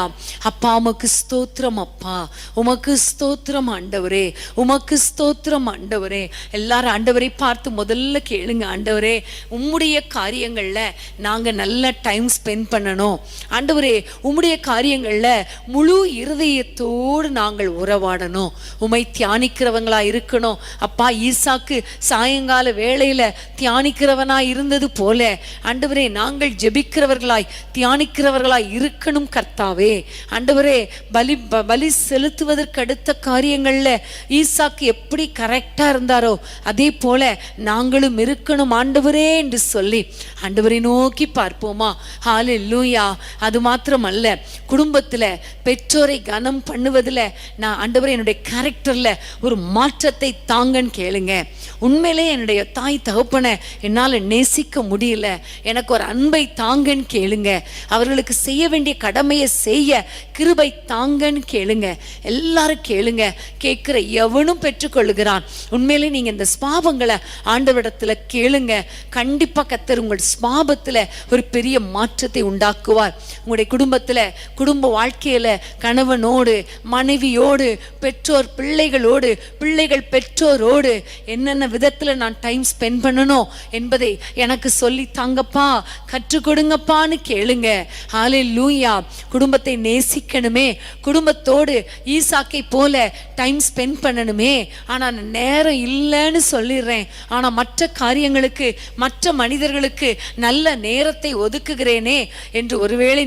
Speaker 2: அப்பா உமக்கு ஸ்தோத்திரம், அப்பா உமக்கு ஸ்தோத்திரம் ஆண்டவரே, உமக்கு ஸ்தோத்திரம் ஆண்டவரே. எல்லாரும் ஆண்டவரை பார்த்து முதல்ல கேளுங்க. ஆண்டவரே, உம்முடைய காரியங்கள்ல நாங்க நல்ல டைம் ஸ்பெண்ட் பண்ணணும். ஆண்டவரே, உம்முடைய காரியங்கள்ல முழு இருதயத்தோடு நாங்கள் உறவாடணும், உம்மை தியானிக்கிறவங்களா இருக்கணும். அப்பா, ஈசாக்கு சாயங்கால வேளையில தியானிக்கிறவனா இருந்தது போல ஆண்டவரே நாங்கள் ஜெபிக்கிறவர்களாய் தியானிக்கிறவர்களாய் இருக்கணும் கர்த்தாவே. ஆண்டவரே, பலி செலுத்துவதற்கு அடுத்த காரியங்கள்ல ஈசாக்கு எப்படி கரெக்டா இருந்தாரோ அதே போல நாங்களும் இருக்கணும் ஆண்டவரே என்று சொல்லி ஆண்டவரை நோக்கி பார்ப்போமா? ஹல்லேலூயா. அது மாத்திரமல்ல, குடும்பத்துல பெற்றோரை கனம் பண்ணுவதுல நான் ஆண்டவரே என்னுடைய கேரக்டர்ல ஒரு மாற்றத்தை தாங்கன்னு கேளுங்க. உண்மையிலே என்னுடைய தாய் தகப்பனை என்னால நேசிக்க முடியல, எனக்கு ஒரு அன்பை தாங்கன்னு கேளுங்க. அவர்களுக்கு செய்ய வேண்டிய கடமையை செய்ய கிருபை தாங்கன்னு கேளுங்க. எல்லாரும் கேளுங்க. கேட்கிற எவனும் பெற்றுக்கொள்ளுகிறான். உண்மையிலே நீங்க இந்த ஸ்பாவங்களை ஆண்டவரிடத்துல கேளுங்க. கண்டிப்பா கர்த்தர் உங்கள் ஸ்பாவத்துல ஒரு பெரிய மாற்றத்தை உண்டாக்குவார். உங்களுடைய குடும்பத்துல, குடும்ப வாழ்க்கையில கணவனோடு, மனைவியோடு, பெற்றோர் பிள்ளைகளோடு, பிள்ளைகள் பெற்றோரோடு என்னென்ன விதத்துல நான் டைம் ஸ்பெண்ட் பண்ணணும் என்பதை எனக்கு சொல்லி தாங்கப்பா, கற்றுக் கொடுங்கப்பான்னு கேளுங்க. ஹல்லேலூயா. குடும்பத்தை நேசிக்கணுமே, குடும்பத்தோடு ஈசாக்கை போல டைம் ஸ்பெண்ட் பண்ணணுமே. ஆனா நேரம் இல்லைன்னு சொல்லிடுறேன், ஆனா மற்ற காரியங்களுக்கு, மற்ற மனிதர்களுக்கு நல்ல நேரத்தை ஒதுக்குகிறேனே என்று ஒருவேளை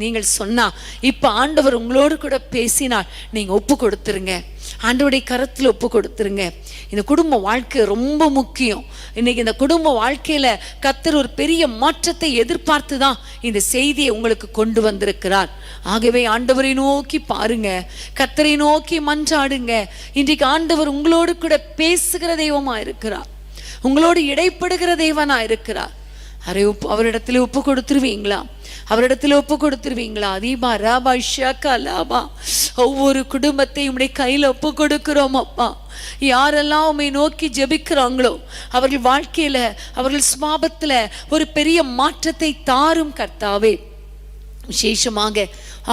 Speaker 2: நீங்கள் சொன்னா, இப்ப ஆண்டவர் உங்களோடு கூட பேசினால் நீங்க ஒப்பு கொடுத்துருங்க, ஆண்டவருடைய கரத்துல ஒப்பு கொடுத்துருங்க. இந்த குடும்ப வாழ்க்கை ரொம்ப முக்கியம். இன்னைக்கு இந்த குடும்ப வாழ்க்கையில கர்த்தர் ஒரு பெரிய மாற்றத்தை எதிர்பார்த்து தான் இந்த செய்தியை உங்களுக்கு கொண்டு வந்திருக்கிறார். ஆகவே ஆண்டவரை நோக்கி பாருங்க, கர்த்தரை நோக்கி மன்றாடுங்க. இன்றைக்கு ஆண்டவர் உங்களோடு கூட பேசுகிற தெய்வமா இருக்கிறார், உங்களோடு இடைப்படுகிற தெய்வனா இருக்கிறார். அவரிடத்துல ஒப்பு கொடுத்துருவீங்களா? அவரிடத்துல ஒப்பு கொடுத்துருவீங்களா? தீபா ராபா ஷாக்கா லாபா. ஒவ்வொரு குடும்பத்தையும் உடைய கையில ஒப்பு கொடுக்கிறோம் அப்பா. யாரெல்லாம் உம்மை நோக்கி ஜெபிக்கிறாங்களோ அவர்கள் வாழ்க்கையில, அவர்கள் ஸ்வாபத்துல ஒரு பெரிய மாற்றத்தை தாரும் கர்த்தாவே. விசேஷமாக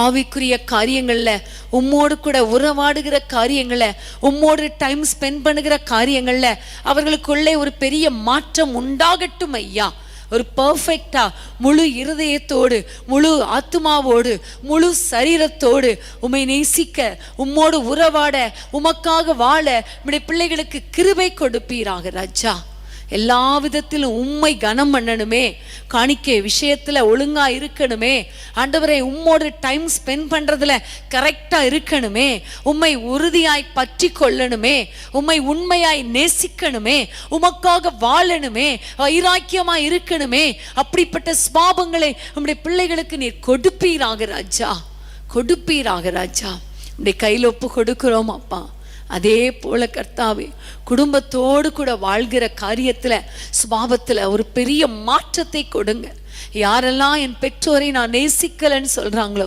Speaker 2: ஆவிக்குரிய காரியங்கள்ல உம்மோடு கூட உறவாடுகிற காரியங்கள்ல உம்மோடு டைம் ஸ்பெண்ட் பண்ணுகிற காரியங்கள்ல அவர்களுக்குள்ளே ஒரு பெரிய மாற்றம் உண்டாகட்டும் ஐயா. ஒரு பர்ஃபெக்டா முழு இருதயத்தோடு முழு ஆத்மாவோடு முழு சரீரத்தோடு உம்மை நேசிக்க உம்மோடு உறவாட உமக்காக வாழ நம்முடைய பிள்ளைகளுக்கு கிருபை கொடுப்பீராக ராஜா. எல்லா விதத்திலும் உம்மை கனம் பண்ணணுமே, காணிக்கை விஷயத்துல ஒழுங்கா இருக்கணுமே ஆண்டவரே, உம்மோடு டைம் ஸ்பெண்ட் பண்றதுல கரெக்டா இருக்கணுமே, உம்மை உறுதியாய் பற்றி கொள்ளணுமே, உம்மை உண்மையாய் நேசிக்கணுமே, உமக்காக வாழணுமே, வைராக்கியமா இருக்கணுமே. அப்படிப்பட்ட ஸ்வாபங்களை நம்முடைய பிள்ளைகளுக்கு நீர் கொடுப்பீராக ராஜா, கொடுப்பீராக ராஜா. நம்முடைய கையில் ஒப்பு கொடுக்கிறோம் அப்பா. அதே போல கர்த்தாவே, குடும்பத்தோடு கூட வாழ்கிற காரியத்துல சுபாவத்துல ஒரு பெரிய மாற்றத்தை கொடுங்க. யாரெல்லாம் என் பெற்றோரை நான் நேசிக்கலன்னு சொல்றாங்களோ,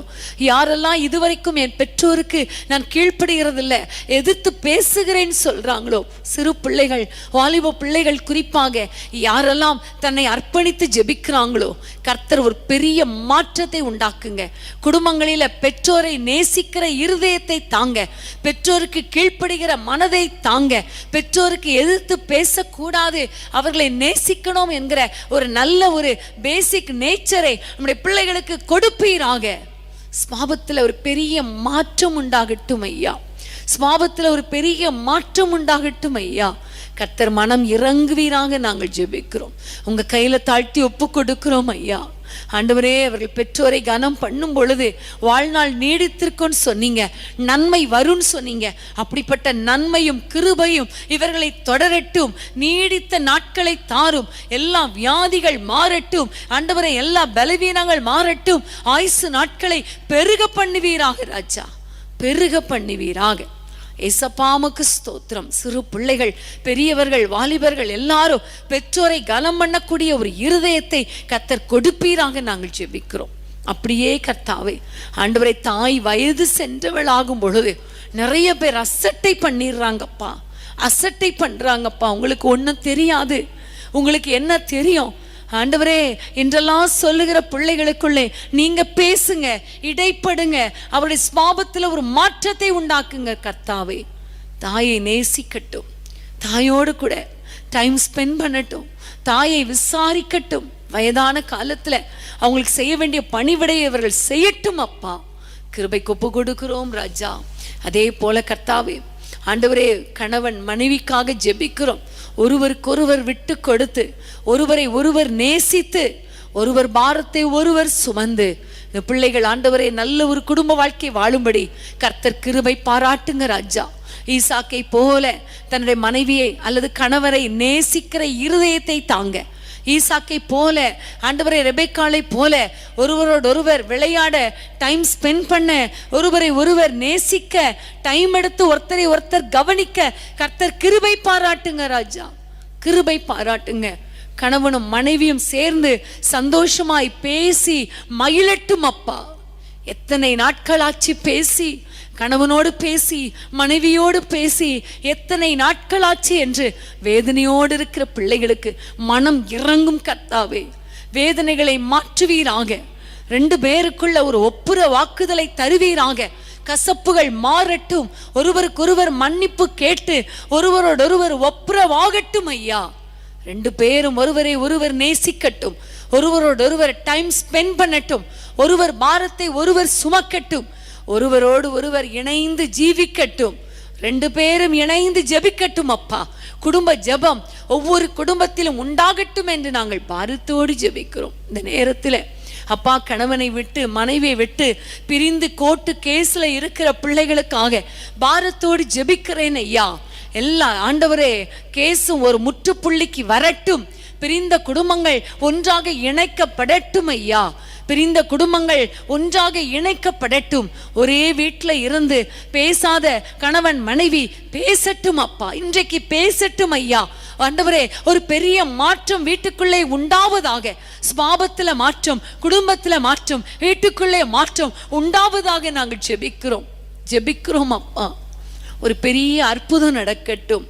Speaker 2: யாரெல்லாம் இதுவரைக்கும் என் பெற்றோருக்கு நான் கீழ்ப்படுகிறது இல்லை, எதிர்த்து பேசுகிறேன்னு சொல்றாங்களோ, சிறு பிள்ளைகள் வாலிப பிள்ளைகள் குறிப்பாக யாரெல்லாம் தன்னை அர்ப்பணித்து ஜெபிக்கிறாங்களோ, கர்த்தர் ஒரு பெரிய மாற்றத்தை உண்டாக்குங்க. குடும்பங்களில பெற்றோரை நேசிக்கிற இருதயத்தை தாங்க, பெற்றோருக்கு கீழ்ப்படுகிற மனதை தாங்க, பெற்றோருக்கு எதிர்த்து பேசக்கூடாது, அவர்களை நேசிக்கணும் என்கிற ஒரு நல்ல ஒரு பேசிக் நேச்சரை நம்முடைய பிள்ளைகளுக்கு கொடுப்பீராக. ஸ்வாபத்துல ஒரு பெரிய மாற்றம் உண்டாகட்டும் ஐயா, ஸ்வாபத்துல ஒரு பெரிய மாற்றம் உண்டாகட்டும் ஐயா. கர்த்தர் மனம் இறங்குவீராக நாங்கள் ஜெபிக்கிறோம், உங்க கையில தாழ்த்தி ஒப்பு கொடுக்கிறோம் ஐயா. ஆண்டவரே, அவர்கள் பெற்றோரை கனம் பண்ணும் பொழுது வாழ்நாள் நீடித்திருக்கும்னு சொன்னீங்க, நன்மை வரும்னு சொன்னீங்க. அப்படிப்பட்ட நன்மையும் கிருபையும் இவர்களை தொடரட்டும், நீடித்த நாட்களை தாரும், எல்லா வியாதிகள் மாறட்டும் ஆண்டவரே, எல்லா பலவீனங்கள் மாறட்டும், ஆயுசு நாட்களை பெருக பண்ணுவீராக ராஜா, பெருக பண்ணுவீராக. ஏசப்பாமுக்கு ஸ்தோத்திரம். சிறு பிள்ளைகள் பெரியவர்கள் வாலிபர்கள் எல்லாரும் பெற்றோரை கனம் பண்ணக்கூடிய ஒரு இருதயத்தை கர்த்தர் கொடுப்பீராக நாங்கள் ஜெபிக்கிறோம். அப்படியே கர்த்தாவே ஆண்டவரை, தாய் வயது சென்றவளாகும் பொழுது நிறைய பேர் அசட்டை பண்ணிடுறாங்கப்பா, அசட்டை பண்றாங்கப்பா. உங்களுக்கு ஒன்றும் தெரியாது, உங்களுக்கு என்ன தெரியும் ஆண்டவரே என்றெல்லாம் சொல்லுகிற பிள்ளைகளுக்குள்ளே நீங்க பேசுங்க, இடைப்படுங்க, அவருடைய ஸ்வாபத்தில் ஒரு மாற்றத்தை உண்டாக்குங்க கர்த்தாவே. தாயை நேசிக்கட்டும், தாயோடு கூட டைம் ஸ்பெண்ட் பண்ணட்டும், தாயை விசாரிக்கட்டும், வயதான காலத்துல அவங்களுக்கு செய்ய வேண்டிய பணிவிடையை அவர்கள் செய்யட்டும் அப்பா. கிருபைக்கு ஒப்பு கொடுக்கிறோம் ராஜா. அதே போல கர்த்தாவே ஆண்டவரே, கணவன் மனைவிக்காக ஜெபிக்கிறோம். ஒருவருக்கொருவர் விட்டு கொடுத்து, ஒருவரை ஒருவர் நேசித்து, ஒருவர் பாரத்தை ஒருவர் சுமந்து இந்த பிள்ளைகள் ஆண்டவரே நல்ல ஒரு குடும்ப வாழ்க்கை வாழும்படி கர்த்தர் கிருபை பாராட்டுங்க ராஜா. ஈசாக்கை போல தன்னுடைய மனைவியை அல்லது கணவரை நேசிக்கிற இருதயத்தை தாங்க. ஈசாக்கை போல ஆண்டவரை ரெபெக்காளை போல ஒருவரோடொருவர் விளையாட, டைம் ஸ்பெண்ட் பண்ண, ஒருவரை ஒருவர் நேசிக்க, டைம் எடுத்து ஒருத்தரை ஒருத்தர் கவனிக்க கர்த்தர் கிருபை பாராட்டுங்க ராஜா, கிருபை பாராட்டுங்க. கணவனும் மனைவியும் சேர்ந்து சந்தோஷமாய் பேசி மகிழட்டும் அப்பா. எத்தனை நாட்களாச்சு பேசி, கணவனோடு பேசி மனைவியோடு பேசி எத்தனை நாட்களாச்சு என்று வேதனையோடு இருக்கிற பிள்ளைகளுக்கு மனம் இறங்கும் கர்த்தாவே. வேதனைகளை மாற்றுவீராக, ரெண்டு பேருக்குள்ள ஒரு ஒப்புர வாக்குதலை தருவீராக. கசப்புகள் மாறட்டும், ஒருவருக்கொருவர் மன்னிப்பு கேட்டு ஒருவரோடொருவர் ஒப்புரவாகட்டும் ஐயா. ரெண்டு பேரும் ஒருவரை ஒருவர் நேசிக்கட்டும், ஒருவரோடொருவர் டைம் ஸ்பெண்ட் பண்ணட்டும், ஒருவர் பாரத்தை ஒருவர் சுமக்கட்டும், ஒருவரோடு ஒருவர் இணைந்து ஜீவிக்கட்டும், ரெண்டு பேரும் இணைந்து ஜெபிக்கட்டும் அப்பா. குடும்ப ஜெபம் ஒவ்வொரு குடும்பத்திலும் உண்டாகட்டும் என்று நாங்கள் பாரத்தோடு ஜெபிக்கிறோம். இந்த நேரத்தில் அப்பா, கணவனை விட்டு மனைவியை விட்டு பிரிந்து கோர்ட்டு கேஸ்ல இருக்கிற பிள்ளைகளுக்காக பாரத்தோடு ஜெபிக்கிறேன் ஐயா. எல்லா ஆண்டவரே, கேஸும் ஒரு முற்றுப்புள்ளிக்கு வரட்டும், பிரிந்த குடும்பங்கள் ஒன்றாக இணைக்கப்படட்டும் ஐயா. பிரிந்த குடும்பங்கள் ஒன்றாக இணைக்கப்படட்டும். ஒரே வீட்டில் இருந்து பேசாத கணவன் மனைவி பேசட்டும் அப்பா, இன்றைக்கு பேசட்டும் ஐயா. ஆண்டவரே, ஒரு பெரிய மாற்றம் வீட்டுக்குள்ளே உண்டாவதாக. ஸ்வாபத்துல மாற்றம், குடும்பத்துல மாற்றம், வீட்டுக்குள்ளே மாற்றம் உண்டாவதாக நாங்கள் ஜெபிக்கிறோம், ஜெபிக்கிறோம் அப்பா. ஒரு பெரிய அற்புதம் நடக்கட்டும்.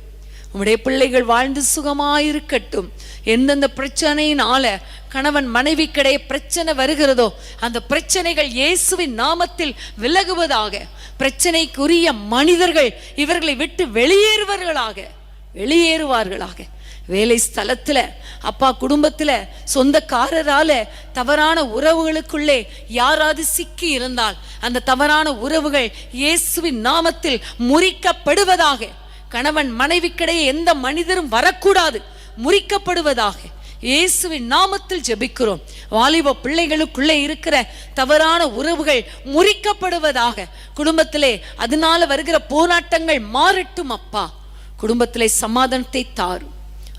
Speaker 2: உம்முடைய பிள்ளைகள் வாழ்ந்து சுகமாயிருக்கட்டும். எந்தெந்த பிரச்சனையினால கணவன் மனைவிக்கிடையே பிரச்சனை வருகிறதோ அந்த பிரச்சனைகள் இயேசுவின் நாமத்தில் விலகுவதாக. பிரச்சனைக்குரிய மனிதர்கள் இவர்களை விட்டு வெளியேறுவார்களாக. வேலை ஸ்தலத்துல, அப்பா குடும்பத்துல, சொந்தக்காரரால தவறான உறவுகளுக்குள்ளே யாராவது சிக்கி இருந்தால் அந்த தவறான உறவுகள் இயேசுவின் நாமத்தில் முறிக்கப்படுவதாக. கணவன் மனைவிக்கிடையே எந்த மனிதரும் வரக்கூடாது, முறிக்கப்படுவதாக. இயேசுவின் நாமத்தில் ஜெபிக்கிறோம். வாலிப பிள்ளைகளுக்குள்ளே இருக்கிற தவறான உறவுகள் முறிக்கப்படுவதாக. குடும்பத்திலே அதனால வருகிற போராட்டங்கள் மாறட்டும் அப்பா. குடும்பத்திலே சமாதானத்தை தாரும்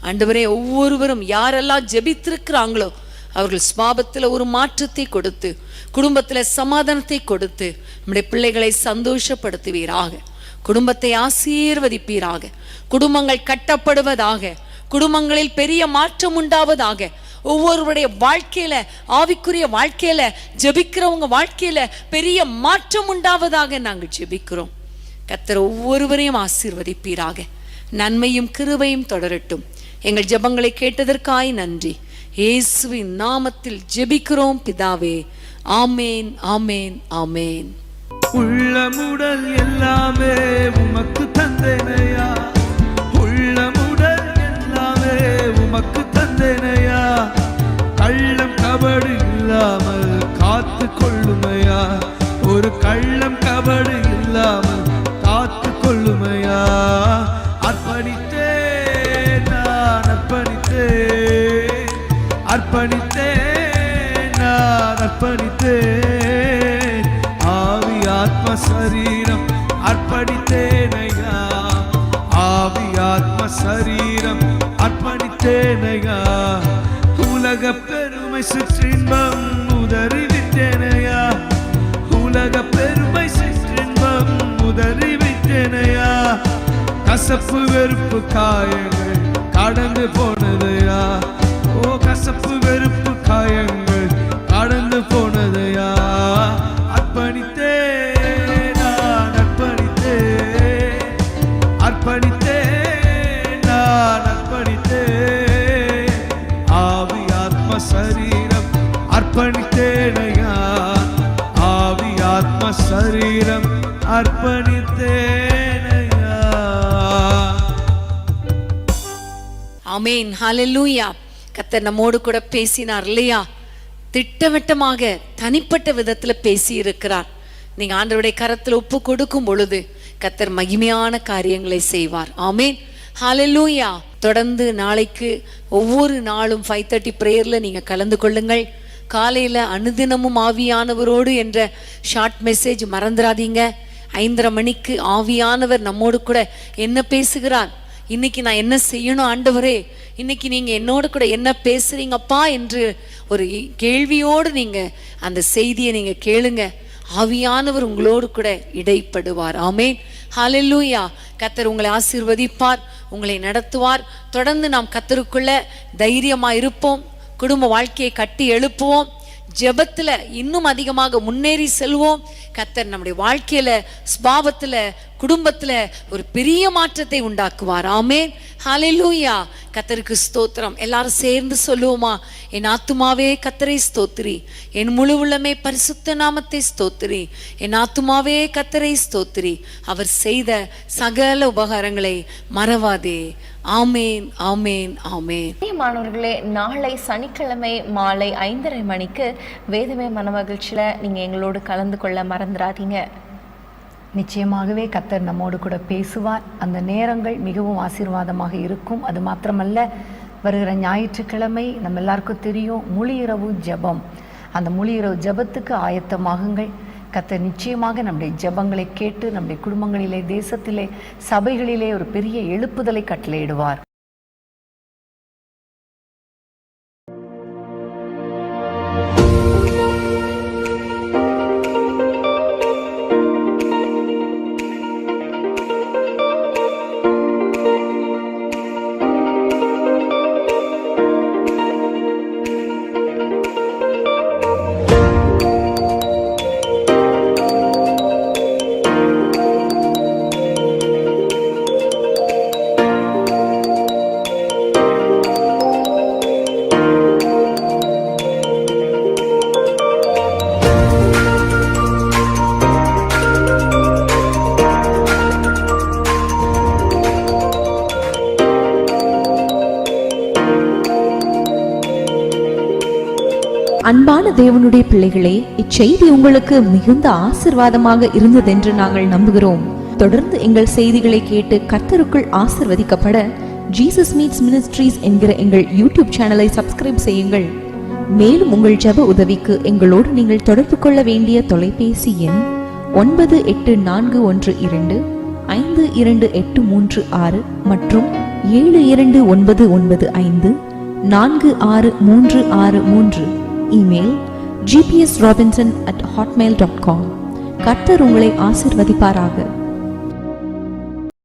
Speaker 2: ஆண்டவரே. ஒவ்வொருவரும் யாரெல்லாம் ஜெபித்திருக்கிறாங்களோ அவர்கள் சுபாவத்தில் ஒரு மாற்றத்தை கொடுத்து, குடும்பத்தில் சமாதானத்தை கொடுத்து நம்முடைய பிள்ளைகளை சந்தோஷப்படுத்துவீராக. குடும்பத்தை ஆசீர்வதிப்பீராக. குடும்பங்கள் கட்டப்படுவதாக. குடும்பங்களில் பெரிய மாற்றம் உண்டாவதாக. ஒவ்வொருவருடைய வாழ்க்கையில, ஆவிக்குரிய வாழ்க்கையில, ஜெபிக்கிறவங்க வாழ்க்கையில பெரிய மாற்றம் உண்டாவதாக நாங்கள் ஜெபிக்கிறோம். கர்த்தர் ஒவ்வொருவரையும் ஆசீர்வதிப்பீராக. நன்மையும் கிருபையும் தொடரட்டும். எங்கள் ஜெபங்களை கேட்டதற்காய் நன்றி. இயேசுவின் நாமத்தில் ஜெபிக்கிறோம் பிதாவே. ஆமேன், ஆமேன், ஆமேன்.
Speaker 5: உள்ளமுடல் எல்லாமே உமக்கு தந்தேனையா, உள்ளமுடல் எல்லாமே உமக்கு தந்தேனையா. கள்ளம் கபடு இல்லாமல் காத்து கொள்ளுமையா, ஒரு கள்ளம் கபடு இல்லாமல் காத்து கொள்ளுமையா. அர்ப்பணித்தேன் நான், அர்ப்பணித்தேன், அர்ப்பணித்தேன் நான், அர்ப்பணித்தேன். ஆவி ஆத்ம சரீரம் அர்ப்பணித்தேனையா, ஆவி ஆத்ம சரீரம் அர்ப்பணித்தேனையா. உலக பெருமை சுற்றின்பம் உதறிவிட்டேனையா, உலக பெருமை சுற்றின்பம் உதறிவிட்டேனையா. கசப்பு வெறுப்பு காயங்கள் கடந்து போனதையா, ஓ கசப்பு வெறுப்பு காயங்கள் கடந்து போனதையா. அர்ப்பணித்தேன் நான், அர்ப்பணித்தேன், அர்ப்பணித்தேன் நான், அர்ப்பணித்தேன். ஆவி ஆத்ம சரீரம் அர்ப்பணித்தேனையா, ஆவி ஆத்ம சரீரம் அர்ப்பணித்தேனையா.
Speaker 2: ஆமேன், ஹல்லேலூயா. கர்த்தர் நம்மோடு கூட பேசினார் இல்லையா? திட்டவட்டமாக தனிப்பட்ட விதத்துல பேசி இருக்கிறார். நீங்க ஆண்டவருடைய கரத்துல ஒப்பு கொடுக்கும் பொழுது கர்த்தர் மகிமையான காரியங்களை செய்வார். ஆமேன், ஹல்லேலூயா. தொடர்ந்து நாளைக்கு ஒவ்வொரு நாளும் 5:30 பிரேயர்ல நீங்க கலந்து கொள்ளுங்கள். காலையில அனுதினமும் ஆவியானவரோடு என்ற ஷார்ட் மெசேஜ் மறந்துடாதீங்க. 5:30 மணிக்கு ஆவியானவர் நம்மோடு கூட என்ன பேசுகிறார், இன்னைக்கு நான் என்ன செய்யணும் ஆண்டவரே, இன்னைக்கு நீங்க என்னோடு கூட என்ன பேசுறீங்கப்பா என்று ஒரு கேள்வியோடு நீங்க அந்த செய்தியை நீங்க கேளுங்க. ஆவியானவர் உங்களோடு கூட இடைப்படுவார். ஆமேன், ஹல்லேலூயா. கர்த்தர் உங்களை ஆசீர்வதிப்பார், உங்களை நடத்துவார். தொடர்ந்து நாம் கர்த்தருக்குள்ள தைரியமா இருப்போம். குடும்ப வாழ்க்கையை கட்டி எழுப்புவோம். ஜெபத்துல இன்னும் அதிகமாக முன்னேறி செல்வோம். கர்த்தர் நம்முடைய வாழ்க்கையில, ஸ்பாவத்துல, குடும்பத்துல ஒரு பெரிய மாற்றத்தை உண்டாக்குவார். ஆமேன், ஹல்லேலூயா. கர்த்தருக்கு ஸ்தோத்திரம். எல்லாரும் சேர்ந்து சொல்லுவோமா? என் ஆத்துமாவே கர்த்தரை ஸ்தோத்திரி, என் முழு உள்ளமே பரிசுத்த நாமத்தை ஸ்தோத்திரி. என் ஆத்துமாவே கர்த்தரை ஸ்தோத்திரி, அவர் செய்த சகல உபகாரங்களை மறவாதே. ஆமேன், ஆமேன், ஆமேன்.
Speaker 7: மாணவர்களே, நாளை சனிக்கிழமை மாலை 5:30 மணிக்கு வேதமே மனமகிழ்ச்சியில நீங்க எங்களோடு கலந்து கொள்ள மறந்துடாதீங்க.
Speaker 8: நிச்சயமாகவே கர்த்தர் நம்மோடு கூட பேசுவார். அந்த நேரங்கள் மிகவும் ஆசீர்வாதமாக இருக்கும். அது மாத்திரமல்ல, வருகிற ஞாயிற்றுக்கிழமை நம்ம எல்லாருக்கும் தெரியும் முழு இரவு ஜெபம். அந்த முழு இரவு ஜெபத்துக்கு ஆயத்தமாகுங்கள். கர்த்தர் நிச்சயமாக நம்முடைய ஜெபங்களை கேட்டு நம்முடைய குடும்பங்களிலே, தேசத்திலே, சபைகளிலே ஒரு பெரிய எழுப்புதலை கட்டளையிடுவார்.
Speaker 9: அன்பான தேவனுடைய பிள்ளைகளே, இச்செய்தி உங்களுக்கு மிகுந்த ஆசிர்வாதமாக இருந்ததென்று நாங்கள் நம்புகிறோம். தொடர்ந்து எங்கள் செய்திகளை கேட்டு கர்த்தருக்குள் ஆசிர்வதிக்கப்பட ஜீசஸ் மீட்ஸ் மினிஸ்ட்ரீஸ் என்கிற எங்கள் யூடியூப் சேனலை சப்ஸ்கிரைப் செய்யுங்கள். மேலும் உங்கள் ஜெப உதவிக்கு எங்களோடு நீங்கள் தொடர்பு கொள்ள வேண்டிய தொலைபேசி எண் 9841252836 மற்றும் 7299546363. Email gpsrobinson@hotmail.com. கர்த்தர் உங்களை ஆசிர்வதிப்பாராக.